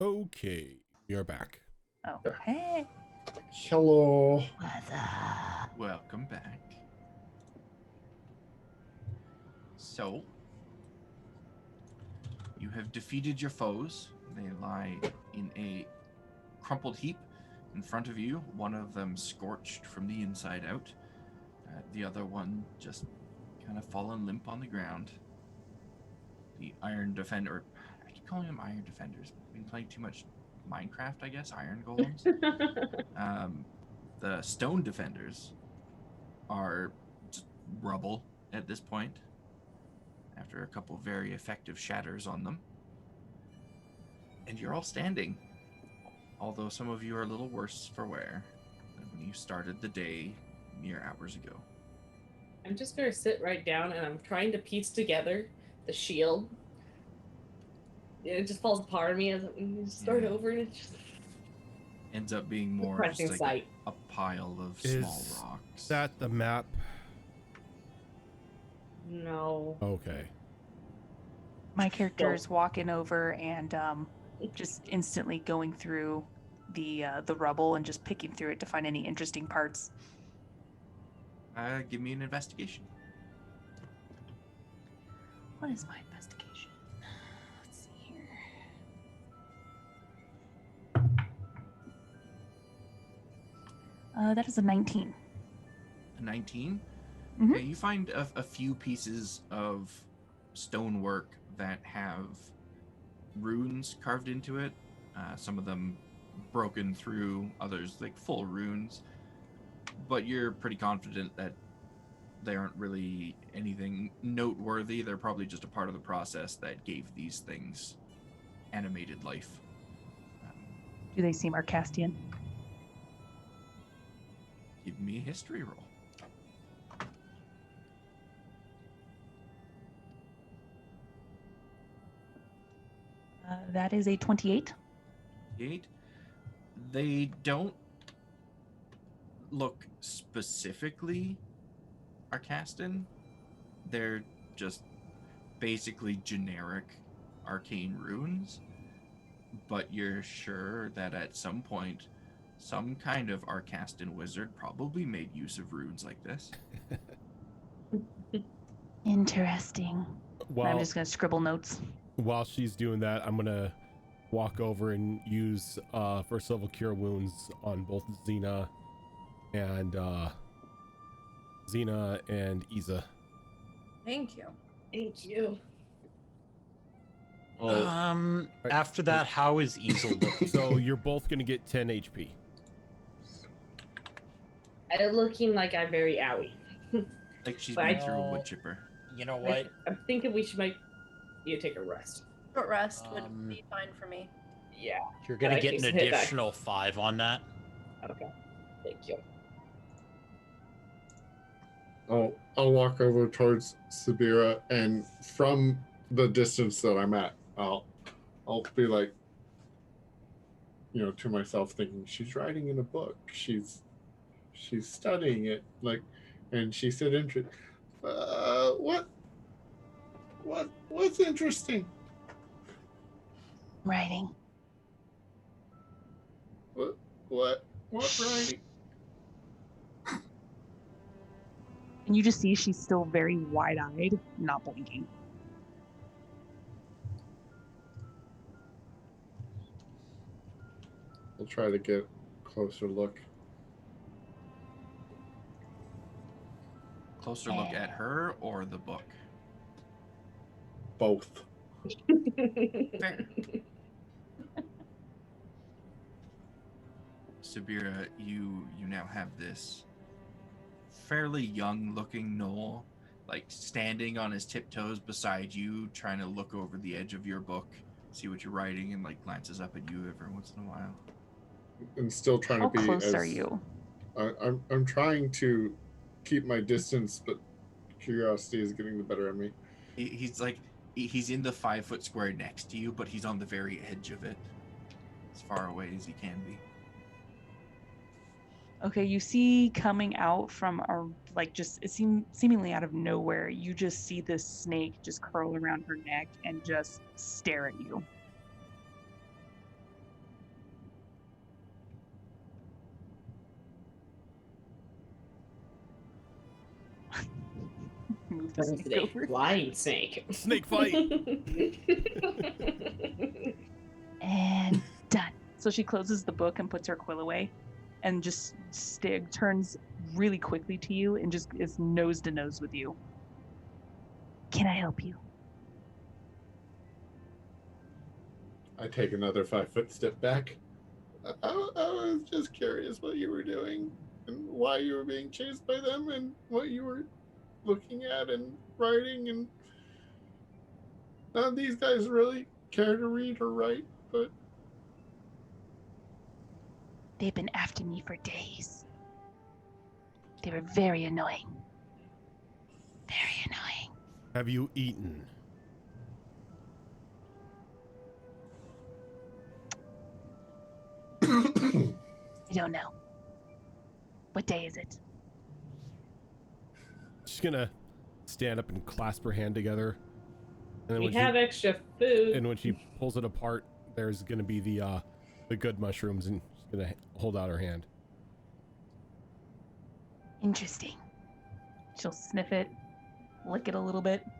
Speaker 3: Okay, we are back.
Speaker 9: Oh, hey.
Speaker 5: Hello.
Speaker 9: What's up?
Speaker 7: Welcome back. So, you have defeated your foes. They lie in a crumpled heap in front of you, one of them scorched from the inside out, the other one just kind of fallen limp on the ground. The Iron Defender, I keep calling them Iron Defenders. I've been playing too much Minecraft, I guess, Iron Golems. The Stone Defenders are just rubble at this point, after a couple very effective shatters on them. And you're all standing, although some of you are a little worse for wear than when you started the day mere hours ago.
Speaker 2: I'm just gonna sit right down and I'm trying to piece together the shield. It just falls apart of me as I start over, and it just
Speaker 7: ends up being more
Speaker 2: depressing
Speaker 7: just like
Speaker 2: sight.
Speaker 7: a pile of
Speaker 3: Is
Speaker 7: small rocks.
Speaker 3: that the map?
Speaker 2: No.
Speaker 3: Okay.
Speaker 9: My character is walking over and just instantly going through the rubble and just picking through it to find any interesting parts.
Speaker 7: Give me an investigation.
Speaker 9: What is my investigation? Let's see here. That is a 19.
Speaker 7: A 19?
Speaker 9: Mhm.
Speaker 7: Okay, you find a few pieces of stonework that have runes carved into it. Some of them broken through, others like full runes. But you're pretty confident that they aren't really anything noteworthy. They're probably just a part of the process that gave these things animated life.
Speaker 9: Do they seem Arcastian?
Speaker 7: Give me a history roll.
Speaker 9: That is a 28.
Speaker 7: 8. They don't look specifically Arcastan. They're just basically generic arcane runes. But you're sure that at some point, some kind of Arcastan wizard probably made use of runes like this.
Speaker 9: Interesting.
Speaker 3: Well,
Speaker 9: I'm just going to scribble notes.
Speaker 3: while she's doing that, I'm gonna walk over and use first level cure wounds on both Xena and Isa.
Speaker 1: Thank you.
Speaker 2: Thank you.
Speaker 4: After that, how is Easel looking?
Speaker 3: So you're both gonna get 10 HP.
Speaker 2: Looking like I'm very owie.
Speaker 7: Like she's
Speaker 2: But
Speaker 7: been through a wood chipper.
Speaker 4: You know what?
Speaker 2: I'm thinking we should take a rest.
Speaker 1: Short rest would be fine for me.
Speaker 2: Yeah.
Speaker 4: You're gonna
Speaker 2: But I
Speaker 4: get an
Speaker 2: can hit back.
Speaker 4: additional 5 on that.
Speaker 2: Okay. Thank you.
Speaker 5: I'll walk over towards Sabira, and from the distance that I'm at, I'll be like, to myself, thinking she's writing in a book. She's studying it, like, and she said, what's interesting?
Speaker 9: Writing.
Speaker 5: What writing?
Speaker 9: And you just see she's still very wide-eyed, not blinking.
Speaker 5: I'll try to get a closer look.
Speaker 7: Closer look at her or the book?
Speaker 5: Both.
Speaker 7: Fair. Sabira, you now have this fairly young-looking Gnoll, like standing on his tiptoes beside you, trying to look over the edge of your book, see what you're writing, and like glances up at you every once in a while.
Speaker 5: And still trying
Speaker 9: How
Speaker 5: to be
Speaker 9: close
Speaker 5: as,
Speaker 9: are you?
Speaker 5: I'm trying to keep my distance, but curiosity is getting the better of me.
Speaker 7: He's in the 5 foot square next to you, but he's on the very edge of it, as far away as he can be.
Speaker 9: Okay, you see coming out from seemingly out of nowhere, you just see this snake just curl around her neck and just stare at you.
Speaker 2: That is a flying snake.
Speaker 3: Snake fight.
Speaker 9: And done. So she closes the book and puts her quill away and just turns really quickly to you and just is nose to nose with you. Can I help you?
Speaker 5: I take another 5-foot step back. I was just curious what you were doing and why you were being chased by them and what you were looking at and writing. And none of these guys really care to read or write, but
Speaker 9: They've been after me for days. They were very annoying. Very annoying.
Speaker 3: Have you eaten?
Speaker 9: I don't know. What day is it?
Speaker 3: She's gonna stand up and clasp her hand together. And
Speaker 2: We have extra food.
Speaker 3: And when she pulls it apart, there's gonna be the good mushrooms, and she's gonna hold out her hand.
Speaker 9: Interesting. She'll sniff it, lick it a little bit, and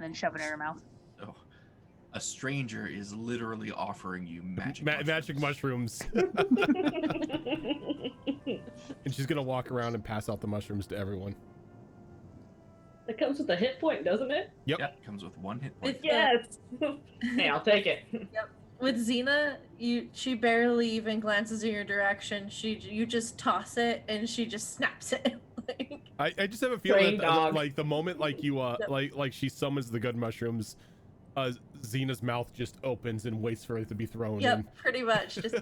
Speaker 9: then shove it in her mouth.
Speaker 7: Oh, a stranger is literally offering you magic
Speaker 3: Magic mushrooms. And she's gonna walk around and pass out the mushrooms to everyone.
Speaker 2: It comes with a hit point, doesn't it?
Speaker 3: Yep.
Speaker 7: Yep, comes with 1 hit point.
Speaker 2: Yes. Hey, I'll take it.
Speaker 1: Yep. With Xena, she barely even glances in your direction. You just toss it and she just snaps it.
Speaker 3: I just have a feeling that,
Speaker 2: dog.
Speaker 3: like the moment like you like she summons the good mushrooms, Xena's mouth just opens and waits for it to be thrown
Speaker 1: Yep,
Speaker 3: in.
Speaker 1: pretty much. Just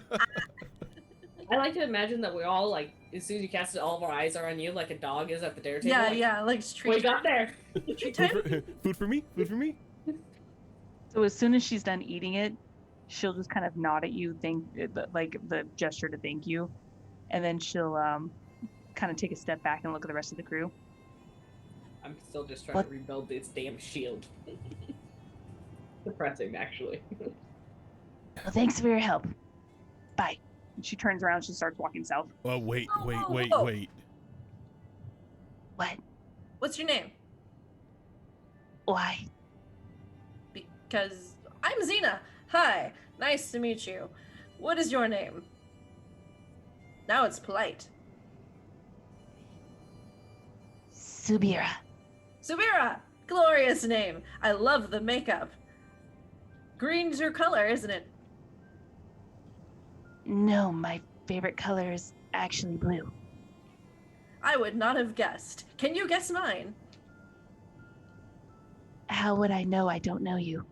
Speaker 2: I like to imagine that we all, like, as soon as you cast it, all of our eyes are on you, like a dog is at the dinner table.
Speaker 1: yeah, like
Speaker 2: We got there.
Speaker 1: treat time.
Speaker 3: Food for me? Food for me?
Speaker 9: So as soon as she's done eating it, she'll just kind of nod at you, like the gesture to thank you, and then she'll kind of take a step back and look at the rest of the crew.
Speaker 2: I'm still just trying to rebuild this damn shield. Depressing, actually.
Speaker 9: Well, thanks for your help. Bye. And she turns around. She starts walking south.
Speaker 3: Oh wait.
Speaker 9: What?
Speaker 1: What's your name?
Speaker 9: Why?
Speaker 1: Because I'm Xena. Hi, nice to meet you. What is your name? Now it's polite.
Speaker 9: Subira.
Speaker 1: Subira! Glorious name. I love the makeup. Green's your color, isn't it?
Speaker 9: No, my favorite color is actually blue.
Speaker 1: I would not have guessed. Can you guess mine?
Speaker 9: How would I know I don't know you?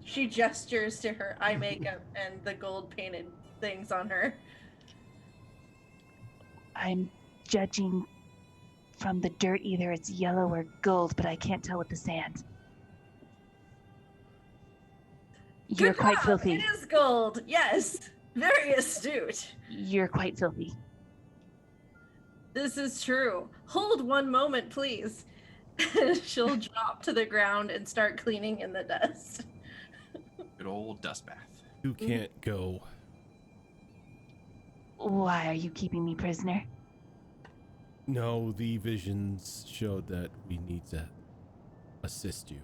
Speaker 1: She gestures to her eye makeup and the gold painted things on her.
Speaker 9: I'm judging from the dirt. Either it's yellow or gold, but I can't tell with the sand. You're
Speaker 1: Good
Speaker 9: quite
Speaker 1: job.
Speaker 9: filthy.
Speaker 1: It is gold. Yes. Very astute.
Speaker 9: You're quite filthy.
Speaker 1: This is true. Hold one moment, please. She'll drop to the ground and start cleaning in the dust.
Speaker 7: Good old dust bath.
Speaker 3: You can't go.
Speaker 9: Why are you keeping me prisoner?
Speaker 3: No, the visions showed that we need to assist you.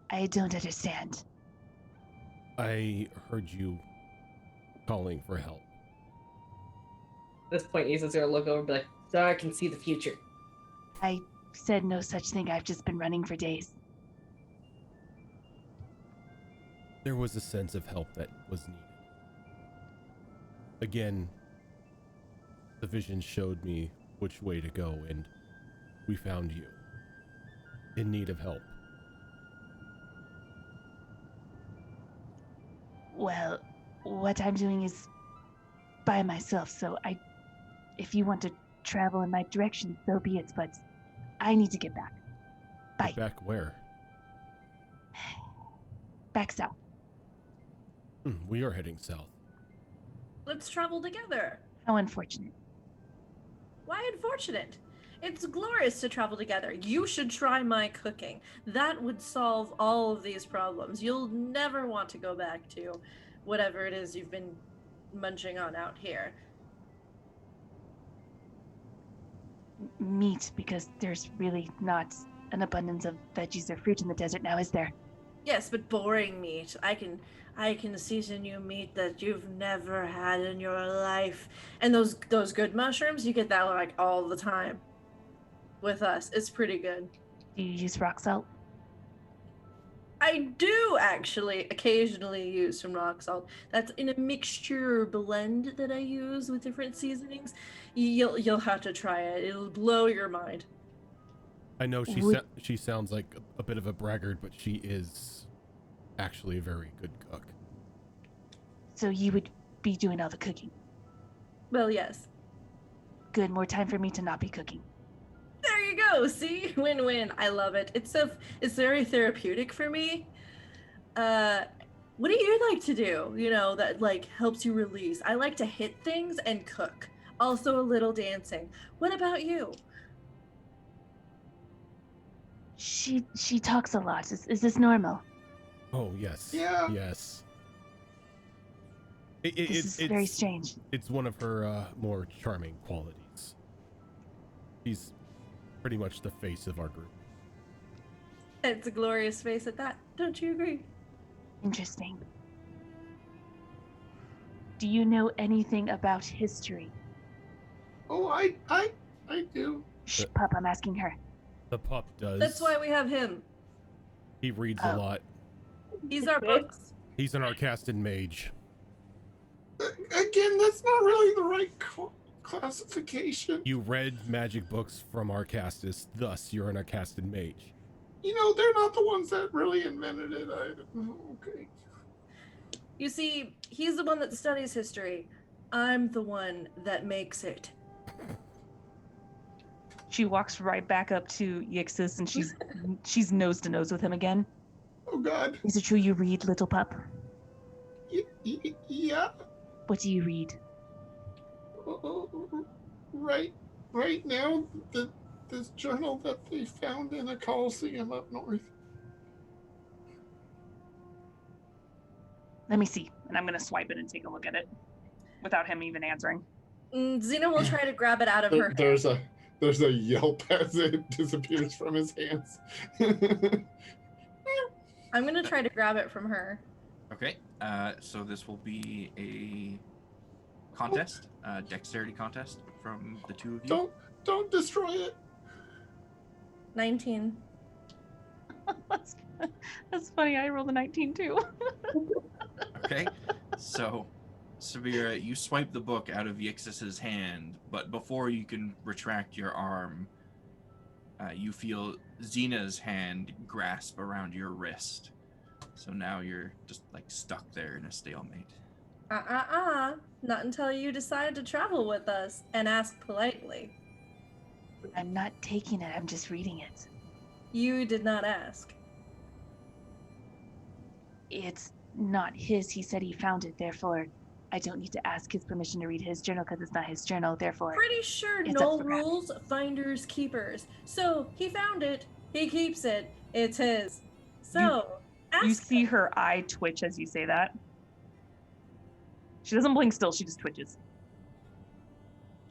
Speaker 9: I don't understand.
Speaker 3: I heard you calling for help.
Speaker 2: At this point, Ethan's gonna look over and be like, so I can see the future.
Speaker 9: I said no such thing. I've just been running for days.
Speaker 3: There was a sense of help that was needed. Again, the vision showed me which way to go, and we found you in need of help.
Speaker 9: Well, what I'm doing is by myself, so if you want to travel in my direction, so be it, but I need to get back. Bye.
Speaker 3: Back where?
Speaker 9: Back south.
Speaker 3: We are heading south.
Speaker 1: Let's travel together.
Speaker 9: How unfortunate.
Speaker 1: Why unfortunate? It's glorious to travel together. You should try my cooking. That would solve all of these problems. You'll never want to go back to whatever it is you've been munching on out here.
Speaker 9: meat because there's really not an abundance of veggies or fruit in the desert now, is there?
Speaker 1: Yes, but boring meat. I can season you meat that you've never had in your life. And those good mushrooms, you get that like all the time. With us, it's pretty good.
Speaker 9: Do you use rock salt?
Speaker 1: I do actually occasionally use some rock salt. That's in a mixture blend that I use with different seasonings. You'll have to try it. It'll blow your mind.
Speaker 3: I know she sounds like a bit of a braggart, but she is actually a very good cook.
Speaker 9: So you would be doing all the cooking?
Speaker 1: Well, yes.
Speaker 9: Good, more time for me to not be cooking.
Speaker 1: There you go. See, win-win. I love it. It's very therapeutic for me. What do you like to do? You know, that like helps you release. I like to hit things and cook. Also a little dancing. What about you?
Speaker 9: She talks a lot. Is this normal?
Speaker 3: Oh yes.
Speaker 5: Yeah.
Speaker 3: Yes.
Speaker 9: This is very strange.
Speaker 3: It's one of her more charming qualities. She's pretty much the face of our group.
Speaker 1: It's a glorious face at that. Don't you agree?
Speaker 9: Interesting. Do you know anything about history?
Speaker 5: Oh, I do.
Speaker 9: Shh, pup, I'm asking her.
Speaker 3: The pup does.
Speaker 1: That's why we have him.
Speaker 3: He reads a lot.
Speaker 1: He's our books.
Speaker 3: He's an Arcastan mage.
Speaker 5: Again, that's not really the right classification.
Speaker 3: You read magic books from Arcastus, thus you're an Arcastan mage.
Speaker 5: You know, they're not the ones that really invented it. Okay.
Speaker 1: You see, he's the one that studies history. I'm the one that makes it.
Speaker 9: She walks right back up to Yixis and she's nose to nose with him again.
Speaker 5: Oh God.
Speaker 9: Is it true you read, little pup?
Speaker 5: Yeah.
Speaker 9: What do you read?
Speaker 5: Right now, this journal that they found in a coliseum up north.
Speaker 9: Let me see. And I'm going to swipe it and take a look at it without him even answering.
Speaker 1: Xena will try to grab it out of her hand.
Speaker 5: There's a yelp as it disappears from his hands.
Speaker 1: I'm going to try to grab it from her.
Speaker 7: Okay, so this will be a contest, dexterity contest from the two of you.
Speaker 5: Don't destroy it.
Speaker 1: 19.
Speaker 9: That's funny. I rolled a 19 too.
Speaker 7: Okay, so Severa, you swipe the book out of Yixis's hand, but before you can retract your arm, you feel Xena's hand grasp around your wrist. So now you're just like stuck there in a stalemate.
Speaker 1: Not until you decide to travel with us and ask politely.
Speaker 9: I'm not taking it. I'm just reading it.
Speaker 1: You did not ask.
Speaker 9: It's not his. He said he found it. Therefore, I don't need to ask his permission to read his journal because it's not his journal. Therefore,
Speaker 1: pretty sure
Speaker 9: it's
Speaker 1: Gnoll rules finders keepers. So he found it. He keeps it. It's his. So
Speaker 9: you see her eye twitch as you say that. She doesn't blink still. She just twitches.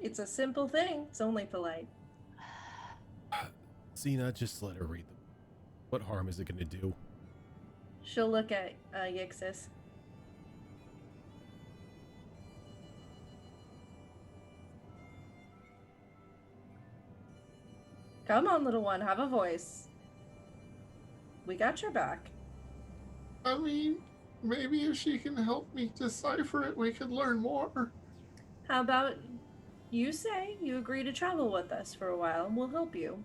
Speaker 1: It's a simple thing. It's only polite.
Speaker 3: Xena, just let her read them. What harm is it going to do?
Speaker 1: She'll look at Yixis. Come on, little one, have a voice. We got your back.
Speaker 5: I mean, maybe if she can help me decipher it, we could learn more.
Speaker 1: How about you say you agree to travel with us for a while and we'll help you.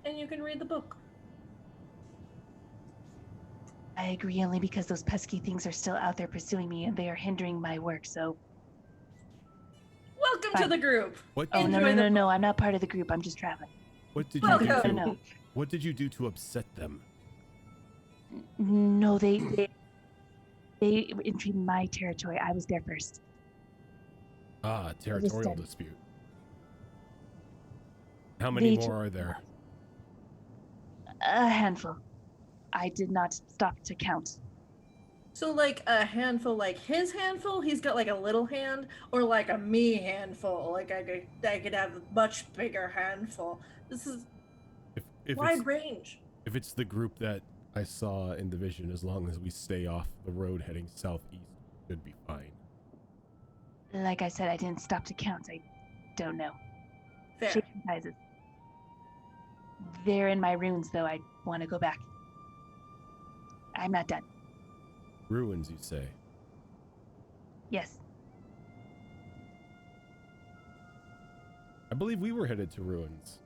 Speaker 1: And you can read the book.
Speaker 9: I agree only because those pesky things are still out there pursuing me and they are hindering my work, so...
Speaker 1: Welcome to the group!
Speaker 3: What?
Speaker 9: Oh, no, I'm not part of the group. I'm just traveling.
Speaker 3: What did you do?
Speaker 9: No.
Speaker 3: What did you do to upset them?
Speaker 9: No, they entered my territory. I was there first.
Speaker 3: Ah, territorial dispute. How many more are there?
Speaker 9: A handful. I did not stop to count.
Speaker 1: So like a handful, like his handful, he's got like a little hand, or like a me handful, like I could have a much bigger handful. This is
Speaker 3: If
Speaker 1: wide range.
Speaker 3: if it's the group that I saw in the vision, as long as we stay off the road heading southeast, should be fine.
Speaker 9: Like I said, I didn't stop to count. I don't know.
Speaker 1: Fair.
Speaker 9: Shapes and sizes. They're in my runes, though. I want to go back. I'm not done.
Speaker 3: Ruins, you say?
Speaker 9: Yes.
Speaker 3: I believe we were headed to ruins.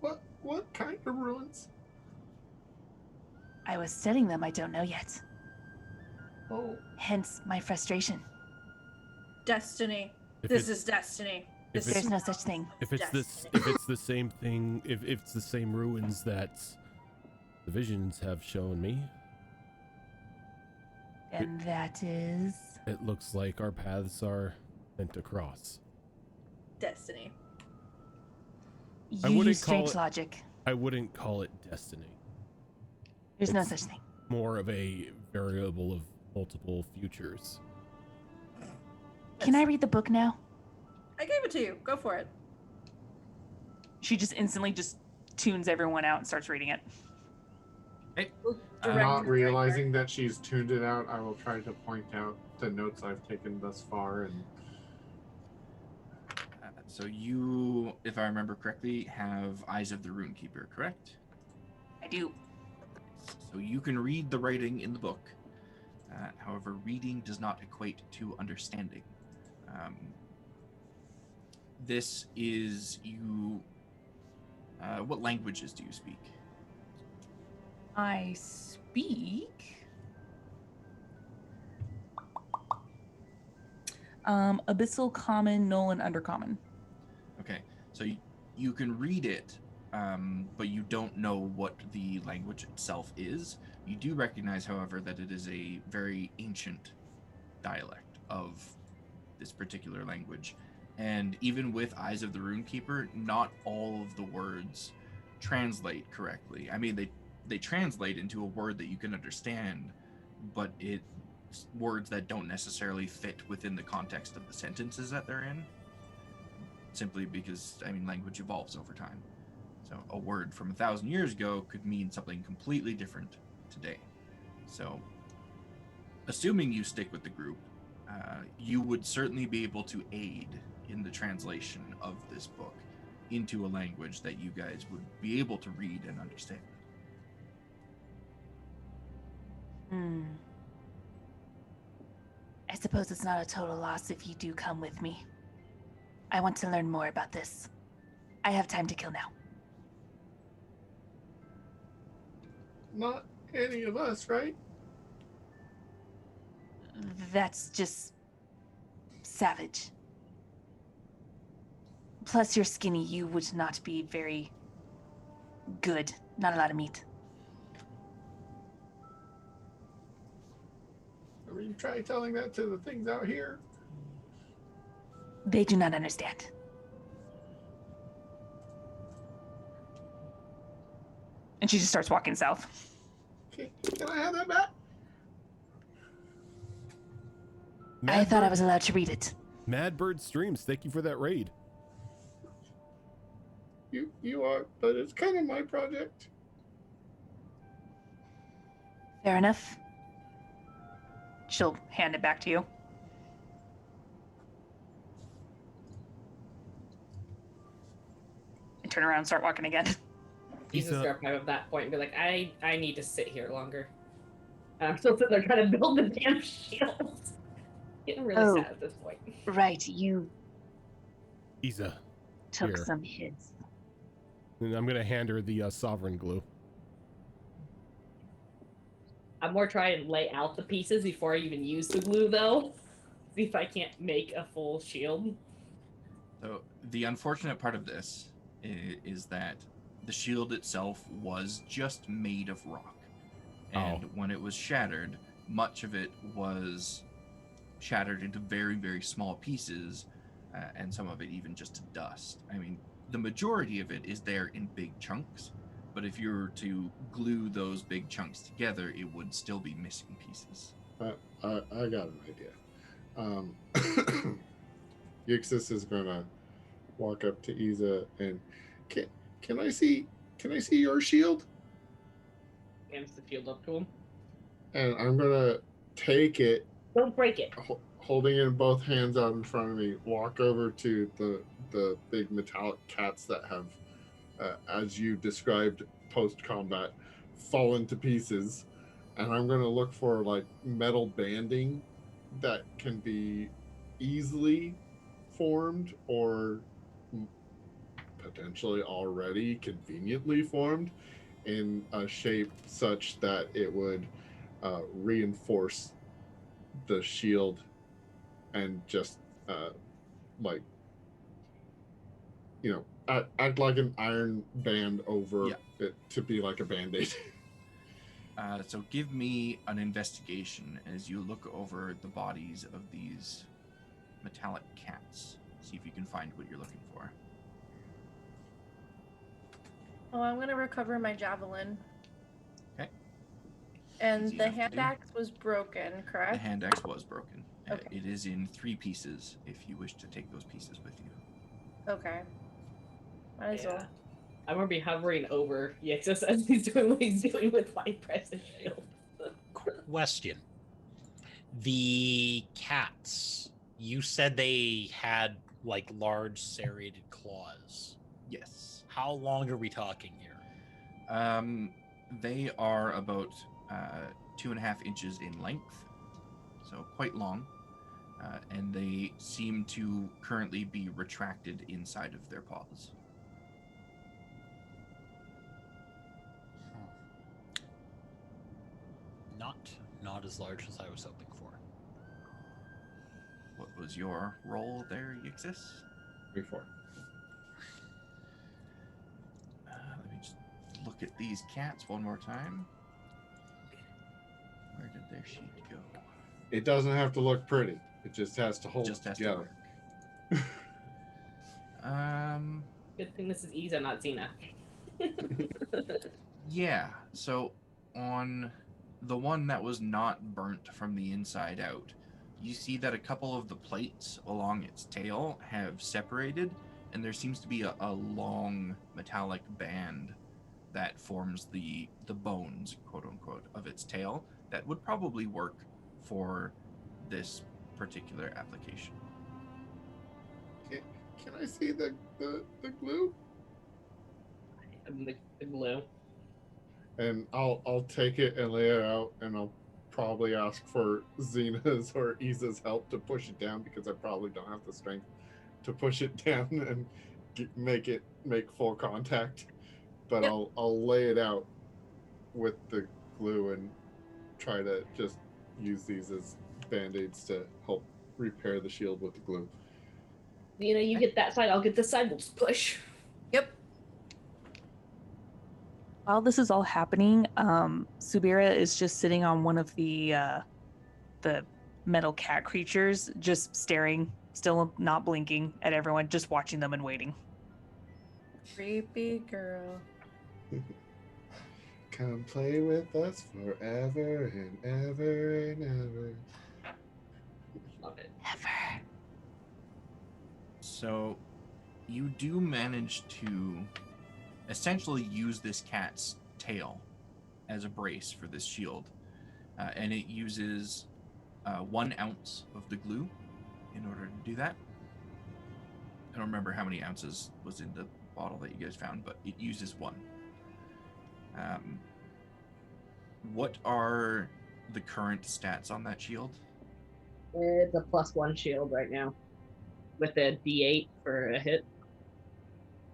Speaker 5: What kind of ruins?
Speaker 9: I was studying them. I don't know yet.
Speaker 5: Oh,
Speaker 9: Hence my frustration.
Speaker 1: Destiny.
Speaker 3: If
Speaker 1: This
Speaker 3: it's-
Speaker 1: is destiny.
Speaker 3: if
Speaker 1: This
Speaker 3: it's-
Speaker 1: is
Speaker 9: There's no such thing.
Speaker 3: If it's
Speaker 1: destiny.
Speaker 3: if it's the same thing, if it's the same ruins that the visions have shown me,
Speaker 9: And that is...
Speaker 3: it looks like our paths are meant to cross.
Speaker 1: Destiny.
Speaker 3: I
Speaker 9: You
Speaker 3: wouldn't
Speaker 9: use
Speaker 3: call
Speaker 9: strange
Speaker 3: it-
Speaker 9: logic.
Speaker 3: I wouldn't call it destiny.
Speaker 9: There's no
Speaker 3: It's-
Speaker 9: such thing.
Speaker 3: More of a variable of multiple futures.
Speaker 9: Can I read the book now?
Speaker 1: I gave it to you. Go for it.
Speaker 9: She just instantly just tunes everyone out and starts reading it.
Speaker 1: Direct
Speaker 5: not
Speaker 1: to
Speaker 5: realizing that she's tuned it out, I will try to point out the notes I've taken thus far. And
Speaker 7: So you, if I remember correctly, have Eyes of the Runekeeper, correct?
Speaker 9: I do.
Speaker 7: So you can read the writing in the book. However, reading does not equate to understanding. This is you. What languages do you speak?
Speaker 9: I speak... Abyssal, Common, Gnoll, and Undercommon.
Speaker 7: Okay, so you can read it, but you don't know what the language itself is. You do recognize, however, that it is a very ancient dialect of this particular language. And even with Eyes of the Runekeeper, not all of the words translate correctly. I mean, they translate into a word that you can understand, but it's words that don't necessarily fit within the context of the sentences that they're in. Simply because, I mean, language evolves over time. So a word from 1,000 years ago could mean something completely different today. So, assuming you stick with the group, you would certainly be able to aid in the translation of this book into a language that you guys would be able to read and understand.
Speaker 9: I suppose it's not a total loss if you do come with me. I want to learn more about this. I have time to kill now.
Speaker 5: not any of us, right?
Speaker 9: That's just savage. Plus, you're skinny. You would not be very good. Not a lot of meat.
Speaker 5: I mean, try telling that to the things out here.
Speaker 9: They do not understand. And she just starts walking south.
Speaker 5: Okay, can I have that back?
Speaker 9: I thought I was allowed to read it.
Speaker 3: Madbird Streams, thank you for that raid.
Speaker 5: You are, but it's kind of my project.
Speaker 9: Fair enough. She'll hand it back to you. And turn around and start walking again.
Speaker 2: Use the scarf at that point and be like, I need to sit here longer. I'm still sitting there trying to build the damn shield. Getting really sad at this point.
Speaker 9: Right, you
Speaker 3: Isa.
Speaker 9: took
Speaker 3: Here.
Speaker 9: some hits.
Speaker 3: And I'm gonna hand her the sovereign glue.
Speaker 2: I'm more trying to lay out the pieces before I even use the glue, though. See if I can't make a full shield.
Speaker 7: So the unfortunate part of this is that the shield itself was just made of rock. And when it was shattered, much of it was shattered into very, very small pieces, and some of it even just to dust. I mean, the majority of it is there in big chunks, but if you were to glue those big chunks together, it would still be missing pieces.
Speaker 5: I got an idea. Yixis is gonna walk up to Iza and can can I see your shield?
Speaker 2: Hands the shield up to him.
Speaker 5: And I'm gonna take it.
Speaker 2: Don't break it.
Speaker 5: Holding it in both hands out in front of me. Walk over to the big metallic cats that have, as you described post combat, fallen to pieces, and I'm gonna look for like metal banding that can be easily formed or potentially already conveniently formed in a shape such that it would reinforce the shield and just like act like an iron band over it to be like a band-aid.
Speaker 7: So give me an investigation as you look over the bodies of these metallic cats. See if you can find what you're looking for.
Speaker 1: Oh, I'm gonna recover my javelin.
Speaker 7: Okay.
Speaker 1: And
Speaker 7: Easy
Speaker 1: the
Speaker 7: enough to
Speaker 1: hand
Speaker 7: do.
Speaker 1: axe was broken, correct?
Speaker 7: The hand axe was broken.
Speaker 1: Okay.
Speaker 7: It is in 3 pieces if you wish to take those pieces with you.
Speaker 1: Okay. Might as well.
Speaker 2: I'm gonna be hovering over Yixis as he's doing what he's doing with my present shield.
Speaker 4: Question. The cats, you said they had like large serrated claws.
Speaker 7: Yes.
Speaker 4: How long are we talking here?
Speaker 7: They are about 2.5 inches in length, so quite long, and they seem to currently be retracted inside of their paws.
Speaker 4: Not as large as I was hoping for.
Speaker 7: What was your role there, Yixis?
Speaker 5: Before.
Speaker 7: Let me just look at these cats one more time. Where did their sheet go?
Speaker 5: It doesn't have to look pretty. It just has to hold
Speaker 7: Just has
Speaker 5: together.
Speaker 7: to work.
Speaker 2: Good thing this is Iza, not Xena.
Speaker 7: Yeah, so on the one that was not burnt from the inside out, you see that a couple of the plates along its tail have separated, and there seems to be a long metallic band that forms the bones, quote unquote, of its tail that would probably work for this particular application.
Speaker 5: Can I see the glue?
Speaker 2: The glue.
Speaker 5: And I'll take it and lay it out, and I'll probably ask for Xena's or Iza's help to push it down because I probably don't have the strength to push it down and make full contact. But
Speaker 1: Yep.
Speaker 5: I'll lay it out with the glue and try to just use these as band-aids to help repair the shield with the glue.
Speaker 2: You get that side, I'll get this side, we'll just push.
Speaker 1: Yep.
Speaker 9: While this is all happening, Subira is just sitting on one of the metal cat creatures, just staring, still not blinking at everyone, just watching them and waiting.
Speaker 1: Creepy girl.
Speaker 5: Come play with us forever and ever and ever.
Speaker 2: Love it.
Speaker 9: Ever.
Speaker 7: So you do manage to essentially use this cat's tail as a brace for this shield, and it uses 1 ounce of the glue in order to do that. I don't remember how many ounces was in the bottle that you guys found, but it uses 1. What are the current stats on that shield?
Speaker 2: It's a +1 shield right now, with a D8 for a hit.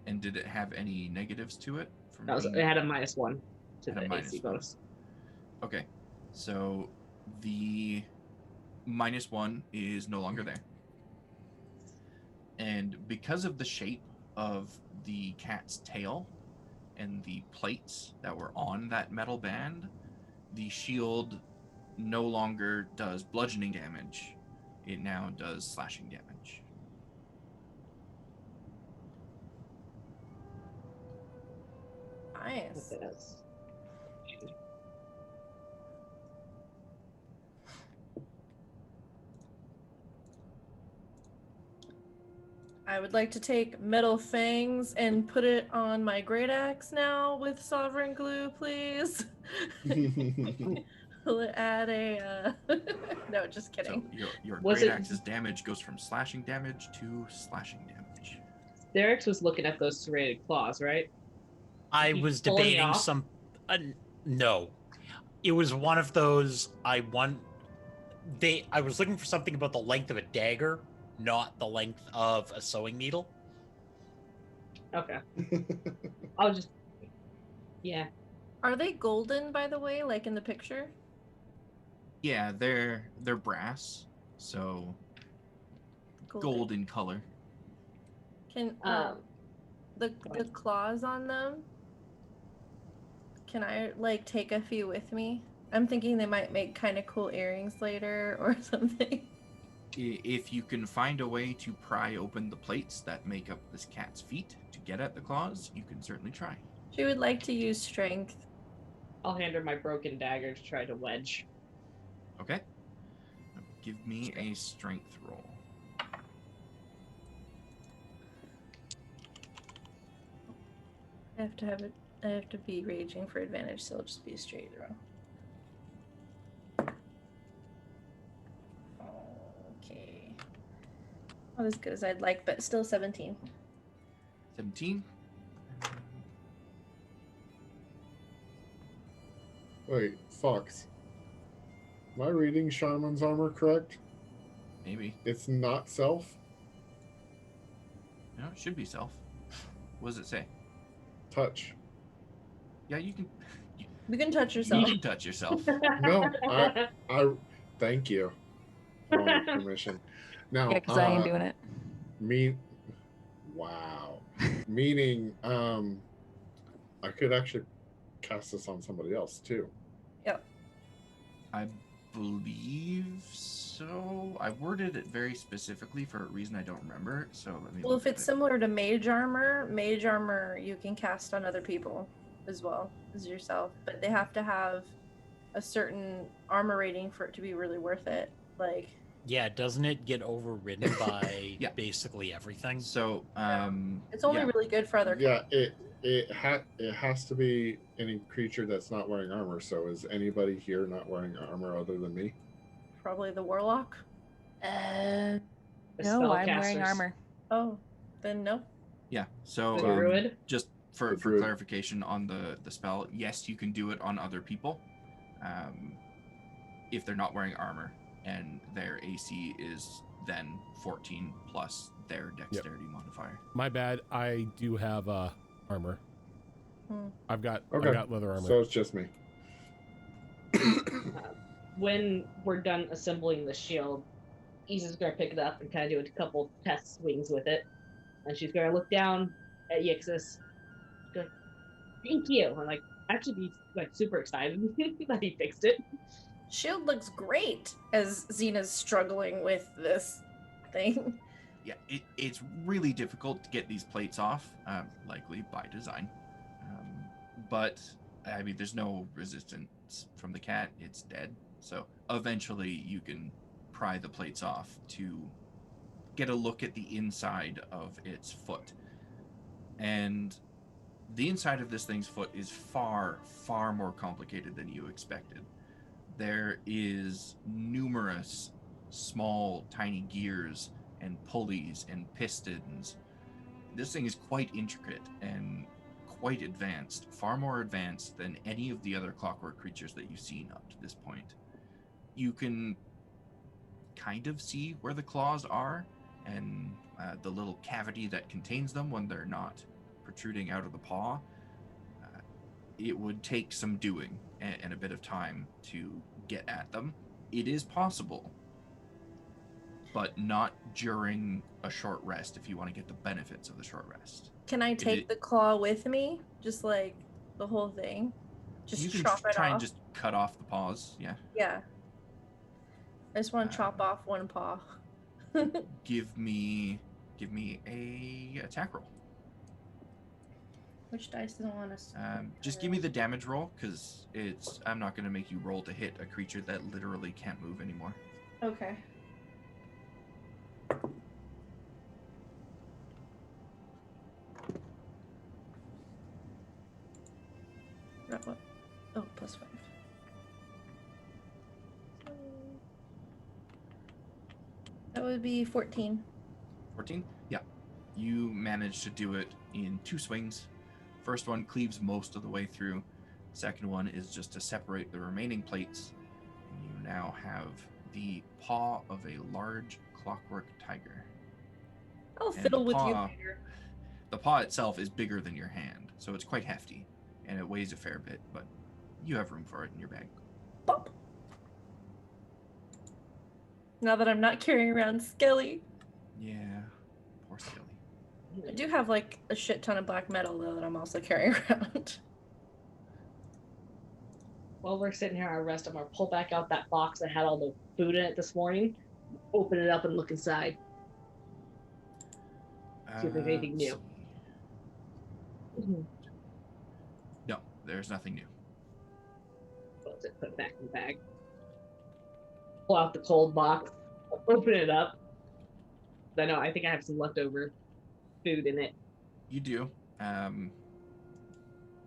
Speaker 7: And did it have any negatives to it?
Speaker 2: It had a -1 to the AC
Speaker 7: -1.
Speaker 2: bonus.
Speaker 7: Okay, so the -1 is no longer there. And because of the shape of the cat's tail and the plates that were on that metal band, the shield no longer does bludgeoning damage. It now does slashing damage.
Speaker 1: Nice. I would like to take metal fangs and put it on my great axe now with sovereign glue, please. Will it add a no, just kidding.
Speaker 7: So your
Speaker 2: Was
Speaker 7: great
Speaker 2: it-
Speaker 7: axe's damage goes from slashing damage to slashing damage.
Speaker 2: Derek's was looking at those serrated claws, right?
Speaker 4: I
Speaker 2: You
Speaker 4: was
Speaker 2: pulling
Speaker 4: debating
Speaker 2: off?
Speaker 4: some. No, it was one of those. I was looking for something about the length of a dagger, not the length of a sewing needle.
Speaker 2: Okay. I'll just. Yeah.
Speaker 1: Are they golden, by the way, like in the picture?
Speaker 7: Yeah, they're brass, so gold in color.
Speaker 1: Can the claws on them? Can I like take a few with me? I'm thinking they might make kind of cool earrings later or something.
Speaker 7: If you can find a way to pry open the plates that make up this cat's feet to get at the claws, you can certainly try.
Speaker 1: She would like to use strength.
Speaker 2: I'll hand her my broken dagger to try to wedge.
Speaker 7: Okay. Give me a strength roll.
Speaker 1: I have to have it. I have to be raging for advantage, so it'll just be a straight throw. Okay. Not as good as I'd like, but still 17.
Speaker 7: 17.
Speaker 5: Wait, Fox. Am I reading Shaman's armor correct?
Speaker 7: Maybe.
Speaker 5: It's not self?
Speaker 7: No, it should be self. What does it say?
Speaker 5: Touch.
Speaker 7: Yeah, you can.
Speaker 1: You can touch yourself.
Speaker 7: You can touch yourself.
Speaker 5: No, I thank you. I don't have permission. Now,
Speaker 9: Yeah, because I ain't doing it.
Speaker 5: Wow. Meaning, I could actually cast this on somebody else too.
Speaker 1: Yep.
Speaker 7: I believe so. I worded it very specifically for a reason I don't remember. So let me.
Speaker 1: Well,
Speaker 7: look
Speaker 1: if
Speaker 7: at
Speaker 1: it's
Speaker 7: it.
Speaker 1: similar to mage armor you can cast on other people as well as yourself, but they have to have a certain armor rating for it to be really worth it. Like,
Speaker 4: Yeah, doesn't it get overridden by
Speaker 7: Yeah.
Speaker 4: basically everything?
Speaker 7: So,
Speaker 1: it's only
Speaker 7: yeah.
Speaker 1: really good for other.
Speaker 5: Yeah, it has to be any creature that's not wearing armor. So is anybody here not wearing armor other than me?
Speaker 1: Probably the warlock.
Speaker 2: The
Speaker 9: No, I'm wearing
Speaker 2: spellcasters.
Speaker 9: armor.
Speaker 1: Oh, then no.
Speaker 7: Yeah. So,
Speaker 2: The druid?
Speaker 7: just for
Speaker 5: The druid.
Speaker 7: clarification on the spell, yes, you can do it on other people, if they're not wearing armor, and their AC is then 14 plus their dexterity modifier.
Speaker 3: My bad. I do have armor. I've got leather armor.
Speaker 5: So it's just me.
Speaker 2: When we're done assembling the shield, Isa's gonna pick it up and kind of do a couple test swings with it, and she's gonna look down at Yixis. Go, thank you. I'm like, actually be like super excited that he fixed it.
Speaker 1: Shield looks great as Xena's struggling with this thing.
Speaker 7: Yeah, it's really difficult to get these plates off, likely by design. But, I mean, there's no resistance from the cat. It's dead. So eventually you can pry the plates off to get a look at the inside of its foot. And the inside of this thing's foot is far, far more complicated than you expected. There is numerous small, tiny gears and pulleys and pistons. This thing is quite intricate and quite advanced, far more advanced than any of the other clockwork creatures that you've seen up to this point. You can kind of see where the claws are and the little cavity that contains them when they're not protruding out of the paw. It would take some doing and a bit of time to get at them. It is possible, but not during a short rest if you want to get the benefits of the short rest.
Speaker 1: Can I take the claw with me? Just like the whole thing? Just
Speaker 7: you can
Speaker 1: chop it
Speaker 7: try
Speaker 1: off?
Speaker 7: and just cut off the paws, yeah.
Speaker 1: Yeah. I just want to chop off one paw.
Speaker 7: Give me a attack roll.
Speaker 1: Which dice doesn't want us?
Speaker 7: Just give me the damage roll, because I'm not going to make you roll to hit a creature that literally can't move anymore.
Speaker 1: Okay. Not what? Oh, +5. So that would be 14.
Speaker 7: 14? Yeah. You manage to do it in 2 swings. First one cleaves most of the way through. Second one is just to separate the remaining plates. You now have the paw of a large clockwork tiger.
Speaker 1: I'll
Speaker 7: And
Speaker 1: fiddle
Speaker 7: the
Speaker 1: with you
Speaker 7: paw-
Speaker 1: later.
Speaker 7: The paw itself is bigger than your hand, so it's quite hefty, and it weighs a fair bit, but you have room for it in your bag.
Speaker 1: Bop. Now that I'm not carrying around Skelly.
Speaker 7: Yeah, poor Skelly.
Speaker 1: I do have like a shit ton of black metal though that I'm also carrying around.
Speaker 2: While we're sitting here on our rest, I'm gonna pull back out that box that had all the food in it this morning, open it up and look inside. See if there's anything new.
Speaker 7: No, there's nothing new.
Speaker 2: Close it, put it back in the bag. Pull out the cold box, open it up. I think I have some leftover food in it.
Speaker 7: You do.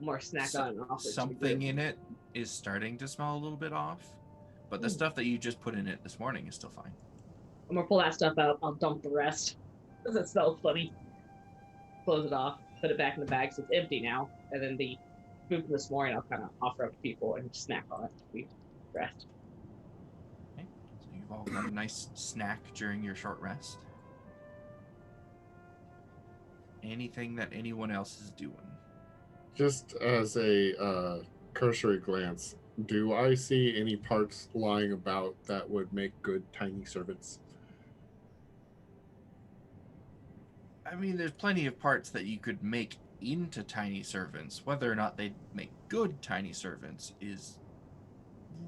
Speaker 2: More snack on and off.
Speaker 7: Something in it is starting to smell a little bit off, but the stuff that you just put in it this morning is still fine.
Speaker 2: I'm gonna pull that stuff out. I'll dump the rest because it smells funny. Close it off, put it back in the bag so it's empty now, and then the food from this morning I'll kind of offer up to people and snack on it. We rest.
Speaker 7: Okay, so you've all got a nice snack during your short rest. Anything that anyone else is doing?
Speaker 5: Just as a cursory glance, do I see any parts lying about that would make good tiny servants?
Speaker 7: I mean, there's plenty of parts that you could make into tiny servants. Whether or not they'd make good tiny servants is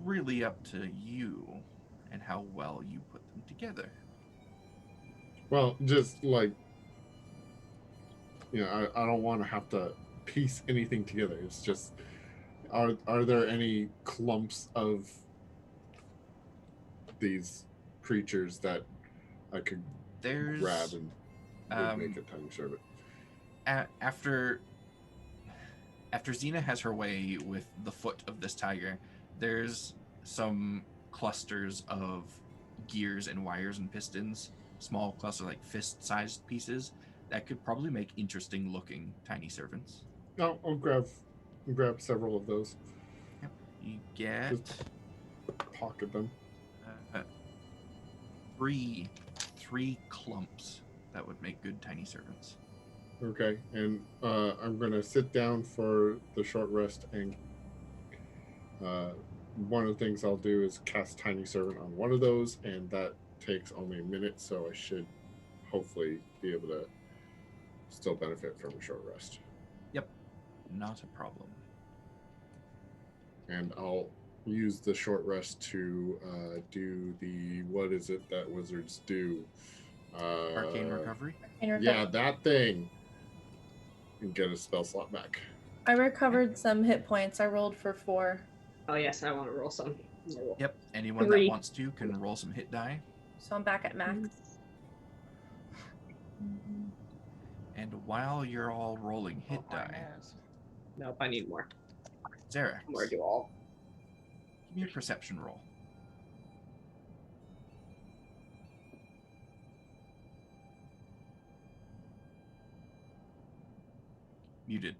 Speaker 7: really up to you and how well you put them together.
Speaker 5: Well, just like, I don't want to have to piece anything together. It's just, are there any clumps of these creatures that I could grab and would make a tiny servant?
Speaker 7: After Xena has her way with the foot of this tiger, there's some clusters of gears and wires and pistons, small cluster like fist-sized pieces that could probably make interesting looking tiny servants.
Speaker 5: No, I'll grab several of those.
Speaker 7: Yep. You get
Speaker 5: Just pocket them.
Speaker 7: Three clumps that would make good tiny servants.
Speaker 5: Okay, and I'm gonna sit down for the short rest, and one of the things I'll do is cast Tiny Servant on one of those, and that takes only a minute, so I should hopefully be able to still benefit from a short rest.
Speaker 7: Yep, not a problem.
Speaker 5: And I'll use the short rest to do the, what is it that wizards do?
Speaker 7: Arcane recovery?
Speaker 5: Yeah, that thing. And get a spell slot back.
Speaker 1: I recovered some hit points. I rolled for 4.
Speaker 2: Oh yes, I want to roll some.
Speaker 7: Yep, anyone
Speaker 2: 3.
Speaker 7: that wants to can roll some hit die.
Speaker 1: So I'm back at max.
Speaker 7: And while you're all rolling hit die,
Speaker 2: Nope, I need more.
Speaker 7: Zarek,
Speaker 2: More do all.
Speaker 7: give me a perception roll. Muted.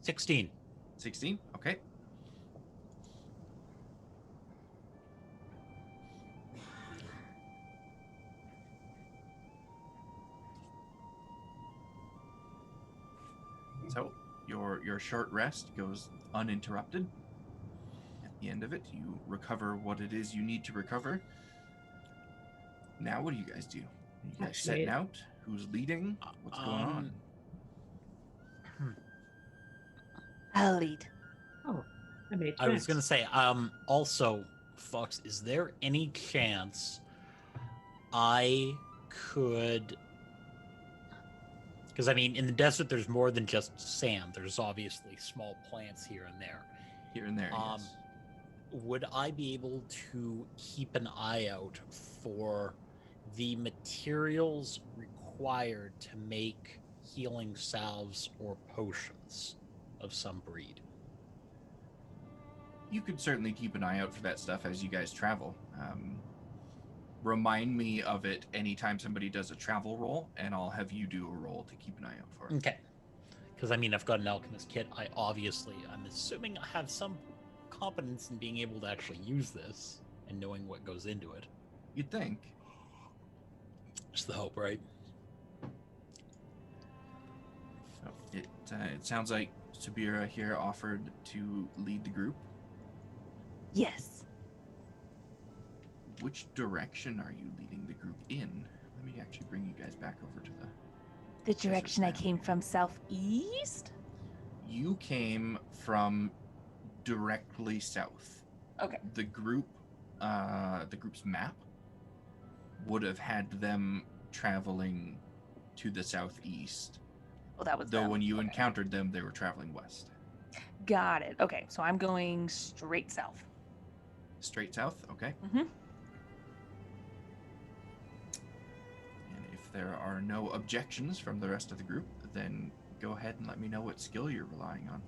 Speaker 4: 16.
Speaker 7: 16? Okay. So, your short rest goes uninterrupted. At the end of it, you recover what it is you need to recover. Now, what do you guys do? You guys setting out? Who's leading? What's going on?
Speaker 9: I'll lead.
Speaker 2: Oh, I made
Speaker 4: I was going to say, also, Fox, is there any chance I could... Because, I mean, in the desert, there's more than just sand. There's obviously small plants here and there.
Speaker 7: Here and there, yes.
Speaker 4: Would I be able to keep an eye out for the materials required to make healing salves or potions of some breed?
Speaker 7: You could certainly keep an eye out for that stuff as you guys travel. Remind me of it anytime somebody does a travel roll, and I'll have you do a roll to keep an eye out for it.
Speaker 4: Okay. Because, I mean, I've got an alchemist kit. I'm assuming I have some competence in being able to actually use this and knowing what goes into it.
Speaker 7: You'd think.
Speaker 4: Just the hope, right?
Speaker 7: So it sounds like Subira here offered to lead the group.
Speaker 9: Yes.
Speaker 7: Which direction are you leading the group in? Let me actually bring you guys back over to the
Speaker 9: direction I came from, southeast?
Speaker 7: You came from directly south.
Speaker 9: Okay.
Speaker 7: The group's map would have had them traveling to the southeast.
Speaker 9: Well, that was
Speaker 7: Though
Speaker 9: them.
Speaker 7: when you
Speaker 9: Okay.
Speaker 7: encountered them, they were traveling west.
Speaker 9: Got it. Okay, so I'm going straight south.
Speaker 7: Straight south? Okay.
Speaker 9: Mm-hmm.
Speaker 7: And if there are no objections from the rest of the group, then go ahead and let me know what skill you're relying on.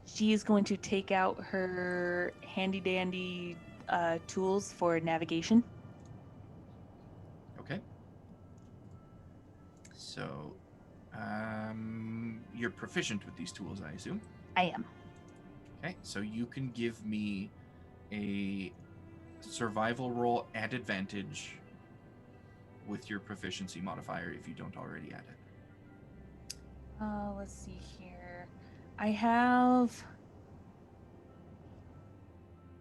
Speaker 9: She is going to take out her handy-dandy tools for navigation.
Speaker 7: Okay. So, you're proficient with these tools, I assume?
Speaker 9: I am.
Speaker 7: Okay, so you can give me a survival roll at advantage with your proficiency modifier if you don't already add it.
Speaker 9: Let's see here. I have...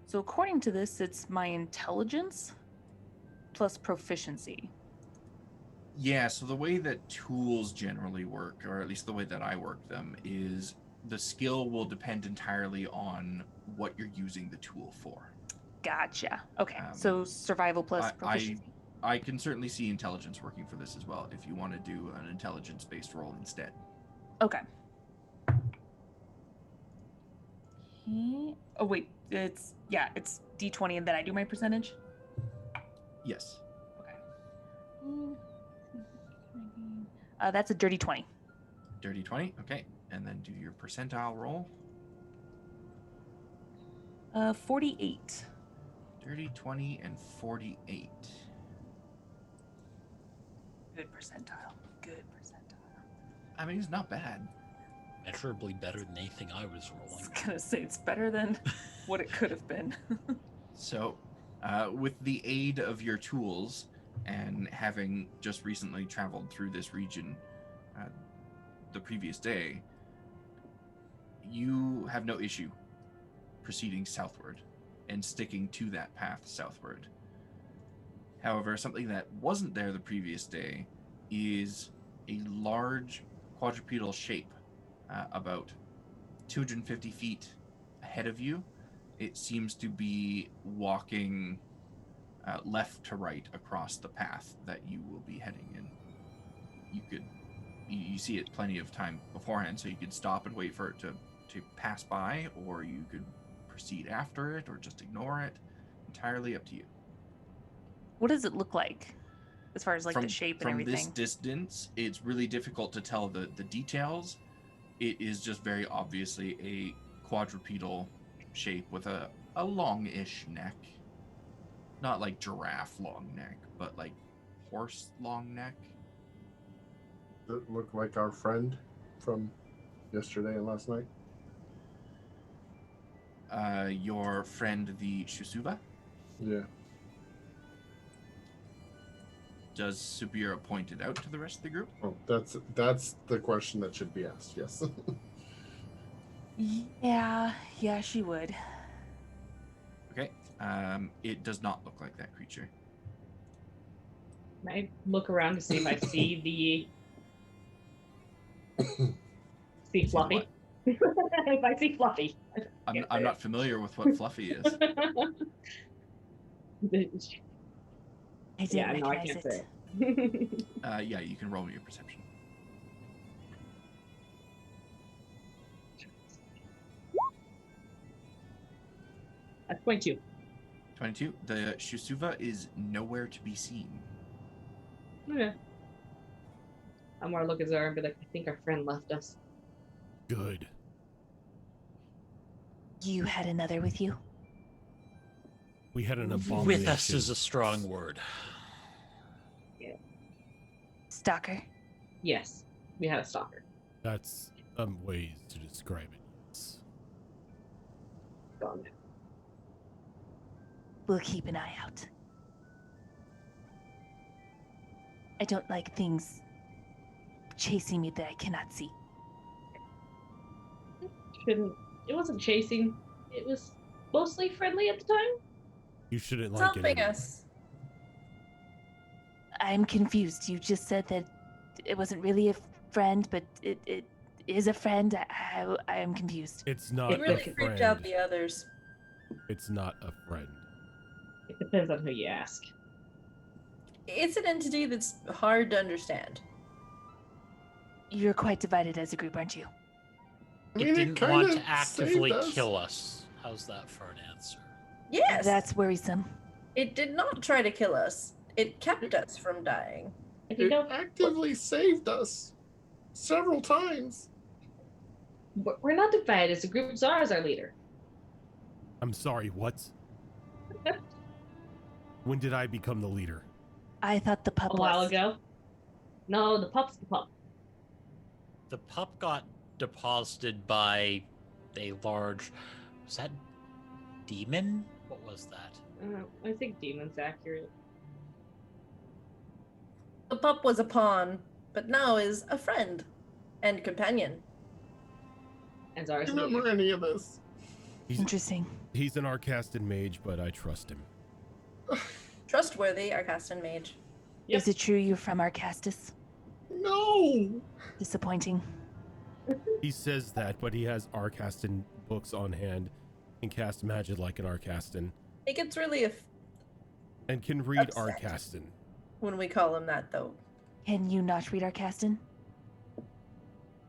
Speaker 9: So according to this, it's my intelligence plus proficiency.
Speaker 7: Yeah, so the way that tools generally work, or at least the way that I work them, is the skill will depend entirely on what you're using the tool for.
Speaker 9: Gotcha. Okay, so survival plus proficiency.
Speaker 7: I can certainly see intelligence working for this as well if you want to do an intelligence-based roll instead.
Speaker 9: Okay. Oh wait, it's D20 and then I do my percentage?
Speaker 7: Yes.
Speaker 9: Okay. That's a dirty 20.
Speaker 7: Dirty 20, okay. And then do your percentile roll.
Speaker 9: 48.
Speaker 7: Dirty 20 and 48.
Speaker 9: Good percentile. Good percentile.
Speaker 7: I mean, it's not bad.
Speaker 4: Measurably better than anything I was
Speaker 9: I
Speaker 4: rolling.
Speaker 9: was gonna say it's better than what it could have been.
Speaker 7: So, with the aid of your tools and having just recently traveled through this region the previous day, you have no issue proceeding southward and sticking to that path southward. However, something that wasn't there the previous day is a large quadrupedal shape about 250 feet ahead of you. It seems to be walking left to right across the path that you will be heading in. You see it plenty of time beforehand, so you could stop and wait for it to pass by, or you could proceed after it, or just ignore it. Entirely up to you.
Speaker 9: What does it look like as far as like the shape and everything?
Speaker 7: From this distance, it's really difficult to tell the details. It is just very obviously a quadrupedal shape with a long-ish neck. Not like giraffe long neck, but like horse long neck.
Speaker 5: Does it look like our friend from yesterday and last night?
Speaker 7: Your friend, the Shusuva?
Speaker 5: Yeah.
Speaker 7: Does Subira point it out to the rest of the group?
Speaker 5: Oh, that's the question that should be asked. Yes.
Speaker 9: Yeah, she would.
Speaker 7: Okay. It does not look like that creature.
Speaker 2: Can I look around to see if I see see Fluffy? If I see Fluffy.
Speaker 7: I'm not familiar with what Fluffy is.
Speaker 9: I didn't
Speaker 2: Yeah, no, I
Speaker 9: recognize
Speaker 2: can't
Speaker 9: it.
Speaker 2: say it.
Speaker 7: Yeah, you can roll me your perception.
Speaker 2: That's 22.
Speaker 7: 22. The Shusuva is nowhere to be seen.
Speaker 2: Okay. I'm gonna look at Zara and be like, I think our friend left us.
Speaker 3: Good.
Speaker 9: You had another with you?
Speaker 3: We had an abomination.
Speaker 4: With us is a strong word.
Speaker 9: Stalker?
Speaker 2: Yes, we had a stalker.
Speaker 3: That's ways to describe it. Yes.
Speaker 2: Gone.
Speaker 9: We'll keep an eye out. I don't like things chasing me that I cannot see.
Speaker 2: It wasn't chasing. It was mostly friendly at the time.
Speaker 3: You shouldn't
Speaker 1: It's
Speaker 3: like it.
Speaker 1: helping us.
Speaker 9: I'm confused. You just said that it wasn't really a friend, but it is a friend. I am confused.
Speaker 3: It's not
Speaker 1: It really
Speaker 3: a
Speaker 1: freaked
Speaker 3: friend.
Speaker 1: out the others.
Speaker 3: It's not a friend.
Speaker 2: It depends on who you ask.
Speaker 1: It's an entity that's hard to understand.
Speaker 9: You're quite divided as a group, aren't you?
Speaker 5: I mean,
Speaker 4: It
Speaker 5: it
Speaker 4: didn't
Speaker 5: kinda
Speaker 4: want to actively
Speaker 5: saved us.
Speaker 4: kill us. How's that for an answer?
Speaker 1: Yes,
Speaker 9: That's worrisome.
Speaker 1: it did not try to kill us. It kept us from dying.
Speaker 2: If you
Speaker 5: It
Speaker 2: don't,
Speaker 5: actively saved us several times.
Speaker 2: we're not divided as a group. Zara's our leader.
Speaker 3: I'm sorry, what? When did I become the leader?
Speaker 9: I thought the pup
Speaker 2: A while
Speaker 9: was.
Speaker 2: ago. No, the pup's the pup.
Speaker 4: The pup got deposited by a large. Was that demon? What was that?
Speaker 2: I think demon's accurate.
Speaker 1: The pup was a pawn, but now is a friend and companion.
Speaker 2: And
Speaker 5: I
Speaker 2: Zara's
Speaker 5: don't
Speaker 2: the leader.
Speaker 5: remember any of this.
Speaker 9: Interesting.
Speaker 3: He's an Arcastan mage, but I trust him.
Speaker 1: Trustworthy Arcastan mage.
Speaker 2: Yep.
Speaker 9: Is it true you're from Arcastus?
Speaker 5: No!
Speaker 9: Disappointing.
Speaker 3: He says that, but he has Arcastan books on hand and cast magic like an Arcastan
Speaker 1: He gets really
Speaker 3: and can read
Speaker 1: Upset.
Speaker 3: Arcastan.
Speaker 1: when we call him that, though.
Speaker 9: Can you not read Arcastan?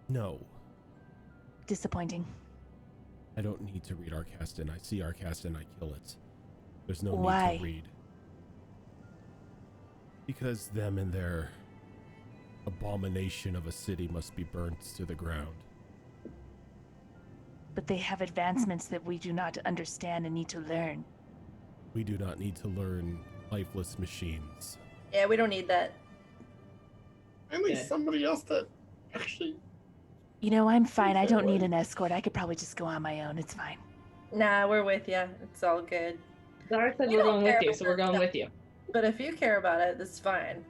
Speaker 3: No,
Speaker 9: Disappointing.
Speaker 3: I don't need to read Arcastan. I see Arcastan, I kill it. There's no
Speaker 9: Why?
Speaker 3: need to read. Because them and their abomination of a city must be burnt to the ground.
Speaker 9: But they have advancements that we do not understand and need to learn.
Speaker 3: We do not need to learn lifeless machines.
Speaker 1: Yeah, we don't need that.
Speaker 5: I need
Speaker 2: Yeah.
Speaker 5: somebody else that actually.
Speaker 9: You know, I'm fine. I don't need an escort. I could probably just go on my own. It's fine.
Speaker 1: Nah, we're with you. It's all good.
Speaker 2: Zara said
Speaker 1: We
Speaker 2: we're
Speaker 1: don't
Speaker 2: going with
Speaker 1: care
Speaker 2: you,
Speaker 1: about
Speaker 2: so we're
Speaker 1: that
Speaker 2: going
Speaker 1: stuff.
Speaker 2: with you.
Speaker 1: But if you care about it, that's fine.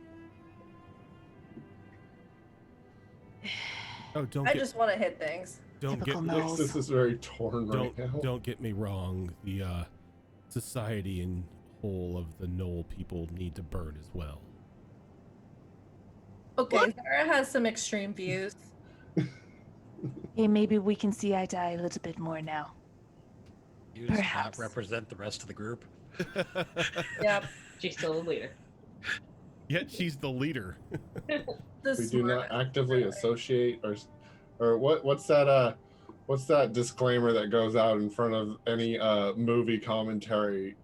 Speaker 3: Oh, don't
Speaker 1: I
Speaker 3: get
Speaker 1: just want to hit things.
Speaker 3: don't
Speaker 9: Typical
Speaker 3: get
Speaker 9: Gnolls.
Speaker 5: This is very torn right now.
Speaker 3: don't get me wrong. The society and whole of the Gnoll people need to burn as well.
Speaker 1: Okay, Zara has some extreme views.
Speaker 9: Hey, maybe we can see eye to eye a little bit more now.
Speaker 4: You does not
Speaker 9: Perhaps.
Speaker 4: represent the rest of the group.
Speaker 1: Yep.
Speaker 2: She's still the leader.
Speaker 3: Yet she's the leader.
Speaker 1: The
Speaker 5: We do not
Speaker 1: smart-
Speaker 5: actively associate or what's that disclaimer that goes out in front of any movie commentary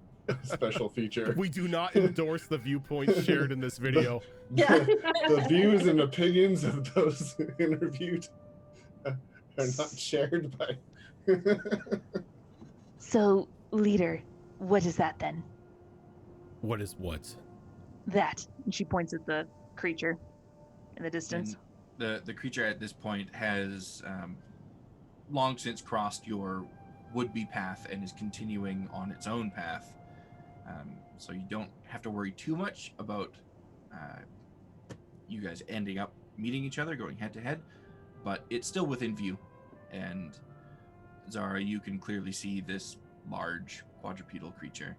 Speaker 5: special feature?
Speaker 3: We do not endorse the viewpoints shared in this video.
Speaker 1: Yeah.
Speaker 5: The views and opinions of those interviewed are not shared by.
Speaker 9: So, leader, what is that then?
Speaker 3: What is what?
Speaker 9: That. And she points at the creature in the distance.
Speaker 7: And the creature at this point has long since crossed your would-be path and is continuing on its own path. So you don't have to worry too much about you guys ending up meeting each other, going head-to-head, but it's still within view. And Zara, you can clearly see this large quadrupedal creature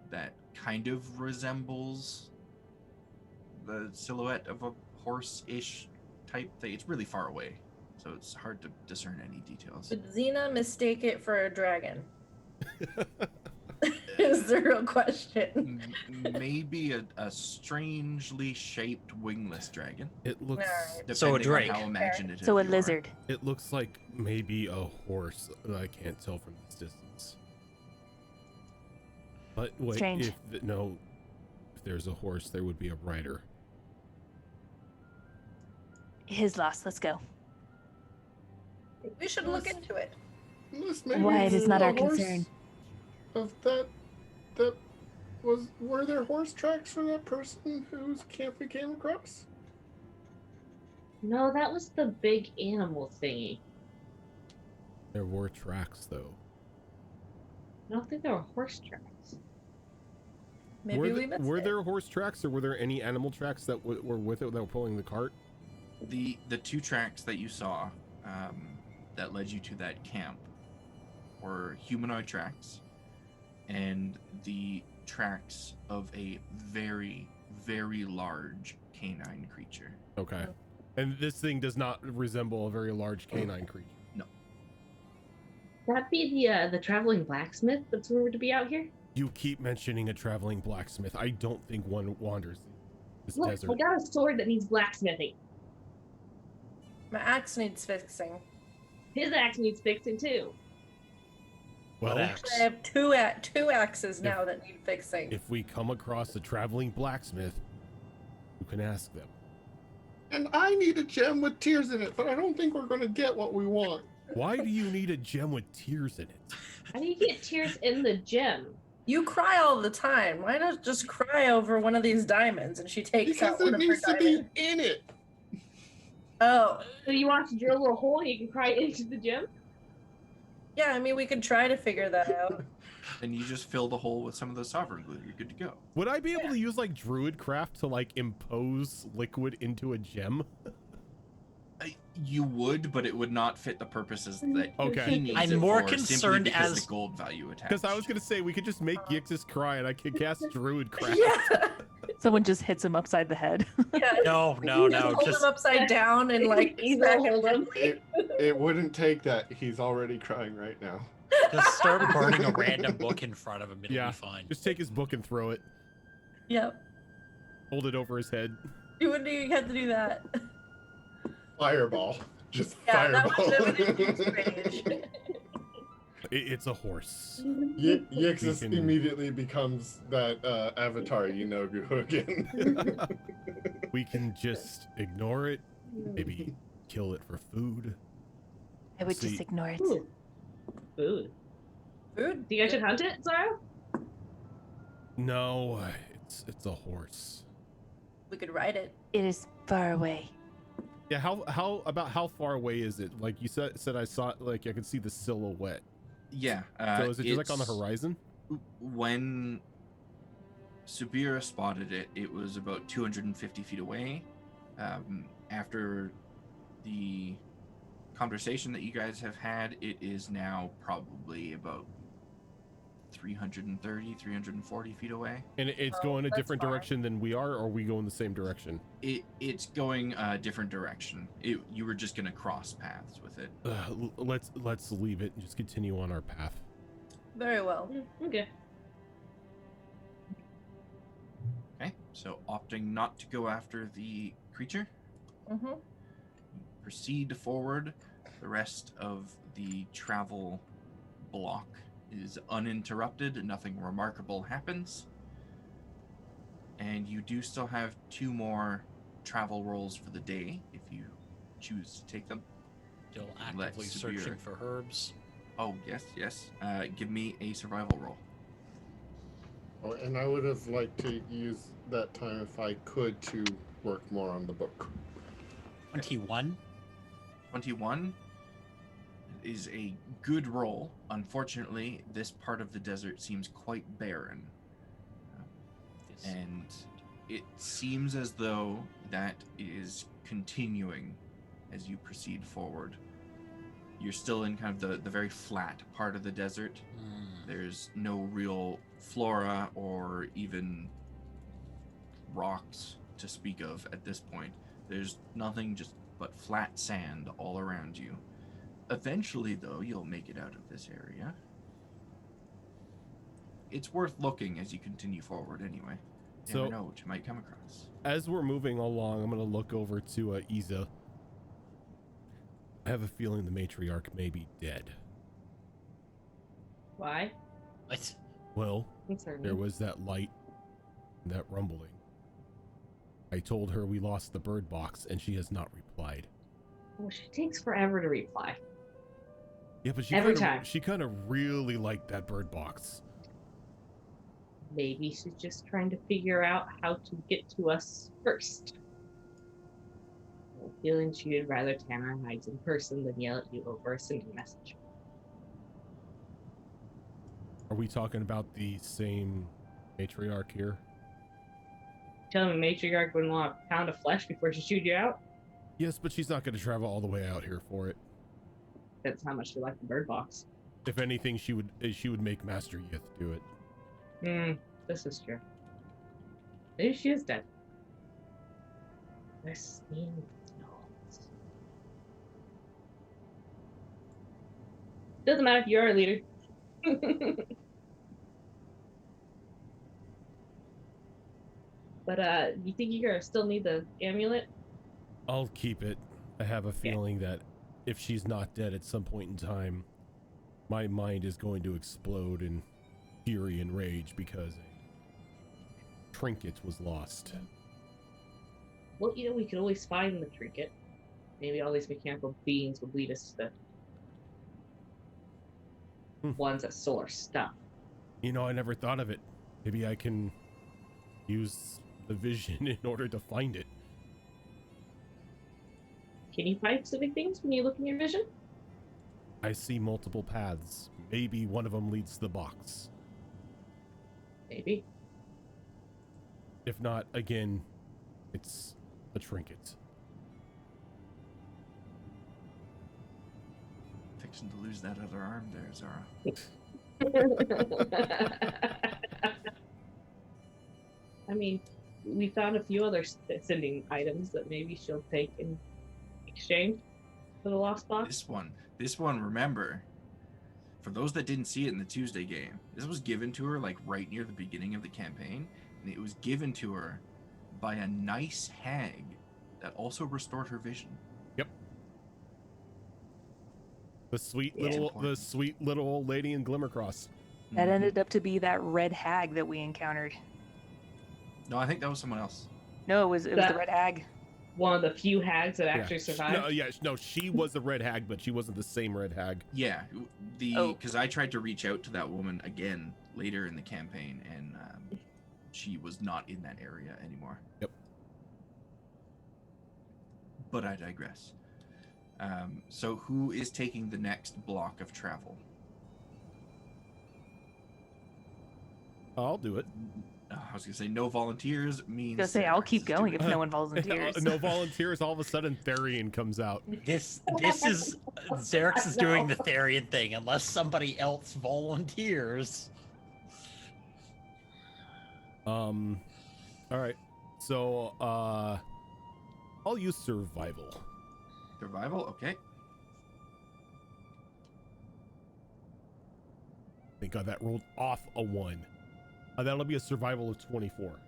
Speaker 7: that kind of resembles the silhouette of a horse-ish type thing. It's really far away, so it's hard to discern any details.
Speaker 1: Did Xena mistake it for a dragon? Is the real question.
Speaker 7: Maybe a strangely shaped wingless dragon,
Speaker 3: It looks
Speaker 1: Alright.
Speaker 4: So a
Speaker 7: depending on
Speaker 4: drake.
Speaker 7: how imaginative
Speaker 9: So a
Speaker 7: you are.
Speaker 9: lizard.
Speaker 3: it looks like maybe a horse. I can't tell from this distance. But wait,
Speaker 9: Strange.
Speaker 3: if there's a horse, there would be a rider.
Speaker 9: his loss. Let's go.
Speaker 1: We should look into it.
Speaker 5: Unless maybe
Speaker 9: Why it is not
Speaker 5: the
Speaker 9: our
Speaker 5: horse
Speaker 9: concern.
Speaker 5: Of that were there horse tracks for that person whose camp we came across?
Speaker 2: No, that was the big animal thingy.
Speaker 3: There were tracks, though.
Speaker 2: I don't think there were horse tracks.
Speaker 1: Maybe we missed
Speaker 3: Were
Speaker 1: it.
Speaker 3: there horse tracks, or were there any animal tracks that were with it that were pulling the cart?
Speaker 7: The 2 tracks that you saw that led you to that camp were humanoid tracks and the tracks of a very, very large canine creature.
Speaker 3: Okay. And this thing does not resemble a very large canine creature.
Speaker 7: No.
Speaker 2: That be the traveling blacksmith that's rumored to be out here?
Speaker 3: You keep mentioning a traveling blacksmith. I don't think one wanders this
Speaker 2: Look,
Speaker 3: desert.
Speaker 2: I got a sword that needs blacksmithing.
Speaker 1: My axe needs fixing.
Speaker 2: His axe needs fixing too.
Speaker 3: Well,
Speaker 4: What axe?
Speaker 1: I have two axes now that need fixing.
Speaker 3: if we come across a traveling blacksmith, you can ask them.
Speaker 5: And I need a gem with tears in it, but I don't think we're going to get what we want.
Speaker 3: Why do you need a gem with tears in it?
Speaker 2: How do you get tears in the gem?
Speaker 1: You cry all the time. Why not just cry over one of these diamonds? And she takes
Speaker 5: Because
Speaker 1: out one
Speaker 5: it
Speaker 1: of her
Speaker 5: needs to be
Speaker 1: diamonds.
Speaker 5: in it.
Speaker 1: Oh,
Speaker 2: So you want to drill a little hole and you can cry into the gem?
Speaker 1: yeah. I mean, we could try to figure that out.
Speaker 7: Then you just fill the hole with some of the sovereign glue. You're good to go.
Speaker 3: Would I be able to use like druid craft to like impose liquid into a gem?
Speaker 7: You would, but it would not fit the purposes that
Speaker 3: Okay.
Speaker 7: he needs
Speaker 4: I'm
Speaker 7: it
Speaker 4: more
Speaker 7: for, simply
Speaker 4: concerned
Speaker 7: because
Speaker 4: as-
Speaker 7: the gold value attached.
Speaker 3: Because I was gonna say we could just make Yixis cry and I could cast druid craft.
Speaker 1: Yeah.
Speaker 9: Someone just hits him upside the head.
Speaker 1: Yeah.
Speaker 4: No,
Speaker 1: Just hold him upside down and like smack him
Speaker 2: hold him.
Speaker 1: gently.
Speaker 5: It wouldn't take that. He's already crying right now.
Speaker 4: just start burning a random book in front of him. It'll
Speaker 3: Yeah.
Speaker 4: be fine.
Speaker 3: Just take his book and throw it.
Speaker 1: Yep.
Speaker 3: Hold it over his head.
Speaker 1: You wouldn't even have to do that.
Speaker 5: Fireball. Just
Speaker 1: Yeah, that
Speaker 5: fireball.
Speaker 1: was strange.
Speaker 3: It's a horse.
Speaker 5: Yixis
Speaker 3: We can-
Speaker 5: immediately becomes that avatar Yinogu again.
Speaker 3: We can just ignore it. Maybe kill it for food.
Speaker 9: I would
Speaker 3: See-
Speaker 9: just ignore it.
Speaker 2: Ooh. Food.
Speaker 1: Food?
Speaker 2: Do you guys should hunt it, Zara?
Speaker 3: No, it's a horse.
Speaker 1: We could ride it.
Speaker 9: It is far away.
Speaker 3: Yeah, how far away is it? Like you said I saw like I could see the silhouette.
Speaker 7: Yeah.
Speaker 3: So is it just like on the
Speaker 7: it's-
Speaker 3: horizon?
Speaker 7: When Subira spotted it, it was about 250 feet away. After the conversation that you guys have had, it is now probably about 330, 340 feet away.
Speaker 3: And it's
Speaker 1: Oh,
Speaker 3: going a
Speaker 1: that's
Speaker 3: different
Speaker 1: far.
Speaker 3: direction than we are, or we go in the same direction?
Speaker 7: It's going a different direction. You were just gonna cross paths with it.
Speaker 3: Let's leave it and just continue on our path.
Speaker 1: Very well.
Speaker 2: Okay.
Speaker 7: Okay, so opting not to go after the creature,
Speaker 1: Mm-hmm.
Speaker 7: proceed forward. The rest of the travel block is uninterrupted. Nothing remarkable happens. And you do still have 2 more travel rolls for the day if you choose to take them.
Speaker 4: Still
Speaker 7: Let
Speaker 4: actively
Speaker 7: Subir-
Speaker 4: searching for herbs.
Speaker 7: Oh, yes. Give me a survival roll.
Speaker 5: Oh, and I would have liked to use that time if I could to work more on the book.
Speaker 4: 21.
Speaker 7: 21 is a good roll. Unfortunately, this part of the desert seems quite barren. And it seems as though that is continuing as you proceed forward. You're still in kind of the very flat part of the desert. There's no real flora or even rocks to speak of at this point. There's nothing just but flat sand all around you. Eventually, though, you'll make it out of this area. It's worth looking as you continue forward anyway. You never know what you might come across.
Speaker 3: As we're moving along, I'm going to look over to Iza. I have a feeling the matriarch may be dead.
Speaker 2: Why?
Speaker 3: Well,
Speaker 2: Concern
Speaker 3: there
Speaker 2: me.
Speaker 3: was that light, and that rumbling. I told her we lost the bird box, and she has not replied.
Speaker 2: Well, she takes forever to reply.
Speaker 3: Yeah, but she kind of really liked that bird box.
Speaker 2: Maybe she's just trying to figure out how to get to us first. I'm feeling she would rather tan our hides in person than yell at you over a sending message.
Speaker 3: Are we talking about the same matriarch here?
Speaker 2: Telling me Matriarch wouldn't want a pound of flesh before she chewed you out?
Speaker 3: Yes, but she's not going to travel all the way out here for it.
Speaker 2: That's how much she liked the bird box.
Speaker 3: If anything, she would make Master Yith do it.
Speaker 2: This is true. Maybe she is dead. Let's see. Doesn't matter if you're a leader. But you think you're gonna still need the amulet?
Speaker 3: I'll keep it. I have a feeling that if she's not dead at some point in time, my mind is going to explode in fury and rage because a trinket was lost.
Speaker 2: Well, we could always find the trinket. Maybe all these mechanical beings would lead us to ones that stole our stuff.
Speaker 3: I never thought of it. Maybe I can use the vision in order to find it.
Speaker 2: Can you find specific things when you look in your vision?
Speaker 3: I see multiple paths. Maybe one of them leads to the box.
Speaker 2: Maybe.
Speaker 3: If not, again, it's a trinket.
Speaker 7: Fixing to lose that other arm there, Zara.
Speaker 2: I mean, we found a few other sending items that maybe she'll take in exchange for the lost box.
Speaker 7: This one, remember, for those that didn't see it in the Tuesday game, this was given to her like right near the beginning of the campaign, and it was given to her by a nice hag that also restored her vision.
Speaker 3: Yep. The sweet little old lady in Glimmercross.
Speaker 9: That ended up to be that red hag that we encountered.
Speaker 7: No, I think that was someone else.
Speaker 9: No, it was the red hag.
Speaker 2: One of the few hags that actually survived.
Speaker 3: No, she was the red hag, but she wasn't the same red hag.
Speaker 7: Yeah, because I tried to reach out to that woman again later in the campaign, and she was not in that area anymore.
Speaker 3: Yep.
Speaker 7: But I digress. So who is taking the next block of travel?
Speaker 3: I'll do it.
Speaker 7: I was gonna say no volunteers means.
Speaker 9: I was gonna say I'll keep going if no one volunteers.
Speaker 3: No volunteers. All of a sudden, Therian comes out.
Speaker 4: This is Xerix is doing the Therian thing unless somebody else volunteers.
Speaker 3: All right. So I'll use survival.
Speaker 7: Survival, okay.
Speaker 3: Thank God that rolled off a 1. That'll be a survival of 24.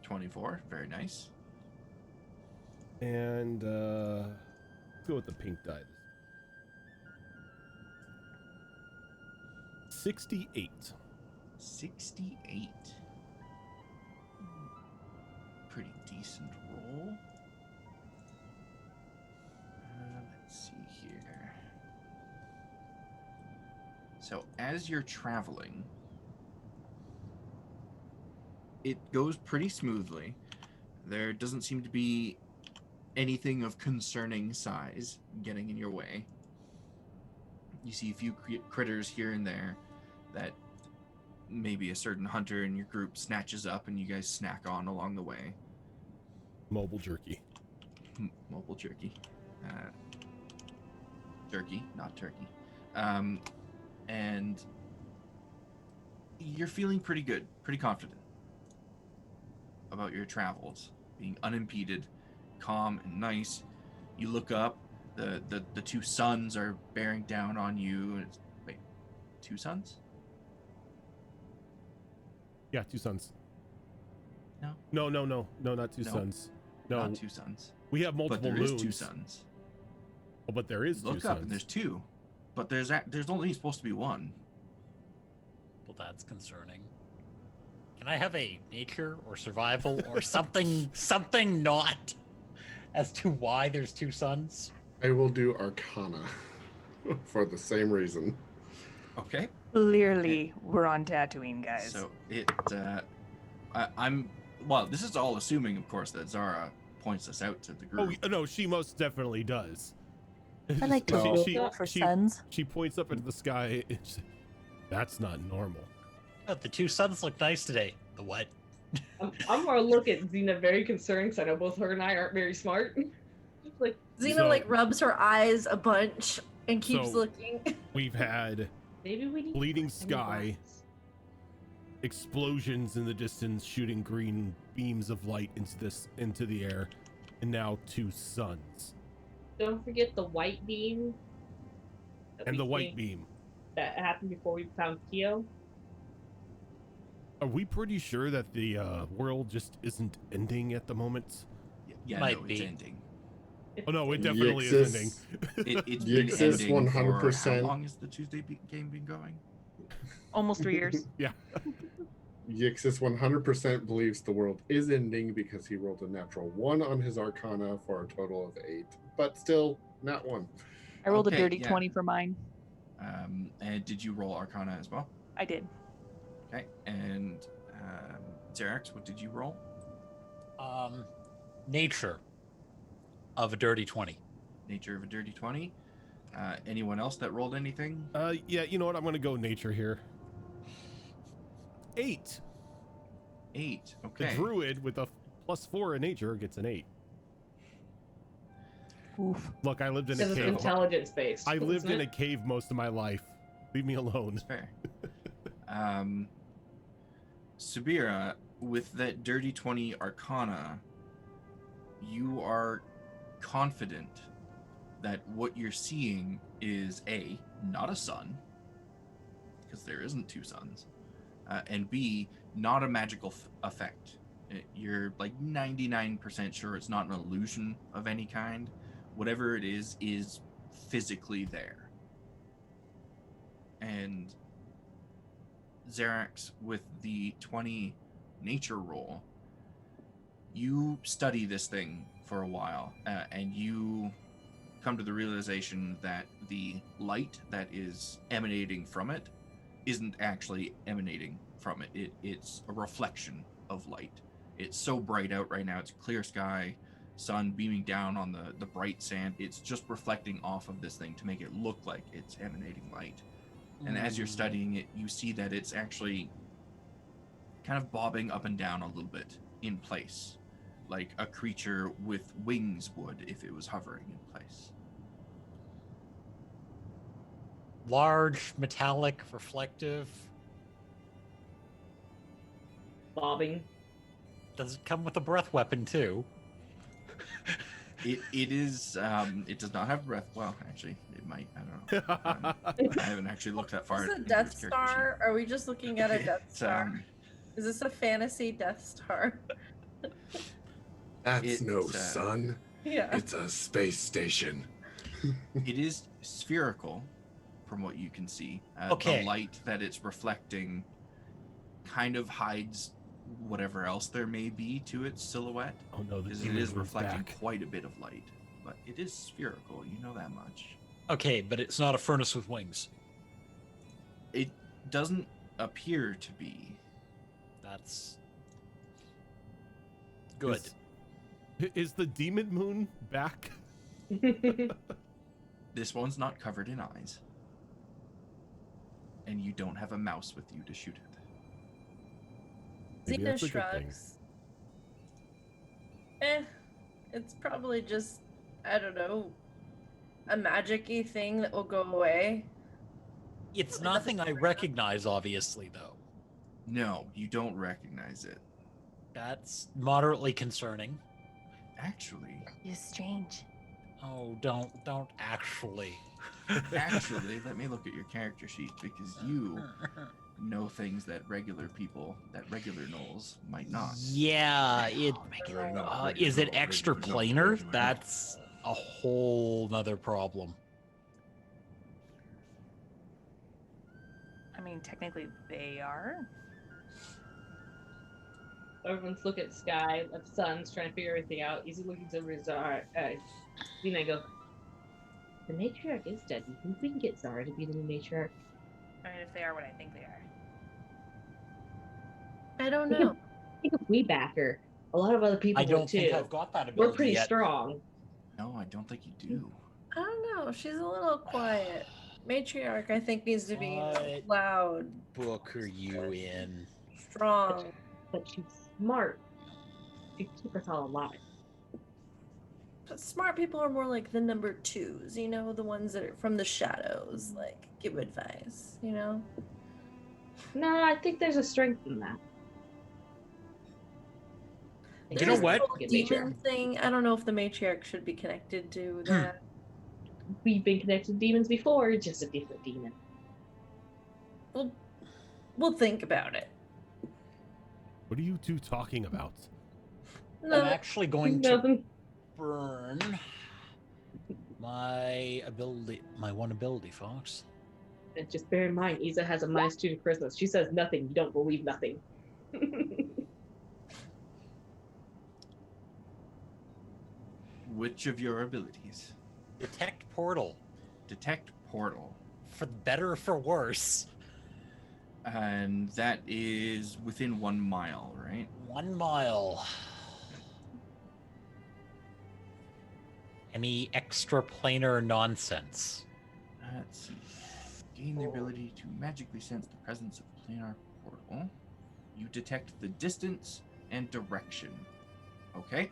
Speaker 7: 24, very nice.
Speaker 3: And let's go with the pink die. 68.
Speaker 7: 68. Pretty decent roll. Let's see here. So as you're traveling, it goes pretty smoothly. There doesn't seem to be anything of concerning size getting in your way. You see a few critters here and there that maybe a certain hunter in your group snatches up and you guys snack on along the way.
Speaker 3: Mobile jerky.
Speaker 7: Mobile jerky. Jerky, not turkey. And you're feeling pretty good, pretty confident about your travels, being unimpeded, calm and nice. You look up, the two suns are bearing down on you. And wait, two suns?
Speaker 3: Yeah, two suns.
Speaker 7: No,
Speaker 3: not two suns. No,
Speaker 7: not two suns.
Speaker 3: We have multiple
Speaker 7: moons. But there is two
Speaker 3: moons.
Speaker 7: suns.
Speaker 3: Oh, but there is
Speaker 7: Look
Speaker 3: two
Speaker 7: up
Speaker 3: suns.
Speaker 7: and there's two, but there's only supposed to be one.
Speaker 4: Well, that's concerning. Can I have a nature or survival or something not as to why there's two suns?
Speaker 5: I will do Arcana for the same reason.
Speaker 7: Okay.
Speaker 9: Clearly, we're on Tatooine, guys.
Speaker 7: So I'm well. This is all assuming, of course, that Zara points us out to the group.
Speaker 3: Oh no, she most definitely does.
Speaker 9: I like to
Speaker 5: Well,
Speaker 9: roll for suns.
Speaker 3: She points up into the sky. That's not normal.
Speaker 4: Oh, the two suns look nice today. The what?
Speaker 2: I'm gonna look at Xena very concerned because I know both her and I aren't very smart. Like
Speaker 1: Xena rubs her eyes a bunch and keeps looking.
Speaker 3: We've had
Speaker 2: maybe we need
Speaker 3: bleeding sky, explosions in the distance shooting green beams of light into the air, and now two suns.
Speaker 2: Don't forget the white beam.
Speaker 3: And the white beam.
Speaker 2: That happened before we found Kyo.
Speaker 3: Are we pretty sure that the world just isn't ending at the moment?
Speaker 7: Yeah,
Speaker 4: Might
Speaker 7: no,
Speaker 4: be.
Speaker 7: It's ending.
Speaker 3: Oh no, it definitely is ending.
Speaker 7: It's been
Speaker 5: Yixis
Speaker 7: ending
Speaker 5: 100%.
Speaker 7: for how long has the Tuesday game been going?
Speaker 9: Almost 3 years.
Speaker 3: Yeah.
Speaker 5: Yixis 100% believes the world is ending because he rolled a natural 1 on his Arcana for a total of 8. But still, not 1.
Speaker 9: I rolled
Speaker 7: Okay,
Speaker 9: a dirty
Speaker 7: yeah.
Speaker 9: 20 for mine.
Speaker 7: And did you roll Arcana as well?
Speaker 9: I did.
Speaker 7: Okay. And Xerax, what did you roll?
Speaker 4: Nature of a dirty 20.
Speaker 7: Nature of a dirty 20. Anyone else that rolled anything?
Speaker 3: Yeah, you know what? I'm gonna go nature here. 8.
Speaker 7: 8.
Speaker 3: The
Speaker 7: Okay.
Speaker 3: druid with a +4 in nature gets an 8.
Speaker 9: Oof.
Speaker 3: Look, I lived in
Speaker 2: Because
Speaker 3: a
Speaker 2: it's
Speaker 3: cave.
Speaker 2: intelligence based.
Speaker 3: I lived in a cave most of my life. Leave me alone.
Speaker 7: That's fair. Sabira, with that dirty 20 Arcana, you are confident that what you're seeing is A, not a sun, because there isn't two suns, and B, not a magical effect. You're like 99% sure it's not an illusion of any kind. Whatever it is physically there. And Xerax, with the 20 nature roll, you study this thing for a while, and you come to the realization that the light that is emanating from it isn't actually emanating from it. It's a reflection of light. It's so bright out right now. It's clear sky, sun beaming down on the bright sand. It's just reflecting off of this thing to make it look like it's emanating light. And as you're studying it, you see that it's actually kind of bobbing up and down a little bit in place, like a creature with wings would if it was hovering in place.
Speaker 4: Large, metallic, reflective.
Speaker 2: Bobbing.
Speaker 7: Does it come with a breath weapon too? It is. It does not have breath. Well, actually, it might. I don't know. I haven't actually looked that far.
Speaker 1: Is this a Death Star? Are we just looking at a Death Star? Is this a fantasy Death Star?
Speaker 5: That's no sun.
Speaker 1: Yeah.
Speaker 5: It's a space station.
Speaker 7: It is spherical, from what you can see.
Speaker 4: Okay.
Speaker 7: The light that it's reflecting kind of hides whatever else there may be to its silhouette.
Speaker 3: Oh no,
Speaker 7: because it is reflecting quite a bit of light, but it is spherical. You know that much.
Speaker 4: Okay, but it's not a furnace with wings.
Speaker 7: It doesn't appear to be.
Speaker 4: That's good.
Speaker 3: Is the demon moon back?
Speaker 7: This one's not covered in eyes, and you don't have a mouse with you to shoot it.
Speaker 3: Maybe
Speaker 1: Xena
Speaker 3: that's a good thing.
Speaker 1: shrugs. It's probably just, I don't know, a magic-y thing that will go away.
Speaker 4: It's nothing I recognize, obviously, though.
Speaker 7: No, you don't recognize it.
Speaker 4: That's moderately concerning.
Speaker 7: Actually.
Speaker 9: You're strange.
Speaker 4: Oh, don't actually.
Speaker 7: Actually, let me look at your character sheet, because you know things that regular people, that regular Gnolls might not.
Speaker 4: Yeah, is it extra planar? That's a whole nother problem.
Speaker 9: I mean, technically they are.
Speaker 2: Everyone's looking at the sky, at the sun's trying to figure everything out. Easy looking to Zara. Then I go, the matriarch is dead. You think we can get Zara to be the new matriarch?
Speaker 9: I mean, if they are what I think they are.
Speaker 1: I don't know.
Speaker 2: I think if we back her, a lot of other people
Speaker 4: I don't
Speaker 2: would too.
Speaker 4: think I've got that ability
Speaker 2: We're pretty
Speaker 4: yet.
Speaker 2: strong.
Speaker 7: No, I don't think you do.
Speaker 1: I don't know. She's a little quiet. Matriarch, I think, needs to be
Speaker 4: What?
Speaker 1: loud,
Speaker 4: Book are you in?
Speaker 1: strong.
Speaker 2: But she's smart. She keep us all alive.
Speaker 1: But smart people are more like the number twos, you know, the ones that are from the shadows, like give advice, you know?
Speaker 2: No, I think there's a strength in that.
Speaker 4: You know what?
Speaker 1: This whole demon thing, I don't know if the matriarch should be connected to that.
Speaker 2: We've been connected to demons before, just a different demon.
Speaker 1: We'll think about it.
Speaker 3: What are you two talking about?
Speaker 1: No,
Speaker 4: I'm actually going to burn my one ability, folks.
Speaker 2: And just bear in mind, Isa has a -2 to charisma. She says nothing. You don't believe nothing.
Speaker 7: Which of your abilities?
Speaker 4: Detect portal.
Speaker 7: Detect portal.
Speaker 4: For better or for worse.
Speaker 7: And that is within 1 mile, right?
Speaker 4: 1 mile. Any extra planar nonsense?
Speaker 7: Let's see. Gain the ability to magically sense the presence of a planar portal. You detect the distance and direction. Okay.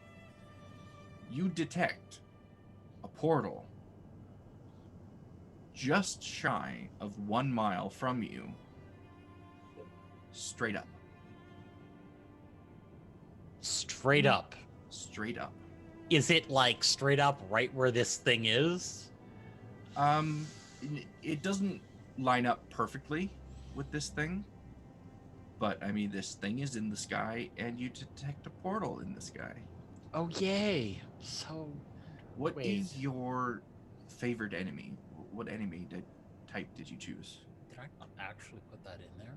Speaker 7: You detect a portal just shy of 1 mile from you. Straight up.
Speaker 4: Straight up.
Speaker 7: Straight up.
Speaker 4: Is it like straight up right where this thing is?
Speaker 7: It doesn't line up perfectly with this thing, but I mean, this thing is in the sky, and you detect a portal in the sky.
Speaker 4: Oh, yay! So,
Speaker 7: what
Speaker 4: wait.
Speaker 7: is your favorite enemy? What enemy type did you choose?
Speaker 4: Did I not actually put that in there?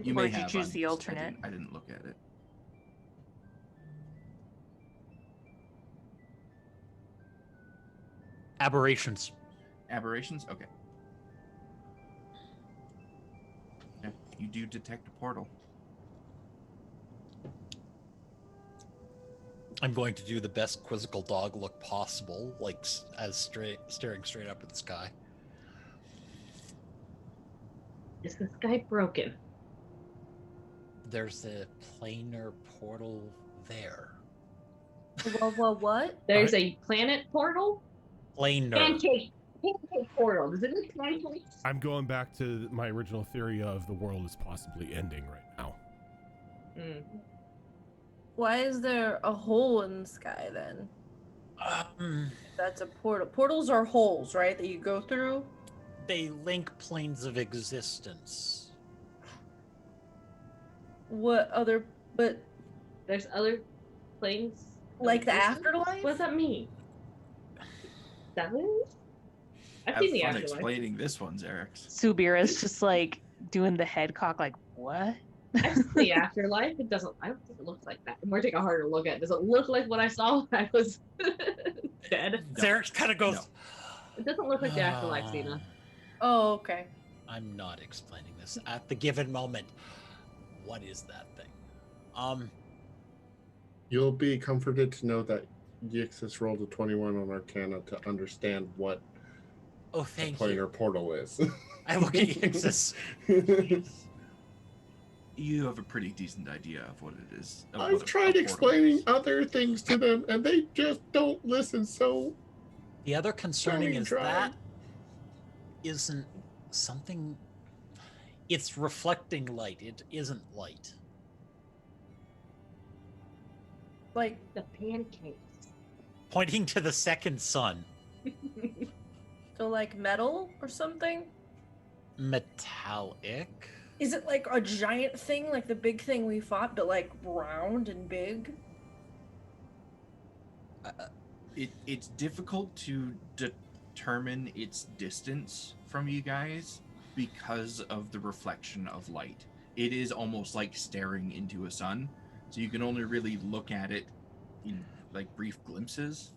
Speaker 7: You
Speaker 9: Or
Speaker 7: may
Speaker 9: did you
Speaker 7: have.
Speaker 9: choose the alternate?
Speaker 7: I didn't look at it.
Speaker 4: Aberrations.
Speaker 7: Aberrations? Okay. Yeah, you do detect a portal.
Speaker 4: I'm going to do the best quizzical dog look possible, like as staring straight up at the sky.
Speaker 2: Is the sky broken?
Speaker 4: There's a planar portal there.
Speaker 1: What?
Speaker 2: There's a planet portal?
Speaker 4: Planar.
Speaker 2: Pancake portal. Does it look pancake?
Speaker 3: I'm going back to my original theory of the world is possibly ending right now.
Speaker 1: Why is there a hole in the sky then? That's a portal. Portals are holes, right, that you go through?
Speaker 4: They link planes of existence.
Speaker 1: What other, but
Speaker 2: There's other planes?
Speaker 1: like the afterlife?
Speaker 2: What does that mean? Is that what it is? I've
Speaker 7: Have
Speaker 2: seen the
Speaker 7: fun
Speaker 2: afterlife.
Speaker 7: explaining this one, Xerix.
Speaker 9: Subira's just like doing the head cock, like, what?
Speaker 2: I've seen the afterlife. I don't think it looks like that. I'm going to take a harder look at it. Does it look like what I saw when I was dead?
Speaker 7: No.
Speaker 4: Xerix kind of goes.
Speaker 7: No.
Speaker 2: It doesn't look like the afterlife, Zena.
Speaker 1: Oh, okay.
Speaker 4: I'm not explaining this at the given moment. What is that thing?
Speaker 5: You'll be comforted to know that Yixis rolled a 21 on Arcana to understand what
Speaker 4: Oh,
Speaker 5: a
Speaker 4: thank
Speaker 5: planar
Speaker 4: you.
Speaker 5: portal is.
Speaker 4: I look at Yixis.
Speaker 7: You have a pretty decent idea of what it is. Of
Speaker 5: I've
Speaker 7: what a
Speaker 5: tried
Speaker 7: portal
Speaker 5: explaining
Speaker 7: is.
Speaker 5: other things to them, and they just don't listen. So
Speaker 4: The other concerning
Speaker 5: Don't
Speaker 4: is
Speaker 5: try.
Speaker 4: that isn't something. It's reflecting light. It isn't light.
Speaker 1: Like,
Speaker 2: The pancakes.
Speaker 4: Pointing to the second sun.
Speaker 1: so like metal or something?
Speaker 4: Metallic.
Speaker 1: Is it like a giant thing, like the big thing we fought, but like round and big?
Speaker 7: It's difficult to determine its distance from you guys because of the reflection of light. it is almost like staring into a sun. So you can only really look at it in like brief glimpses.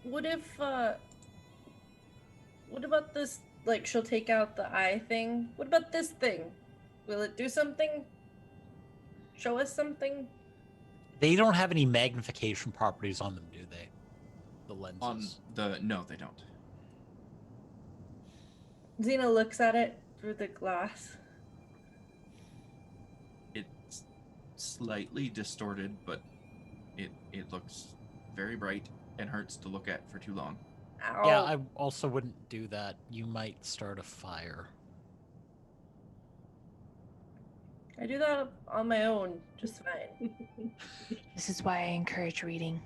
Speaker 1: What if, what about this, like, she'll take out the eye thing? What about this thing? Will it do something? Show us something?
Speaker 4: They don't have any magnification properties on them, do they? The lenses.
Speaker 7: No, they don't.
Speaker 1: Xena looks at it through the glass.
Speaker 7: It's slightly distorted, but it looks very bright and hurts to look at for too long.
Speaker 1: Ow.
Speaker 4: Yeah, I also wouldn't do that. You might start a fire.
Speaker 1: I do that on my own, just fine.
Speaker 9: This is why I encourage reading.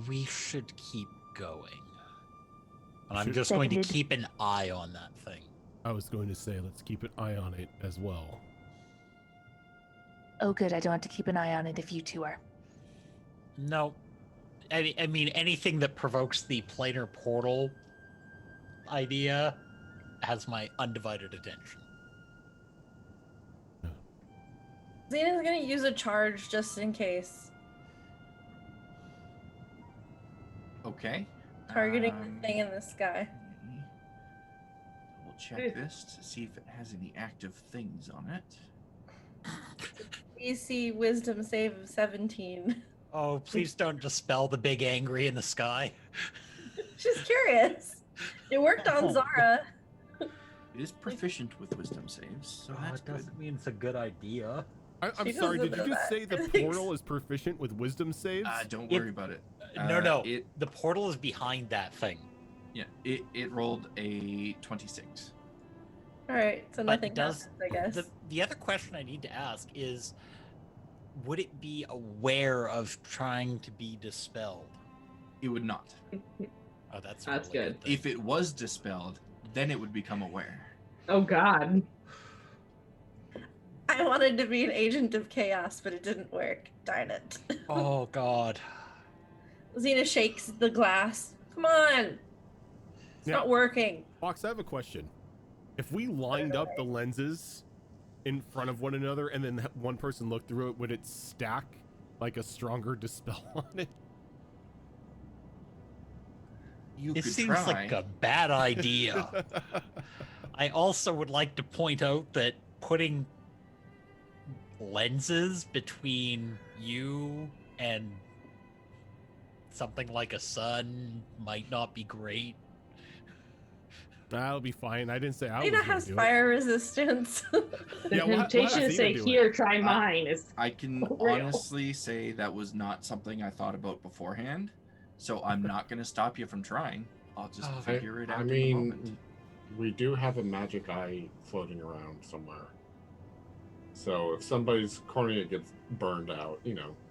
Speaker 4: We should keep going. And I'm
Speaker 3: Should-
Speaker 4: just going to
Speaker 9: Seconded.
Speaker 4: keep an eye on that thing.
Speaker 3: I was going to say, let's keep an eye on it as well.
Speaker 9: Oh, good. I don't have to keep an eye on it if you two are.
Speaker 4: No. I mean, anything that provokes the planar portal idea has my undivided attention.
Speaker 1: Xena's gonna use a charge just in case.
Speaker 7: Okay.
Speaker 1: Targeting the thing in the sky.
Speaker 7: We'll check this to see if it has any active things on it.
Speaker 1: DC Wisdom save of 17.
Speaker 4: Oh, please don't dispel the big angry in the sky.
Speaker 1: She's curious. It worked on
Speaker 4: Oh.
Speaker 1: Zara.
Speaker 7: It is proficient with wisdom saves, so that's
Speaker 4: it
Speaker 7: good.
Speaker 4: doesn't mean it's a good idea.
Speaker 3: I'm
Speaker 1: She
Speaker 3: sorry,
Speaker 1: doesn't
Speaker 3: did you
Speaker 1: know
Speaker 3: just
Speaker 1: that.
Speaker 3: say the portal is proficient with wisdom saves?
Speaker 7: Don't worry about it.
Speaker 4: No.
Speaker 7: It
Speaker 4: The portal is behind that thing.
Speaker 7: it rolled a 26.
Speaker 1: Alright, so
Speaker 4: But
Speaker 1: nothing
Speaker 4: does
Speaker 1: happens, I guess.
Speaker 4: The other question I need to ask is, would it be aware of trying to be dispelled?
Speaker 7: It would not.
Speaker 4: Oh, that's
Speaker 2: That's
Speaker 4: really
Speaker 2: good.
Speaker 4: thing.
Speaker 7: If it was dispelled, then it would become aware.
Speaker 2: Oh God.
Speaker 1: I wanted to be an agent of chaos, but it didn't work. Darn it.
Speaker 4: Oh God.
Speaker 1: Xena shakes the glass. Come on! It's
Speaker 3: Yeah.
Speaker 1: not working.
Speaker 3: Fox, I have a question. If we lined up the lenses in front of one another and then one person looked through it, would it stack like a stronger dispel on it?
Speaker 7: You
Speaker 4: It
Speaker 7: could
Speaker 4: seems
Speaker 7: try.
Speaker 4: like a bad idea. I also would like to point out that putting lenses between you and something like a sun might not be great.
Speaker 3: That'll be fine. I didn't say I was
Speaker 1: Xena
Speaker 3: gonna
Speaker 1: has
Speaker 3: do
Speaker 1: fire resistance.
Speaker 2: The
Speaker 3: Yeah, we'll have
Speaker 2: temptation to
Speaker 3: Xena
Speaker 2: say,
Speaker 3: do it.
Speaker 2: "Here, try mine," is
Speaker 7: I can
Speaker 2: Real.
Speaker 7: honestly say that was not something I thought about beforehand, so I'm not going to stop you from trying. I'll just
Speaker 4: Oh,
Speaker 7: figure it out
Speaker 5: I
Speaker 7: in the
Speaker 5: mean,
Speaker 7: moment.
Speaker 5: we do have a magic eye floating around somewhere. So if somebody's cornea gets burned out,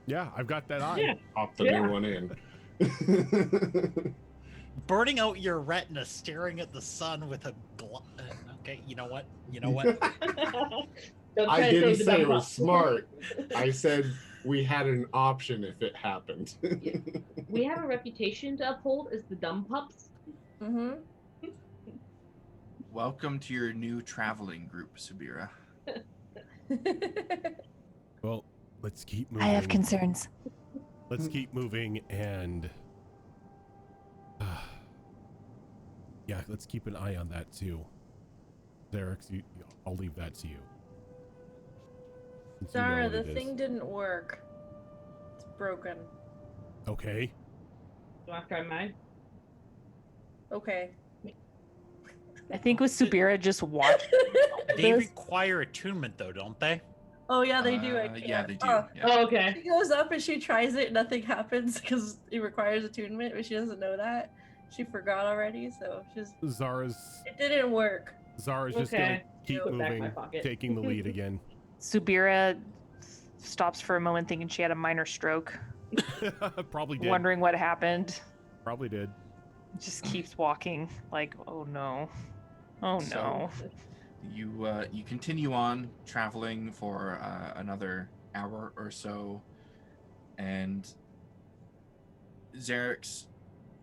Speaker 3: Yeah, I've got that eye.
Speaker 2: Yeah.
Speaker 5: pop the
Speaker 2: Yeah.
Speaker 5: new one in.
Speaker 4: Burning out your retina, staring at the sun with a okay, you know what?
Speaker 2: Don't
Speaker 5: I
Speaker 2: try to
Speaker 5: didn't
Speaker 2: save the
Speaker 5: say it
Speaker 2: dumb
Speaker 5: was
Speaker 2: pup.
Speaker 5: smart. I said we had an option if it happened.
Speaker 2: We have a reputation to uphold as the dumb pups.
Speaker 1: Mm-hmm.
Speaker 7: Welcome to your new traveling group, Sabira.
Speaker 3: Well, let's keep
Speaker 9: I
Speaker 3: moving.
Speaker 9: have concerns.
Speaker 3: Let's keep moving and yeah, let's keep an eye on that too. Xerix, I'll leave that to you. Since you know
Speaker 1: Zara,
Speaker 3: what
Speaker 1: the
Speaker 3: it is.
Speaker 1: thing didn't work. It's broken.
Speaker 3: Okay.
Speaker 2: Do I try mine?
Speaker 1: Okay.
Speaker 9: I think with Subira just watch.
Speaker 4: They
Speaker 1: This-
Speaker 4: require attunement though, don't they?
Speaker 1: Oh yeah, they do. I
Speaker 7: Yeah,
Speaker 1: can't.
Speaker 7: they do.
Speaker 1: Oh.
Speaker 7: Yeah.
Speaker 2: Oh, okay.
Speaker 1: She goes up and she tries it, nothing happens because it requires attunement, but she doesn't know that. She forgot already, so she's
Speaker 3: Zara's
Speaker 1: it didn't work.
Speaker 3: just
Speaker 2: Okay.
Speaker 3: gonna keep
Speaker 2: Put back my
Speaker 3: moving,
Speaker 2: pocket.
Speaker 3: taking the lead again.
Speaker 9: Subira stops for a moment thinking she had a minor stroke,
Speaker 3: Probably did.
Speaker 9: wondering what happened.
Speaker 3: Probably did.
Speaker 9: Just keeps walking like, oh no. Oh
Speaker 7: So-
Speaker 9: no.
Speaker 7: You continue on traveling for another hour or so, and Xerix,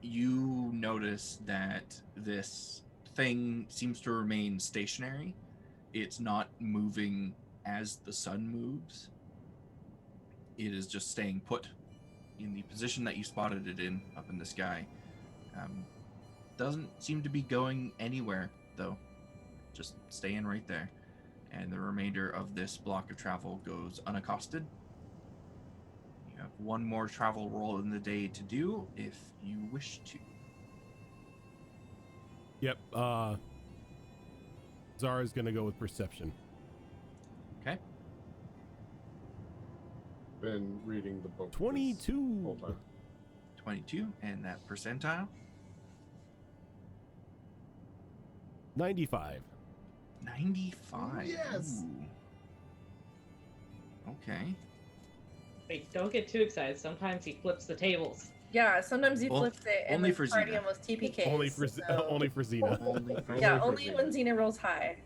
Speaker 7: you notice that this thing seems to remain stationary. It's not moving as the sun moves. It is just staying put in the position that you spotted it in, up in the sky. Doesn't seem to be going anywhere, though. Just staying right there. And the remainder of this block of travel goes unaccosted. You have one more travel roll in the day to do if you wish to.
Speaker 3: Yep. Zara's gonna go with perception.
Speaker 7: Okay.
Speaker 5: Been reading the book.
Speaker 3: 22.
Speaker 5: This whole time.
Speaker 7: 22, and that percentile?
Speaker 3: 95.
Speaker 7: 95.
Speaker 5: Yes.
Speaker 7: Ooh. Okay.
Speaker 2: Wait, don't get too excited. Sometimes he flips the tables.
Speaker 1: Yeah, sometimes he flips it and
Speaker 7: only
Speaker 1: the
Speaker 7: for
Speaker 1: party
Speaker 7: Xena.
Speaker 1: almost TPKs.
Speaker 3: Only for
Speaker 1: so-
Speaker 3: only for Xena.
Speaker 1: Yeah,
Speaker 5: Only
Speaker 1: only
Speaker 5: for
Speaker 1: when Xena rolls high.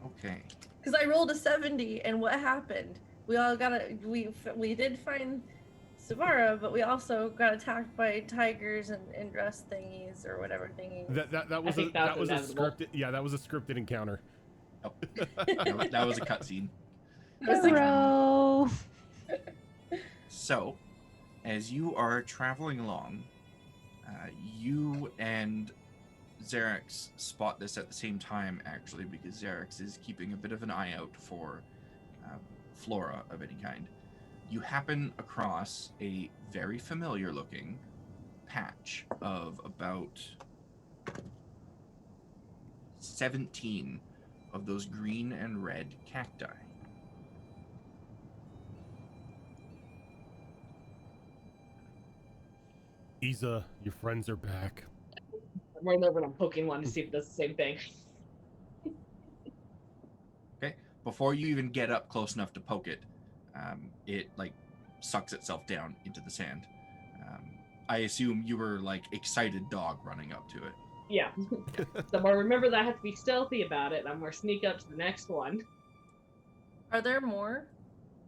Speaker 7: Okay.
Speaker 1: Because I rolled a 70, and what happened? We all we did find Savara, but we also got attacked by tigers and dress thingies or whatever thingies.
Speaker 3: That was
Speaker 2: think
Speaker 3: that was a
Speaker 2: inevitable.
Speaker 3: scripted. Yeah, that was a scripted encounter.
Speaker 7: Oh, that was a cutscene.
Speaker 1: I was like,
Speaker 9: Bro.
Speaker 7: So, as you are traveling along, you and Xerax spot this at the same time, actually, because Xerax is keeping a bit of an eye out for flora of any kind. You happen across a very familiar looking patch of about 17 of those green and red cacti.
Speaker 3: Isa, your friends are back.
Speaker 2: I'm running over and I'm poking one to see if it does the same thing.
Speaker 7: Okay, before you even get up close enough to poke it, it like sucks itself down into the sand. I assume you were like excited dog running up to it.
Speaker 2: Yeah. So I remember that I have to be stealthy about it. I'm going to sneak up to the next one
Speaker 1: are there more?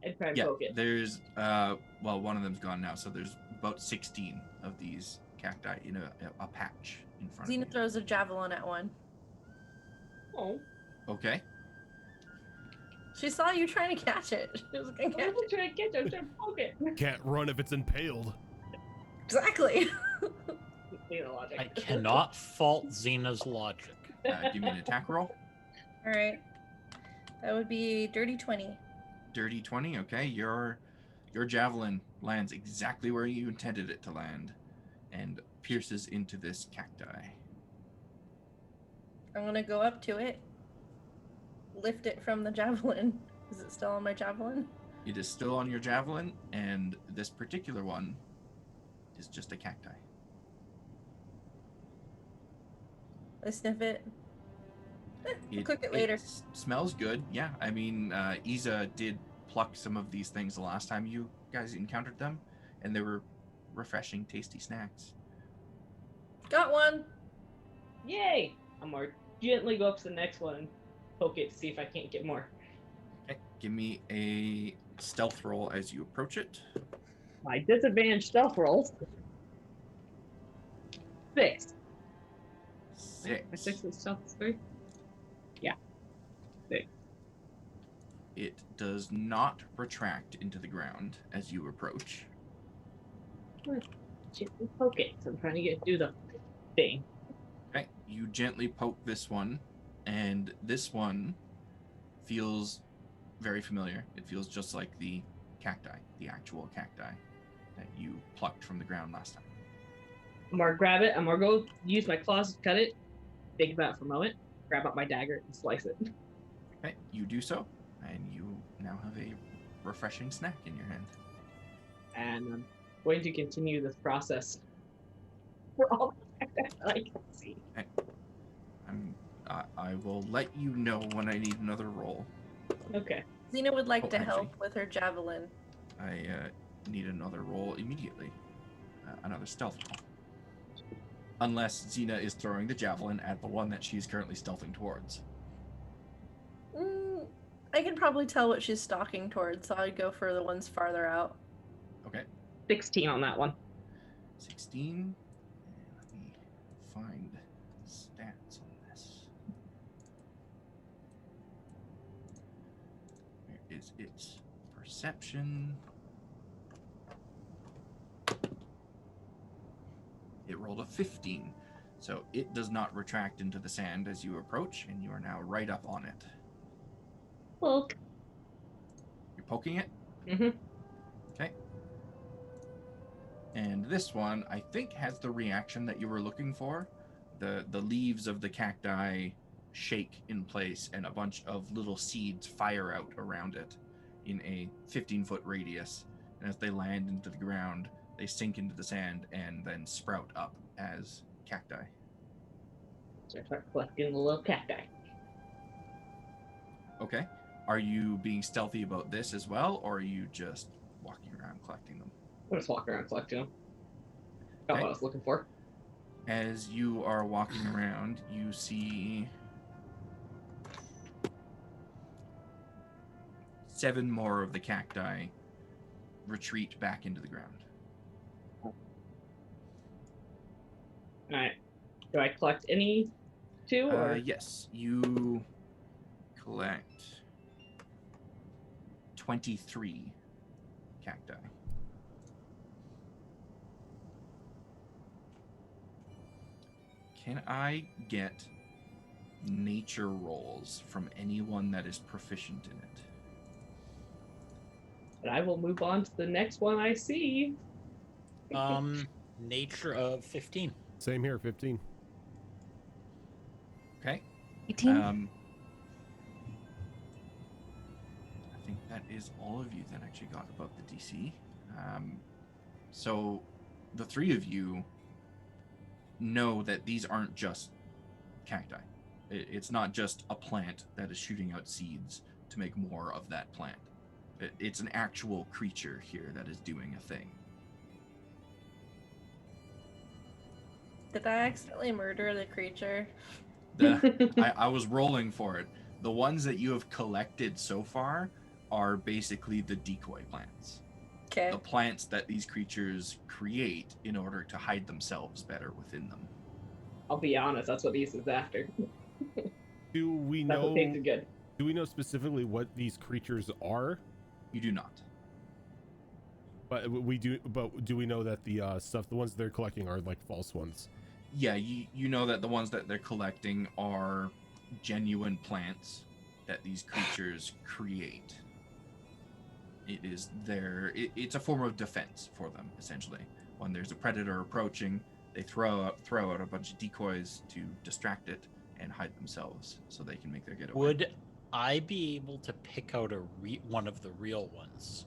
Speaker 2: and try and
Speaker 7: Yeah,
Speaker 2: poke it.
Speaker 7: there's well, one of them's gone now, so there's about 16 of these cacti in a patch in front of
Speaker 1: Xena
Speaker 7: you.
Speaker 1: throws a javelin at one.
Speaker 2: Oh.
Speaker 7: Okay.
Speaker 1: She saw you trying to catch it. She was gonna
Speaker 2: I'm
Speaker 1: catch it.
Speaker 2: trying to catch it. I'm trying to poke it.
Speaker 3: Can't run if it's impaled.
Speaker 1: Exactly.
Speaker 2: Xena logic.
Speaker 4: I cannot fault Xena's logic.
Speaker 7: Give me an attack roll.
Speaker 1: All right. That would be dirty 20.
Speaker 7: Dirty 20. Okay, your javelin lands exactly where you intended it to land, and pierces into this cacti.
Speaker 1: I'm gonna go up to it, lift it from the javelin. Is it still on my javelin?
Speaker 7: It is still on your javelin, and this particular one is just a cacti.
Speaker 1: I sniff it. I'll cook it later.
Speaker 7: Smells good. Yeah, I mean, Isa did pluck some of these things the last time you guys encountered them, and they were refreshing, tasty snacks.
Speaker 1: Got one.
Speaker 2: Yay! I'm going to gently go up to the next one and poke it to see if I can't get more.
Speaker 7: Okay, give me a stealth roll as you approach it.
Speaker 2: My disadvantage stealth rolls. 6.
Speaker 7: 6.
Speaker 2: My 6 is stealth 3. Yeah. 6.
Speaker 7: It does not retract into the ground as you approach.
Speaker 2: Gently poke it. So I'm trying to do the thing.
Speaker 7: Okay, you gently poke this one, and this one feels very familiar. It feels just like the cacti, the actual cacti that you plucked from the ground last time.
Speaker 2: I'm gonna grab it. I'm gonna go use my claws to cut it. Think about it for a moment. Grab out my dagger and slice it.
Speaker 7: Okay, you do so, and you now have a refreshing snack in your hand.
Speaker 2: And I'm going to continue this process for all the that I can see.
Speaker 7: I will let you know when I need another roll.
Speaker 2: Okay.
Speaker 1: Xena would like
Speaker 7: Oh,
Speaker 1: to
Speaker 7: actually.
Speaker 1: help with her javelin.
Speaker 7: I need another roll immediately. Another stealth roll. Unless Xena is throwing the javelin at the one that she's currently stealthing towards.
Speaker 1: I can probably tell what she's stalking towards, so I'd go for the ones farther out.
Speaker 7: Okay.
Speaker 2: 16 on that one.
Speaker 7: 16. Let me find stats on this. Where is its perception? It rolled a 15. So it does not retract into the sand as you approach, and you are now right up on it.
Speaker 2: Poke.
Speaker 7: You're poking it?
Speaker 2: Mm-hmm.
Speaker 7: Okay. And this one, I think, has the reaction that you were looking for. The leaves of the cacti shake in place, and a bunch of little seeds fire out around it in a 15-foot radius. And as they land into the ground, they sink into the sand and then sprout up as cacti.
Speaker 2: So I start collecting the little cacti.
Speaker 7: Okay. Are you being stealthy about this as well, or are you just walking around collecting them?
Speaker 2: I'm just walking around collecting them. Got
Speaker 7: Okay.
Speaker 2: what I was looking for.
Speaker 7: As you are walking around, you see 7 more of the cacti retreat back into the ground.
Speaker 2: Alright. Do I collect any two? Or?
Speaker 7: Yes, you collect 23 cacti. Can I get nature rolls from anyone that is proficient in it?
Speaker 2: But I will move on to the next one I see.
Speaker 4: Nature of 15.
Speaker 3: Same here, 15.
Speaker 7: Okay.
Speaker 9: 18?
Speaker 7: I think that is all of you that actually got above the DC. So the 3 of you know that these aren't just cacti. It's not just a plant that is shooting out seeds to make more of that plant. It's an actual creature here that is doing a thing.
Speaker 1: Did I accidentally murder the creature?
Speaker 7: I was rolling for it. The ones that you have collected so far are basically the decoy plants.
Speaker 1: Okay.
Speaker 7: The plants that these creatures create in order to hide themselves better within them.
Speaker 2: I'll be honest, that's what these is after.
Speaker 3: Do we
Speaker 2: That's what
Speaker 3: know?
Speaker 2: tasted good.
Speaker 3: Do we know specifically what these creatures are?
Speaker 7: You do not.
Speaker 3: But we do. But do we know that the stuff, the ones they're collecting, are like false ones?
Speaker 7: Yeah, you know that the ones that they're collecting are genuine plants that these creatures create. It is it's a form of defense for them, essentially. When there's a predator approaching, they throw out a bunch of decoys to distract it and hide themselves so they can make their getaway.
Speaker 4: Would I be able to pick out one of the real ones?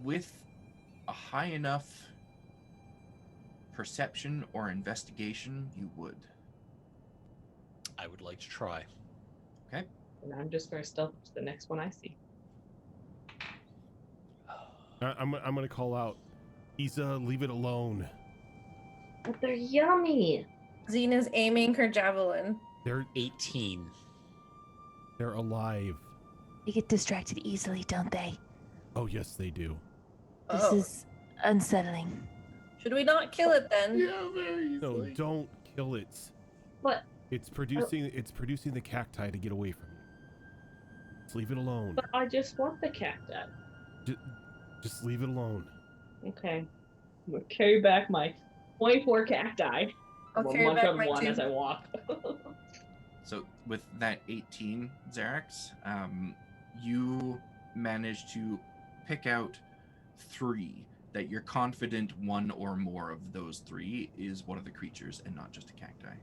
Speaker 7: With a high enough perception or investigation, you would.
Speaker 4: I would like to try.
Speaker 7: Okay.
Speaker 2: And I'm just going to stealth to the next one I see.
Speaker 3: I'm gonna call out, Isa, leave it alone.
Speaker 2: But they're yummy.
Speaker 1: Xena's aiming her javelin.
Speaker 3: They're
Speaker 4: 18.
Speaker 3: They're alive.
Speaker 9: They get distracted easily, don't they?
Speaker 3: Oh yes, they do.
Speaker 9: This is unsettling.
Speaker 1: Should we not kill it then?
Speaker 5: Yeah, very easily.
Speaker 3: No, don't kill it.
Speaker 2: What?
Speaker 3: It's producing the cacti to get away from you. Just leave it alone.
Speaker 2: But I just want the cacti.
Speaker 3: Just leave it alone.
Speaker 2: Okay. I'm going to carry back my 24 cacti.
Speaker 1: I'll
Speaker 2: We'll
Speaker 1: carry
Speaker 2: munch
Speaker 1: back
Speaker 2: on
Speaker 1: my
Speaker 2: one
Speaker 1: 2.
Speaker 2: as I walk.
Speaker 7: So with that 18, Xerax, you managed to pick out 3 that you're confident one or more of those 3 is one of the creatures and not just a cacti.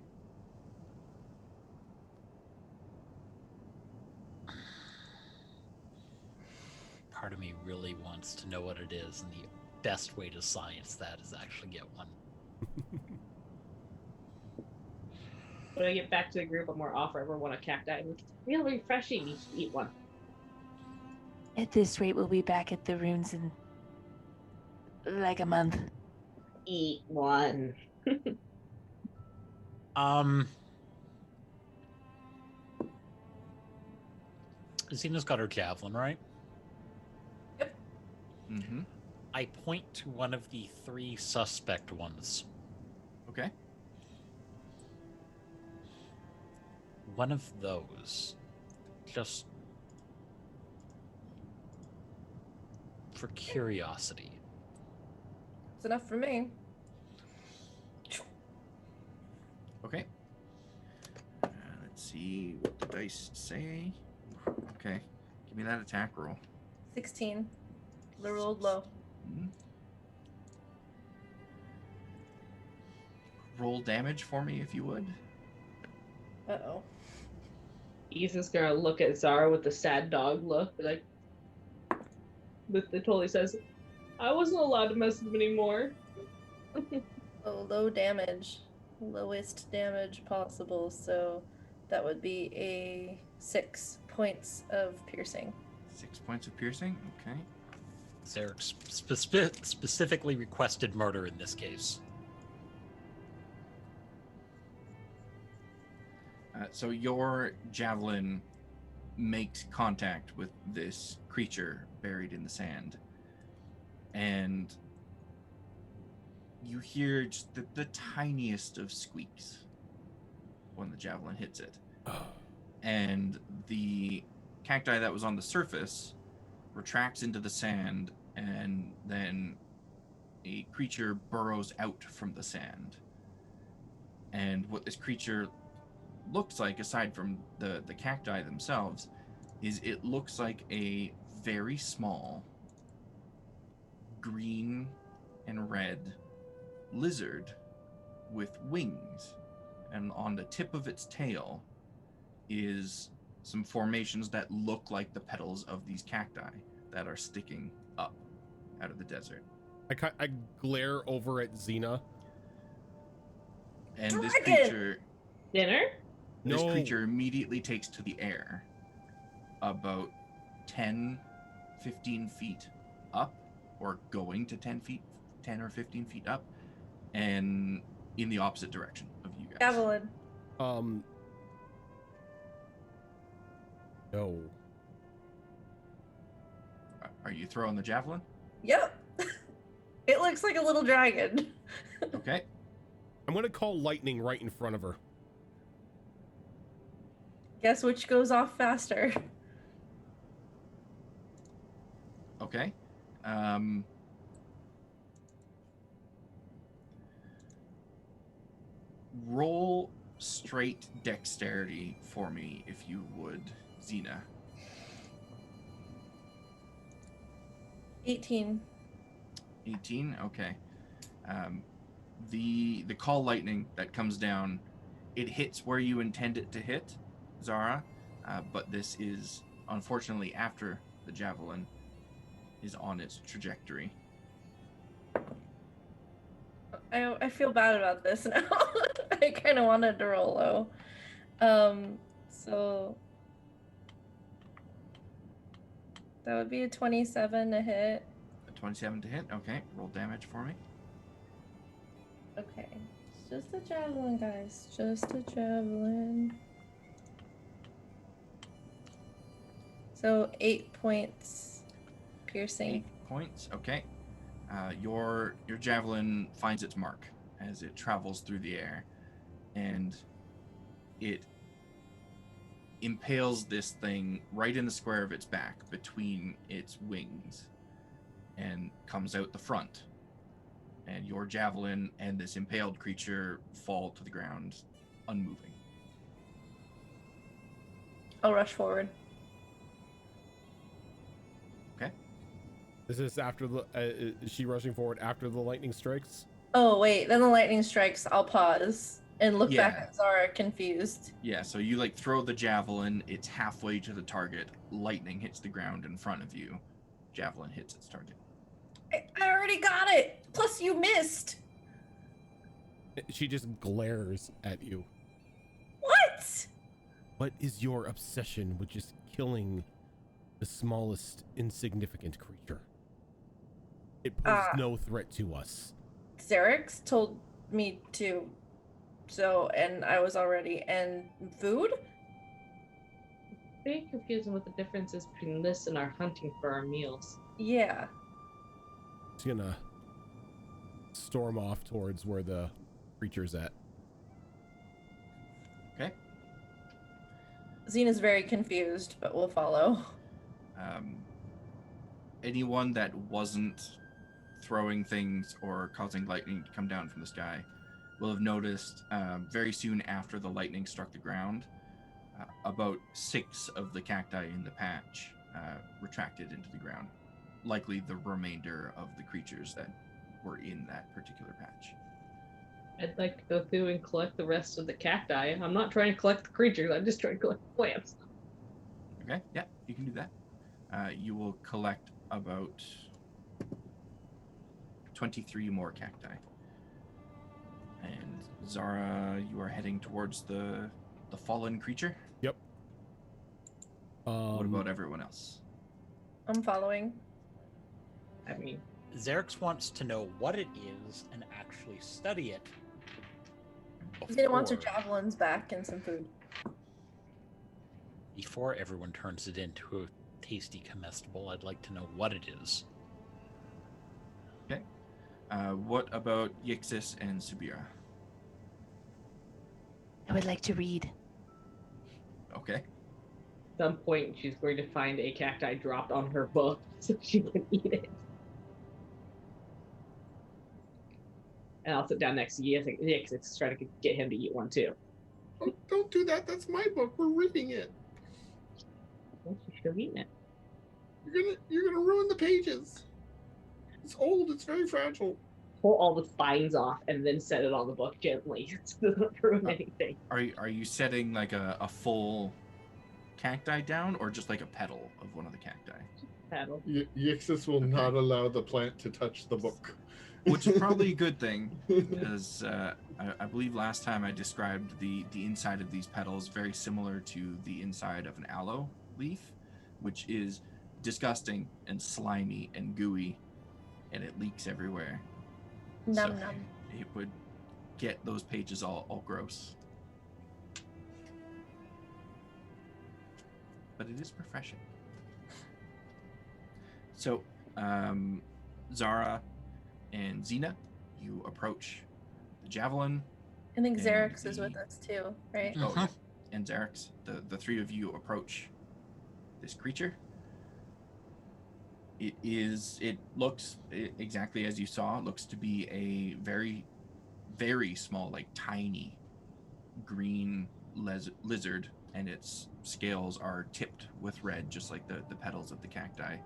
Speaker 4: Part of me really wants to know what it is, and the best way to science that is actually get one.
Speaker 2: When I get back to the group, I'm more offer everyone a cacti. It's really refreshing. You should eat one.
Speaker 9: At this rate, we'll be back at the ruins in like a month.
Speaker 2: Eat one.
Speaker 4: Xena's got her javelin, right?
Speaker 1: Yep.
Speaker 7: Mm-hmm.
Speaker 4: I point to one of the 3 suspect ones.
Speaker 7: Okay.
Speaker 4: One of those. Just for curiosity.
Speaker 1: It's enough for me.
Speaker 7: Okay. Let's see what the dice say. Okay. Give me that attack roll.
Speaker 1: 16. I rolled low.
Speaker 7: Mhm. Roll damage for me if you would.
Speaker 1: Uh-oh.
Speaker 2: Ethan's gonna look at Zara with the sad dog look, like, but the totally says, I wasn't allowed to mess with him anymore.
Speaker 1: Oh, low damage. Lowest damage possible, so that would be a 6 points of piercing.
Speaker 7: 6 points of piercing. Okay.
Speaker 4: Zarek specifically requested murder in this case.
Speaker 7: So your javelin makes contact with this creature buried in the sand, and you hear just the tiniest of squeaks when the javelin hits it. And the cacti that was on the surface retracts into the sand, and then a creature burrows out from the sand. And what this creature looks like, aside from the cacti themselves, is it looks like a very small green and red lizard with wings, and on the tip of its tail is some formations that look like the petals of these cacti that are sticking up out of the desert.
Speaker 3: I glare over at Xena.
Speaker 7: And this
Speaker 1: Dragon!
Speaker 7: creature
Speaker 2: Dinner?
Speaker 7: This
Speaker 3: No.
Speaker 7: creature immediately takes to the air about 10, 15 feet up, or going to 10 or 15 feet up, and in the opposite direction of you guys.
Speaker 1: Javelin.
Speaker 3: No.
Speaker 7: Are you throwing the javelin?
Speaker 1: Yep. It looks like a little dragon.
Speaker 7: Okay.
Speaker 3: I'm gonna call lightning right in front of her.
Speaker 1: Guess which goes off faster.
Speaker 7: Okay. Roll straight dexterity for me, if you would, Xena.
Speaker 1: 18.
Speaker 7: 18. Okay. The call lightning that comes down, it hits where you intend it to hit, Zara, but this is unfortunately after the javelin is on its trajectory.
Speaker 1: I feel bad about this now. I kind of wanted to roll low. So that would be a 27 to hit.
Speaker 7: A 27 to hit. Okay. Roll damage for me.
Speaker 1: Okay. It's just a javelin, guys. Just a javelin. So 8 points piercing.
Speaker 7: 8 points. Okay. Your javelin finds its mark as it travels through the air, and it impales this thing right in the square of its back between its wings and comes out the front. And your javelin and this impaled creature fall to the ground unmoving.
Speaker 1: I'll rush forward.
Speaker 7: Okay.
Speaker 3: Is this after the? Is she rushing forward after the lightning strikes?
Speaker 1: Oh wait, then the lightning strikes. I'll pause and look back
Speaker 7: Yeah.
Speaker 1: at Zara, confused.
Speaker 7: Yeah, so you like throw the javelin, it's halfway to the target, lightning hits the ground in front of you, javelin hits its target.
Speaker 1: I already got it. Plus, you missed.
Speaker 3: She just glares at you.
Speaker 1: What?
Speaker 3: What is your obsession with just killing the smallest insignificant creature? It poses no threat to us.
Speaker 1: Xerix told me to. So, and I was already. And food?
Speaker 2: Very confusing what the difference is between this and our hunting for our meals.
Speaker 1: Yeah.
Speaker 3: She's gonna storm off towards where the creature's at.
Speaker 7: Okay.
Speaker 1: Xena's very confused, but we'll follow.
Speaker 7: Anyone that wasn't throwing things or causing lightning to come down from the sky will have noticed very soon after the lightning struck the ground, about 6 of the cacti in the patch retracted into the ground, likely the remainder of the creatures that were in that particular patch.
Speaker 2: I'd like to go through and collect the rest of the cacti. I'm not trying to collect the creatures, I'm just trying to collect the plants.
Speaker 7: Okay, yeah, you can do that. You will collect about 23 more cacti. And Zara, you are heading towards the fallen creature?
Speaker 3: Yep.
Speaker 7: What about everyone else?
Speaker 1: I'm following.
Speaker 2: I mean,
Speaker 4: Xerix wants to know what it is and actually study it.
Speaker 1: Xena wants her
Speaker 4: before-
Speaker 1: javelins back and some food.
Speaker 4: Before everyone turns it into a tasty comestible, I'd like to know what it is.
Speaker 7: Okay. What about Yixis and Subira?
Speaker 9: I would like to read.
Speaker 7: Okay.
Speaker 2: at some point she's going to find a cacti dropped on her book so she can eat it. And I'll sit down next to Yixis, try to get him to eat one too.
Speaker 5: Don't do that. That's my book. We're reading it.
Speaker 2: Well, she should have eaten it.
Speaker 5: You're gonna ruin the pages. It's old. It's very fragile.
Speaker 2: Pull all the spines off and then set it on the book gently. It doesn't ruin anything.
Speaker 7: Are you setting like a full cacti down, or just like a petal of one of the cacti?
Speaker 2: Paddle.
Speaker 5: Yixis will not allow the plant to touch the book.
Speaker 7: Which is probably a good thing, because I believe last time I described the inside of these petals very similar to the inside of an aloe leaf, which is disgusting and slimy and gooey, and it leaks everywhere.
Speaker 1: Num
Speaker 7: So
Speaker 1: num.
Speaker 7: it would get those pages all gross. But it is refreshing. So, Zara and Xena, you approach the javelin.
Speaker 1: I think
Speaker 7: And
Speaker 1: Xerix is
Speaker 7: the-
Speaker 1: with us too, right?
Speaker 7: Oh, yeah. And Xerix, the 3 of you approach this creature. It looks exactly as you saw. It looks to be a very, very small, like tiny green lizard, and its scales are tipped with red, just like the petals of the cacti.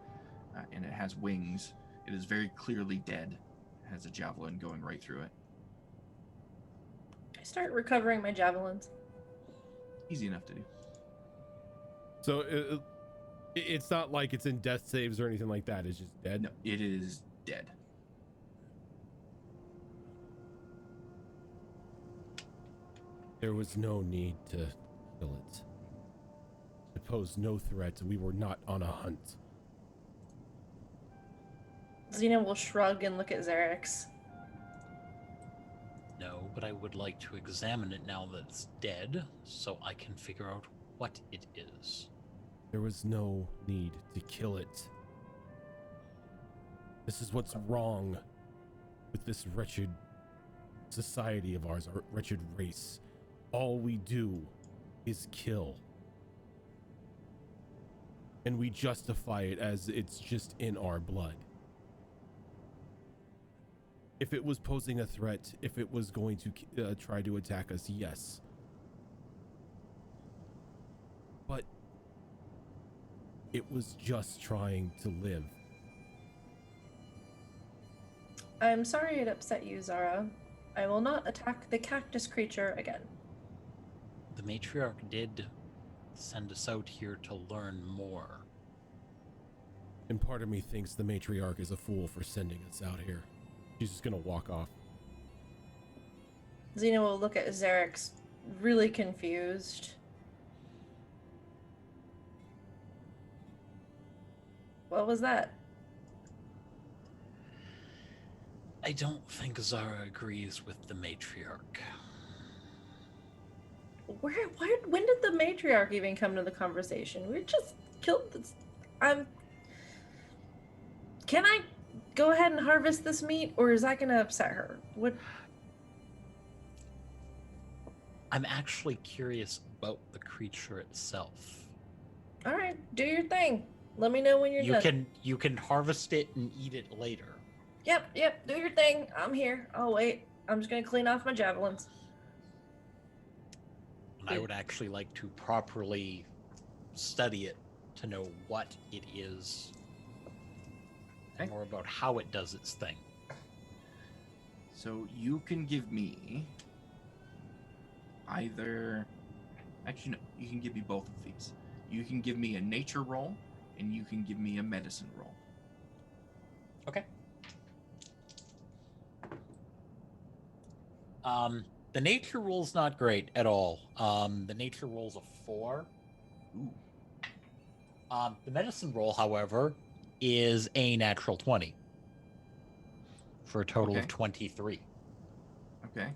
Speaker 7: And it has wings. It is very clearly dead. It has a javelin going right through it.
Speaker 1: I start recovering my javelins.
Speaker 7: Easy enough to do.
Speaker 3: So it's not like it's in death saves or anything like that. It's just dead.
Speaker 7: No, it is dead.
Speaker 3: There was no need to kill it. It posed no threat. We were not on a hunt.
Speaker 1: Xena will shrug and look at Xerix.
Speaker 4: No, but I would like to examine it now that it's dead, so I can figure out what it is.
Speaker 3: There was no need to kill it. This is what's wrong with this wretched society of ours, our wretched race. All we do is kill. And we justify it as it's just in our blood. If it was posing a threat, if it was going to try to attack us, yes. But it was just trying to live.
Speaker 1: I'm sorry it upset you, Zara. I will not attack the cactus creature again.
Speaker 4: The Matriarch did send us out here to learn more.
Speaker 3: And part of me thinks the Matriarch is a fool for sending us out here. She's just gonna walk off.
Speaker 1: Xena will look at Xerix, really confused. What was that?
Speaker 4: I don't think Zara agrees with the Matriarch.
Speaker 1: When did the Matriarch even come to the conversation? We just killed this. Can I go ahead and harvest this meat, or is that gonna upset her? What?
Speaker 4: I'm actually curious about the creature itself.
Speaker 1: All right, do your thing. Let me know when you're done.
Speaker 4: You can harvest it and eat it later.
Speaker 1: Yep, do your thing. I'm here. I'll wait. I'm just gonna clean off my javelins.
Speaker 4: And I would actually like to properly study it to know what it is, and more about how it does its thing.
Speaker 7: So you can give me either... Actually, no, you can give me both of these. You can give me a nature roll, and you can give me a medicine roll.
Speaker 4: Okay. The nature roll's not great at all. The nature roll's a 4.
Speaker 7: Ooh.
Speaker 4: The medicine roll, however, is a natural 20 for a total of 23.
Speaker 7: Okay.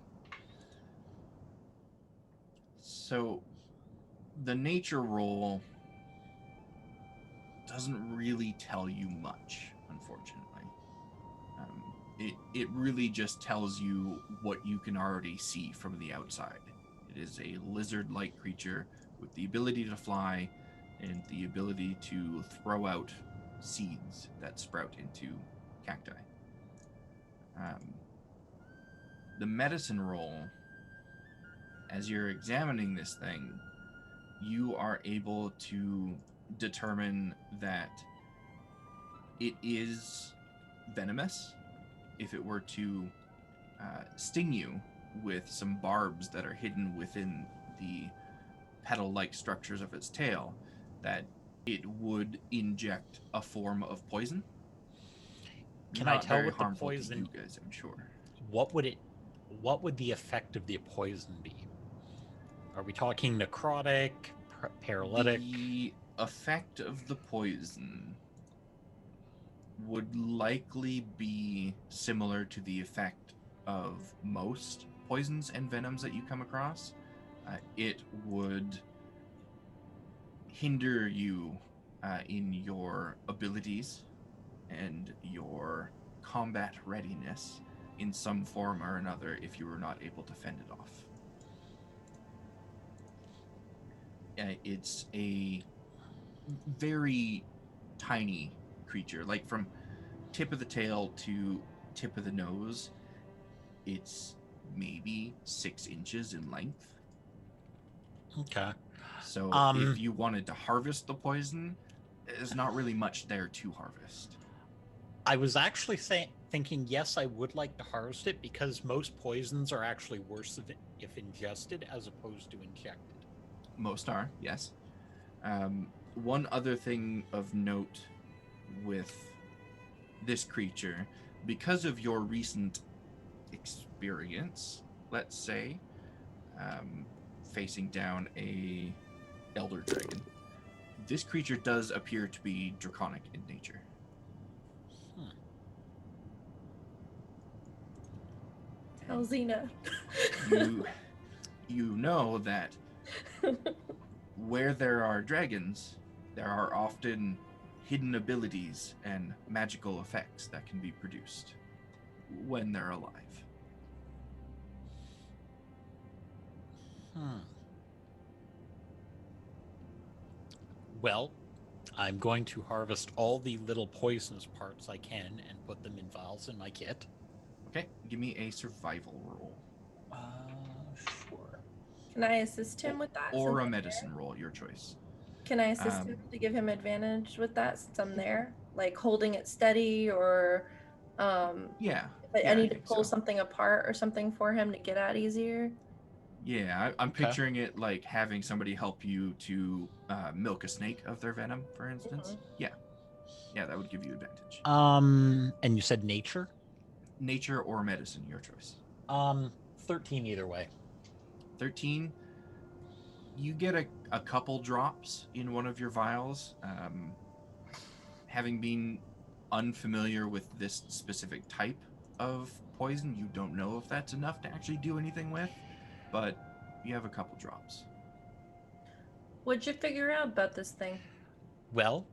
Speaker 7: So the nature roll doesn't really tell you much, unfortunately. It really just tells you what you can already see from the outside. It is a lizard-like creature with the ability to fly and the ability to throw out seeds that sprout into cacti. The medicine roll, as you're examining this thing, you are able to determine that it is venomous. If it were to sting you with some barbs that are hidden within the petal-like structures of its tail, that it would inject a form of poison.
Speaker 4: Can
Speaker 7: Not
Speaker 4: I tell
Speaker 7: very
Speaker 4: what the
Speaker 7: harmful
Speaker 4: poison?
Speaker 7: to you guys, I'm sure.
Speaker 4: What would the effect of the poison be? Are we talking necrotic, paralytic?
Speaker 7: The effect of the poison would likely be similar to the effect of most poisons and venoms that you come across. It would hinder you in your abilities and your combat readiness in some form or another if you were not able to fend it off. It's a very tiny creature, like from tip of the tail to tip of the nose, it's maybe 6 inches in length.
Speaker 4: Okay.
Speaker 7: So if you wanted to harvest the poison, there's not really much there to harvest.
Speaker 4: I was actually thinking, yes, I would like to harvest it because most poisons are actually worse if ingested as opposed to injected.
Speaker 7: Most are, yes. One other thing of note with this creature, because of your recent experience, let's say, facing down a elder dragon, this creature does appear to be draconic in nature.
Speaker 1: Tell Xena.
Speaker 7: You know that where there are dragons, there are often hidden abilities and magical effects that can be produced when they're alive.
Speaker 4: Well, I'm going to harvest all the little poisonous parts I can and put them in vials in my kit.
Speaker 7: Okay, give me a survival roll.
Speaker 4: Sure.
Speaker 1: Can I assist him with that?
Speaker 7: Or a medicine roll, your choice.
Speaker 1: Can I assist him to give him advantage with that since I'm there? Like holding it steady or
Speaker 7: Yeah.
Speaker 1: I need to pull something apart or something for him to get at easier?
Speaker 7: Yeah, I'm picturing it like having somebody help you to milk a snake of their venom, for instance. Yeah, that would give you advantage.
Speaker 4: And you said nature?
Speaker 7: Nature or medicine, your choice.
Speaker 4: 13 either way.
Speaker 7: 13. You get a couple drops in one of your vials. Having been unfamiliar with this specific type of poison, you don't know if that's enough to actually do anything with, but you have a couple drops.
Speaker 1: What'd you figure out about this thing?
Speaker 4: Well,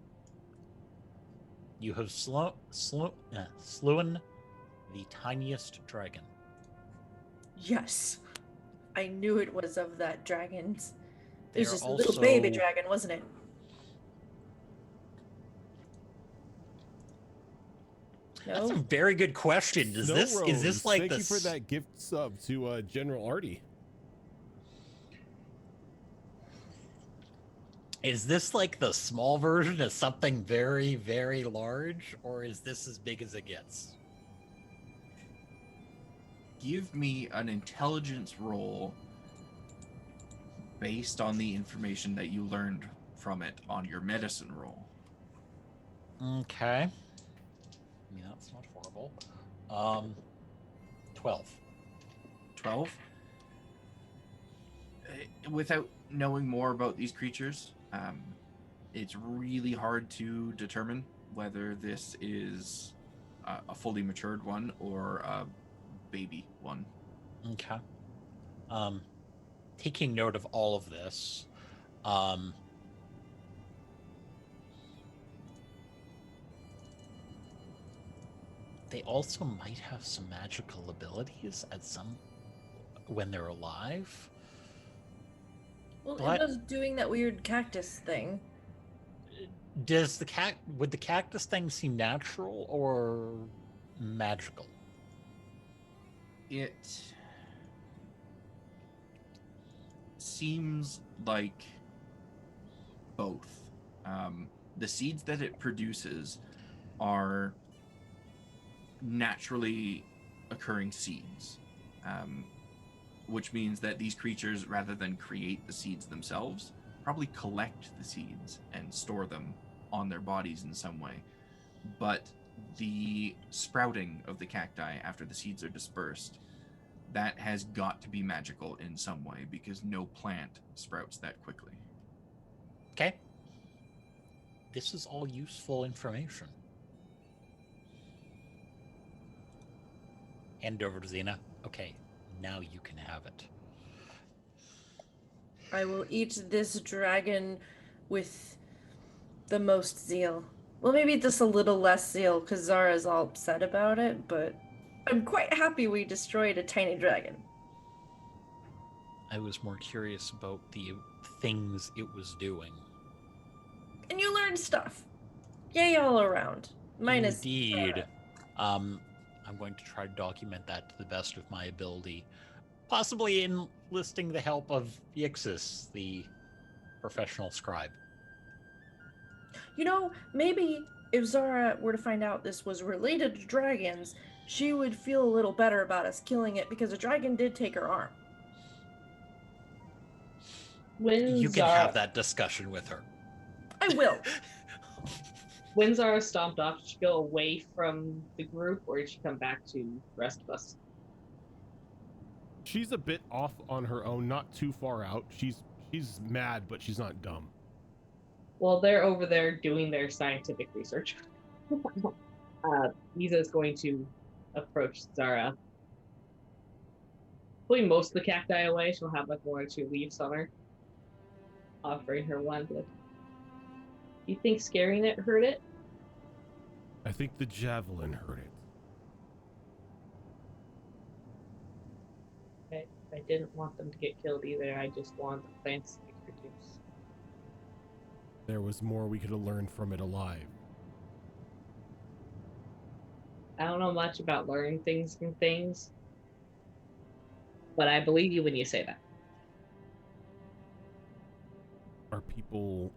Speaker 4: You have slewn the tiniest dragon.
Speaker 1: Yes. I knew it was of that dragon's. It was
Speaker 4: They're
Speaker 1: just a little baby
Speaker 4: also-
Speaker 1: dragon, wasn't it?
Speaker 4: That's a
Speaker 1: No?
Speaker 4: very good question. Is this
Speaker 3: Rose,
Speaker 4: like
Speaker 3: thank
Speaker 4: the
Speaker 3: you for that gift sub to General Artie.
Speaker 4: Is this like the small version of something very, very large, or is this as big as it gets?
Speaker 7: Give me an intelligence roll based on the information that you learned from it on your medicine roll.
Speaker 4: Okay. I mean, that's not horrible. 12.
Speaker 7: 12? Without knowing more about these creatures, it's really hard to determine whether this is a fully matured one or a baby one.
Speaker 4: Okay. Taking note of all of this, they also might have some magical abilities when they're alive.
Speaker 1: Well,
Speaker 4: But-
Speaker 1: it was doing that weird cactus thing.
Speaker 4: Would the cactus thing seem natural or magical?
Speaker 7: It seems like both. The seeds that it produces are naturally occurring seeds, which means that these creatures, rather than create the seeds themselves, probably collect the seeds and store them on their bodies in some way. But the sprouting of the cacti after the seeds are dispersed, that has got to be magical in some way, because no plant sprouts that quickly.
Speaker 4: Okay. This is all useful information. Hand over to Xena. Okay, now you can have it.
Speaker 1: I will eat this dragon with the most zeal. Well, maybe just a little less zeal because Zara's all upset about it, but I'm quite happy we destroyed a tiny dragon.
Speaker 4: I was more curious about the things it was doing.
Speaker 1: And you learned stuff. Yay all around. Minus
Speaker 4: Indeed.
Speaker 1: Zara.
Speaker 4: I'm going to try to document that to the best of my ability. Possibly enlisting the help of Yixis, the professional scribe.
Speaker 1: You know, maybe if Zara were to find out this was related to dragons, she would feel a little better about us killing it because a dragon did take her arm.
Speaker 4: You can have that discussion with her.
Speaker 1: I will.
Speaker 2: When Zara stomped off, did she go away from the group or did she come back to the rest of us?
Speaker 3: She's a bit off on her own, not too far out. She's mad, but she's not dumb.
Speaker 2: Well, they're over there doing their scientific research. Lisa is going to approach Zara. Pulling most of the cacti away, she'll have like 1 or 2 leaves on her. Offering her one. Do you think scaring it hurt it?
Speaker 3: I think the javelin hurt it.
Speaker 2: I didn't want them to get killed either. I just wanted the plants to reproduce.
Speaker 3: There was more we could have learned from it alive.
Speaker 2: I don't know much about learning things from things, but I believe you when you say that.
Speaker 3: Our people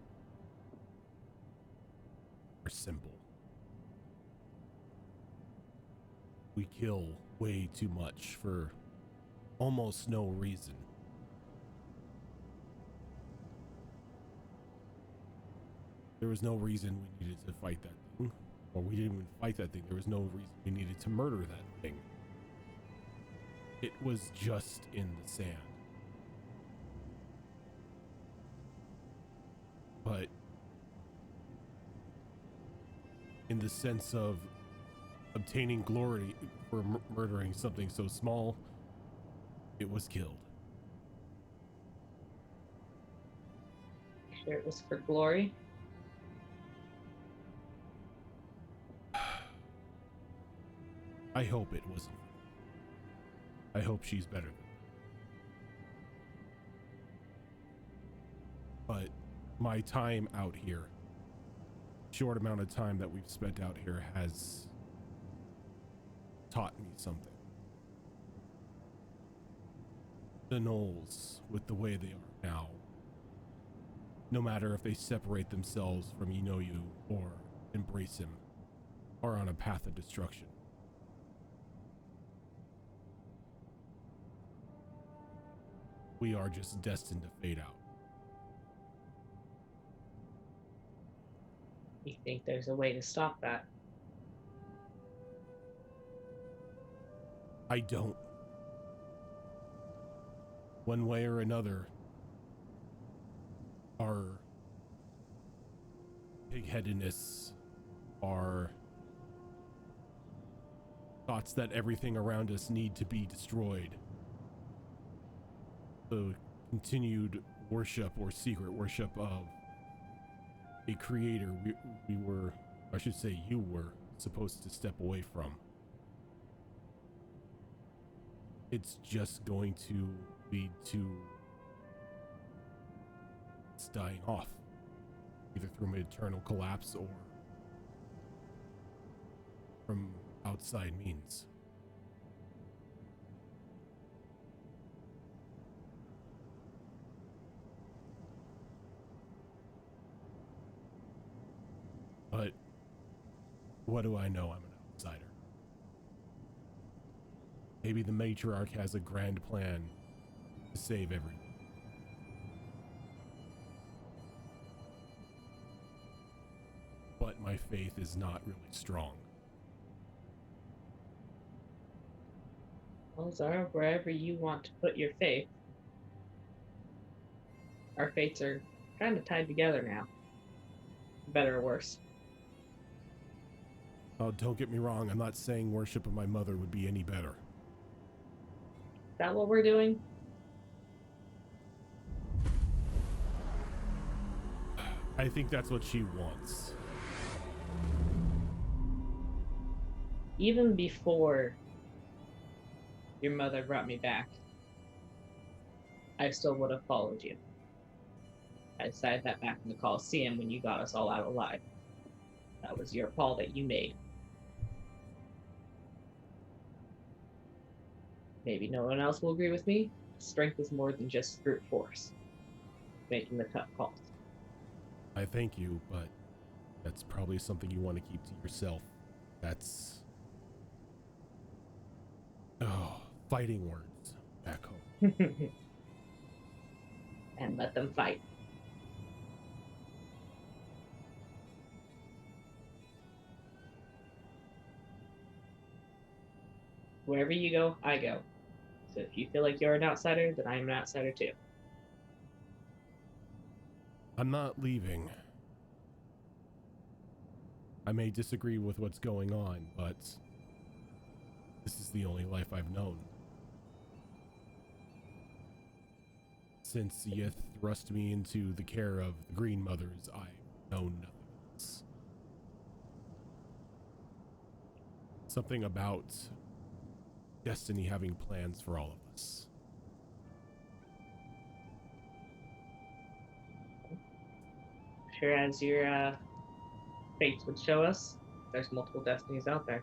Speaker 3: are simple. We kill way too much for almost no reason. There was no reason we needed to fight that thing. Or we didn't even fight that thing. There was no reason we needed to murder that thing. It was just in the sand. But in the sense of obtaining glory for murdering something so small, it was killed.
Speaker 2: Sure, it was for glory.
Speaker 3: I hope it wasn't. I hope she's better than but my time out here, short amount of time that we've spent out here, has taught me something. The Gnolls, with the way they are now, no matter if they separate themselves from Inoue or embrace him, are on a path of destruction. We are just destined to fade out.
Speaker 2: You think there's a way to stop that?
Speaker 3: I don't. One way or another, our pig-headedness, our thoughts that everything around us need to be destroyed, the continued worship or secret worship of a creator we were, I should say you were, supposed to step away from. It's just going to lead to its dying off, either through an eternal collapse or from outside means. But what do I know? I'm an outsider. Maybe the Matriarch has a grand plan to save everyone. But my faith is not really strong.
Speaker 2: Well, Zara, wherever you want to put your faith, our fates are kind of tied together now. Better or worse.
Speaker 3: Oh, don't get me wrong. I'm not saying worship of my mother would be any better.
Speaker 2: Is that what we're doing?
Speaker 3: I think that's what she wants.
Speaker 2: Even before your mother brought me back, I still would have followed you. I decided that back in the Coliseum when you got us all out alive. That was your call that you made. Maybe no one else will agree with me. Strength is more than just brute force. Making the tough calls.
Speaker 3: I thank you, but that's probably something you want to keep to yourself. That's... oh, fighting words back home.
Speaker 2: And let them fight. Wherever you go, I go. So if you feel like you're an outsider, then I'm an outsider too.
Speaker 3: I'm not leaving. I may disagree with what's going on, but this is the only life I've known. Since Yith thrust me into the care of the Green Mothers, I've known nothing else. Something about destiny having plans for all of us.
Speaker 2: Sure as your fates would show us, there's multiple destinies out there.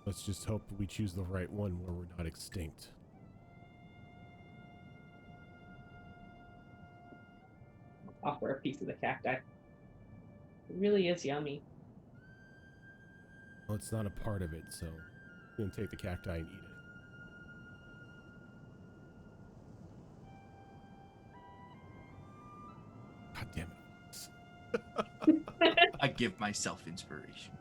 Speaker 3: Let's just hope we choose the right one where we're not extinct.
Speaker 2: Offer a piece of the cacti. It really is yummy.
Speaker 3: Well, it's not a part of it, so I'm gonna take the cacti and eat it. God damn it.
Speaker 7: I give myself inspiration.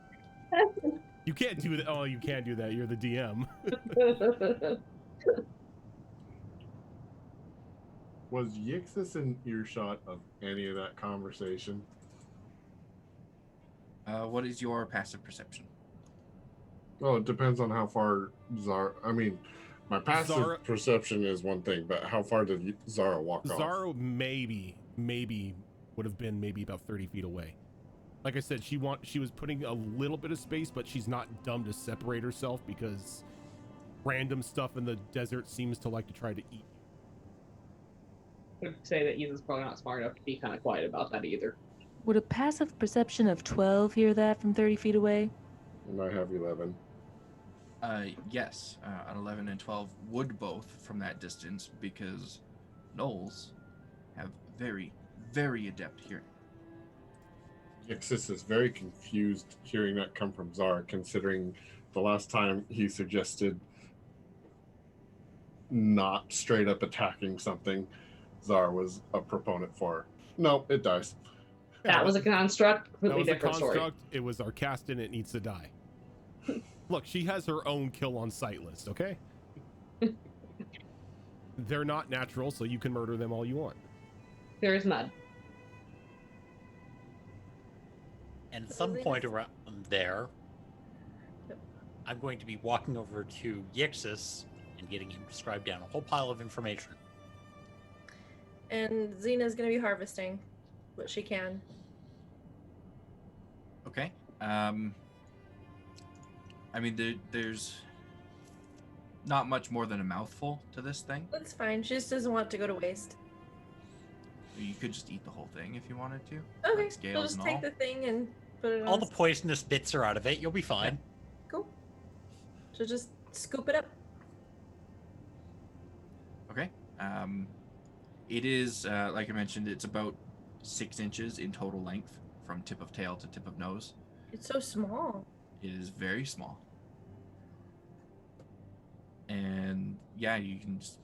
Speaker 3: You can't do that. Oh, you can't do that. You're the DM.
Speaker 5: Was Yixis in earshot of any of that conversation?
Speaker 7: What is your passive perception?
Speaker 5: Well, it depends on how far Zara... I mean, my passive
Speaker 3: Zara...
Speaker 5: perception is one thing, but how far did Zara walk off?
Speaker 3: Zara maybe would have been maybe about 30 feet away. Like I said, she was putting a little bit of space, but she's not dumb to separate herself because random stuff in the desert seems to like to try to eat.
Speaker 2: I would say that Ethan's probably not smart enough to be kind of quiet about that either.
Speaker 9: Would a passive perception of 12 hear that from 30 feet away?
Speaker 5: And I have 11.
Speaker 7: Yes, an 11 and 12 would both from that distance because gnolls have very, very adept hearing.
Speaker 5: Ixis is very confused hearing that come from Zara, considering the last time he suggested not straight up attacking something, Zara was a proponent for. No, it dies.
Speaker 2: That was a construct, completely
Speaker 3: That was
Speaker 2: different
Speaker 3: a
Speaker 2: story.
Speaker 3: construct. It was Arcastin. It needs to die. Look, she has her own kill on sight list, okay? They're not natural, so you can murder them all you want.
Speaker 2: There is none.
Speaker 4: And at some point around there, I'm going to be walking over to Yixis and getting him to scribe down a whole pile of information.
Speaker 1: And Xena's going to be harvesting what she can.
Speaker 7: Okay. I mean, there's not much more than a mouthful to this thing.
Speaker 1: That's fine. She just doesn't want it to go to waste.
Speaker 7: You could just eat the whole thing if you wanted to.
Speaker 1: Okay,
Speaker 7: Like
Speaker 1: we'll
Speaker 7: scales
Speaker 1: just
Speaker 7: and
Speaker 1: take
Speaker 7: all.
Speaker 1: the thing and put it on.
Speaker 4: All the poisonous bits are out of it. You'll be fine.
Speaker 1: Cool. So just scoop it up.
Speaker 7: Okay. It is, like I mentioned, it's about 6 inches in total length from tip of tail to tip of nose.
Speaker 1: It's so small.
Speaker 7: It is very small. And yeah, you can just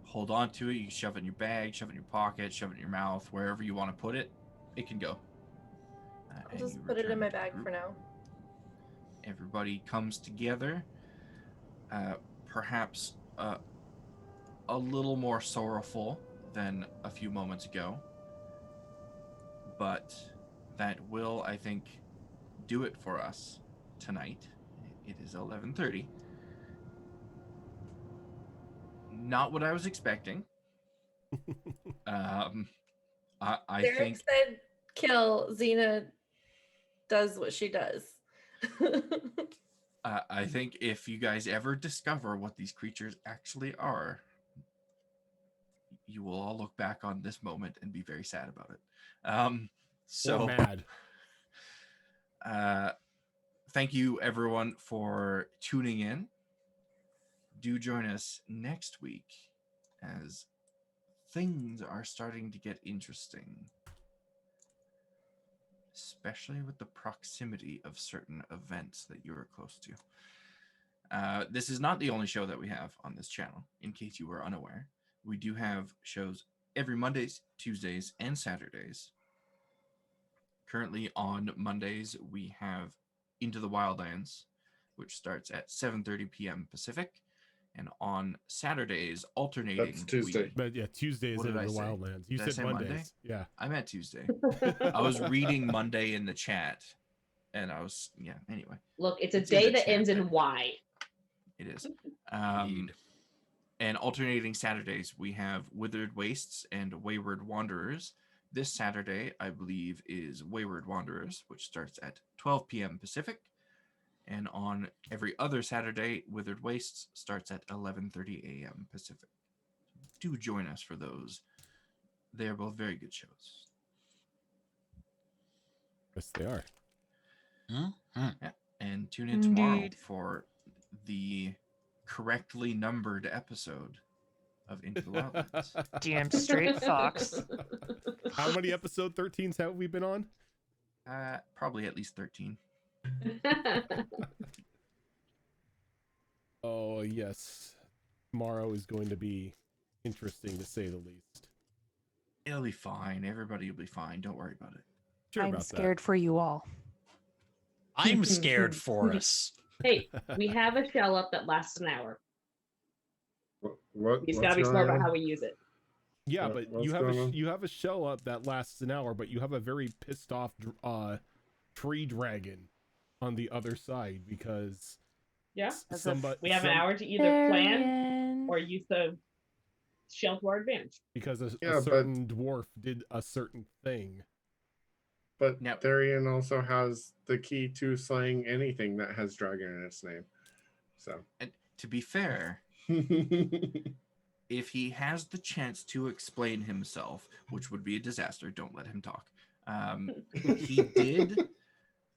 Speaker 7: hold on to it. You can shove it in your bag, shove it in your pocket, shove it in your mouth, wherever you want to put it, it can go.
Speaker 1: I'll just put it in my bag for now.
Speaker 7: Everybody comes together. Perhaps a little more sorrowful than a few moments ago. But that will, I think, do it for us tonight. It is 11:30. Not what I was expecting. I
Speaker 1: Derek
Speaker 7: think
Speaker 1: said kill. Xena does what she does.
Speaker 7: I think if you guys ever discover what these creatures actually are, you will all look back on this moment and be very sad about it.
Speaker 3: Or mad.
Speaker 7: Thank you everyone for tuning in. Do join us next week as things are starting to get interesting, especially with the proximity of certain events that you are close to. This is not the only show that we have on this channel, in case you were unaware. We do have shows every Mondays, Tuesdays, and Saturdays. Currently on Mondays, we have Into the Wildlands, which starts at 7:30 p.m. Pacific. And on Saturdays, alternating.
Speaker 5: That's Tuesday.
Speaker 3: But yeah, Tuesday is
Speaker 7: What
Speaker 3: in
Speaker 7: did
Speaker 3: the
Speaker 7: I say?
Speaker 3: Wildlands. You
Speaker 7: Did I
Speaker 3: said
Speaker 7: say
Speaker 3: Mondays.
Speaker 7: Monday?
Speaker 3: Yeah.
Speaker 7: I meant Tuesday. I was reading Monday in the chat, and I was, yeah, anyway.
Speaker 2: Look, it's a
Speaker 7: It's in
Speaker 2: day
Speaker 7: the
Speaker 2: that
Speaker 7: chat
Speaker 2: ends in
Speaker 7: there.
Speaker 2: Y.
Speaker 7: It is. And alternating Saturdays, we have Withered Wastes and Wayward Wanderers. This Saturday, I believe, is Wayward Wanderers, which starts at 12 p.m. Pacific. And on every other Saturday, Withered Wastes starts at 11:30 a.m. Pacific. Do join us for those. They are both very good shows.
Speaker 3: Yes, they are.
Speaker 7: Yeah. And tune in tomorrow
Speaker 9: Indeed.
Speaker 7: for the correctly numbered episode of Into the Wildlands.
Speaker 9: Damn straight fox.
Speaker 3: How many episode 13s have we been on?
Speaker 7: Probably at least 13.
Speaker 3: Oh, yes. Tomorrow is going to be interesting to say the least.
Speaker 7: It'll be fine. Everybody will be fine. Don't worry about it.
Speaker 3: Sure
Speaker 9: I'm
Speaker 3: about
Speaker 9: scared for you all.
Speaker 4: I'm scared for us.
Speaker 2: Hey, we have a shell up that lasts an hour.
Speaker 5: What?
Speaker 2: You just
Speaker 5: what's
Speaker 2: gotta be
Speaker 5: going
Speaker 2: smart about
Speaker 5: on?
Speaker 2: how we use it.
Speaker 3: that. Yeah, but
Speaker 5: what's
Speaker 3: you have
Speaker 5: going on?
Speaker 3: you have a show up that lasts an hour, but you have a very pissed off tree dragon on the other side because
Speaker 2: Yeah.
Speaker 3: somebody
Speaker 2: We have an hour to either plan or use the shell to our advantage.
Speaker 3: because a
Speaker 5: Yeah, but-
Speaker 3: certain dwarf did a certain thing.
Speaker 5: But
Speaker 7: Now-
Speaker 5: Therian also has the key to slaying anything that has dragon in its name. So,
Speaker 7: And to be fair, if he has the chance to explain himself, which would be a disaster, don't let him talk. He did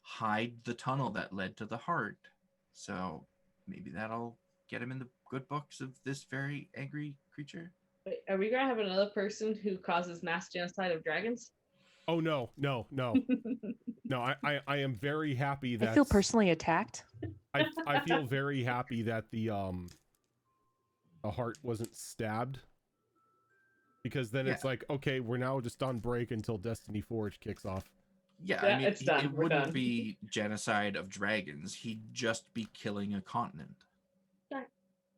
Speaker 7: hide the tunnel that led to the heart. So maybe that'll get him in the good books of this very angry creature.
Speaker 2: Wait, are we gonna have another person who causes mass genocide of dragons?
Speaker 3: Oh no. No, I am very happy that
Speaker 9: I feel personally attacked.
Speaker 3: I feel very happy that the heart wasn't stabbed. Because then it's like, okay, we're now just on break until Destiny Forge kicks off.
Speaker 7: Yeah,
Speaker 2: Yeah,
Speaker 7: I mean,
Speaker 2: it's done.
Speaker 7: it
Speaker 2: We're
Speaker 7: wouldn't
Speaker 2: done.
Speaker 7: be genocide of dragons. He'd just be killing a continent.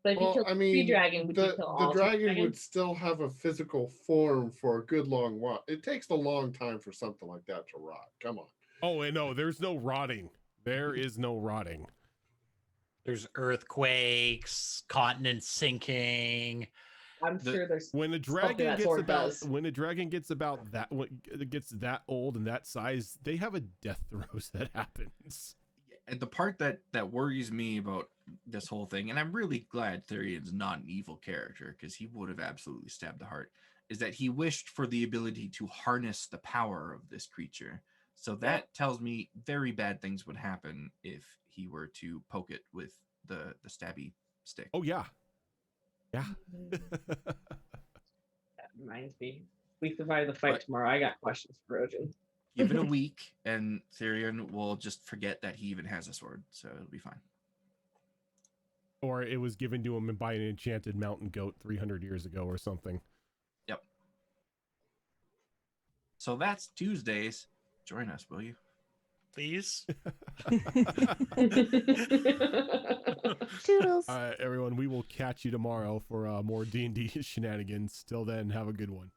Speaker 2: But if you
Speaker 5: well,
Speaker 2: kill
Speaker 5: I
Speaker 2: three
Speaker 5: mean,
Speaker 2: dragon, would you
Speaker 5: the
Speaker 2: kill all
Speaker 5: dragon would
Speaker 2: dragons?
Speaker 5: still have a physical form for a good long while. It takes a long time for something like that to rot. Come on.
Speaker 3: Oh, and no, there's no rotting. There is no rotting.
Speaker 4: There's earthquakes, continents sinking.
Speaker 2: I'm sure there's
Speaker 3: When a
Speaker 2: something
Speaker 3: dragon
Speaker 2: that
Speaker 3: gets
Speaker 2: sword
Speaker 3: about
Speaker 2: does.
Speaker 3: when a dragon gets about that it gets that old and that size, they have a death throes that happens.
Speaker 7: And the part that worries me about this whole thing, and I'm really glad Therian's not an evil character because he would have absolutely stabbed the heart, is that he wished for the ability to harness the power of this creature. So that tells me very bad things would happen if he were to poke it with the stabby stick.
Speaker 3: Oh yeah. Yeah.
Speaker 2: That reminds me. We survive the fight tomorrow. I got questions for Rojan.
Speaker 7: Give it a week, and Therian will just forget that he even has a sword, so it'll be fine.
Speaker 3: Or it was given to him by an enchanted mountain goat 300 years ago or something.
Speaker 7: Yep. So that's Tuesdays. Join us, will you?
Speaker 4: Please.
Speaker 9: Toodles.
Speaker 3: All right, everyone, we will catch you tomorrow for more D&D shenanigans. Till then, have a good one.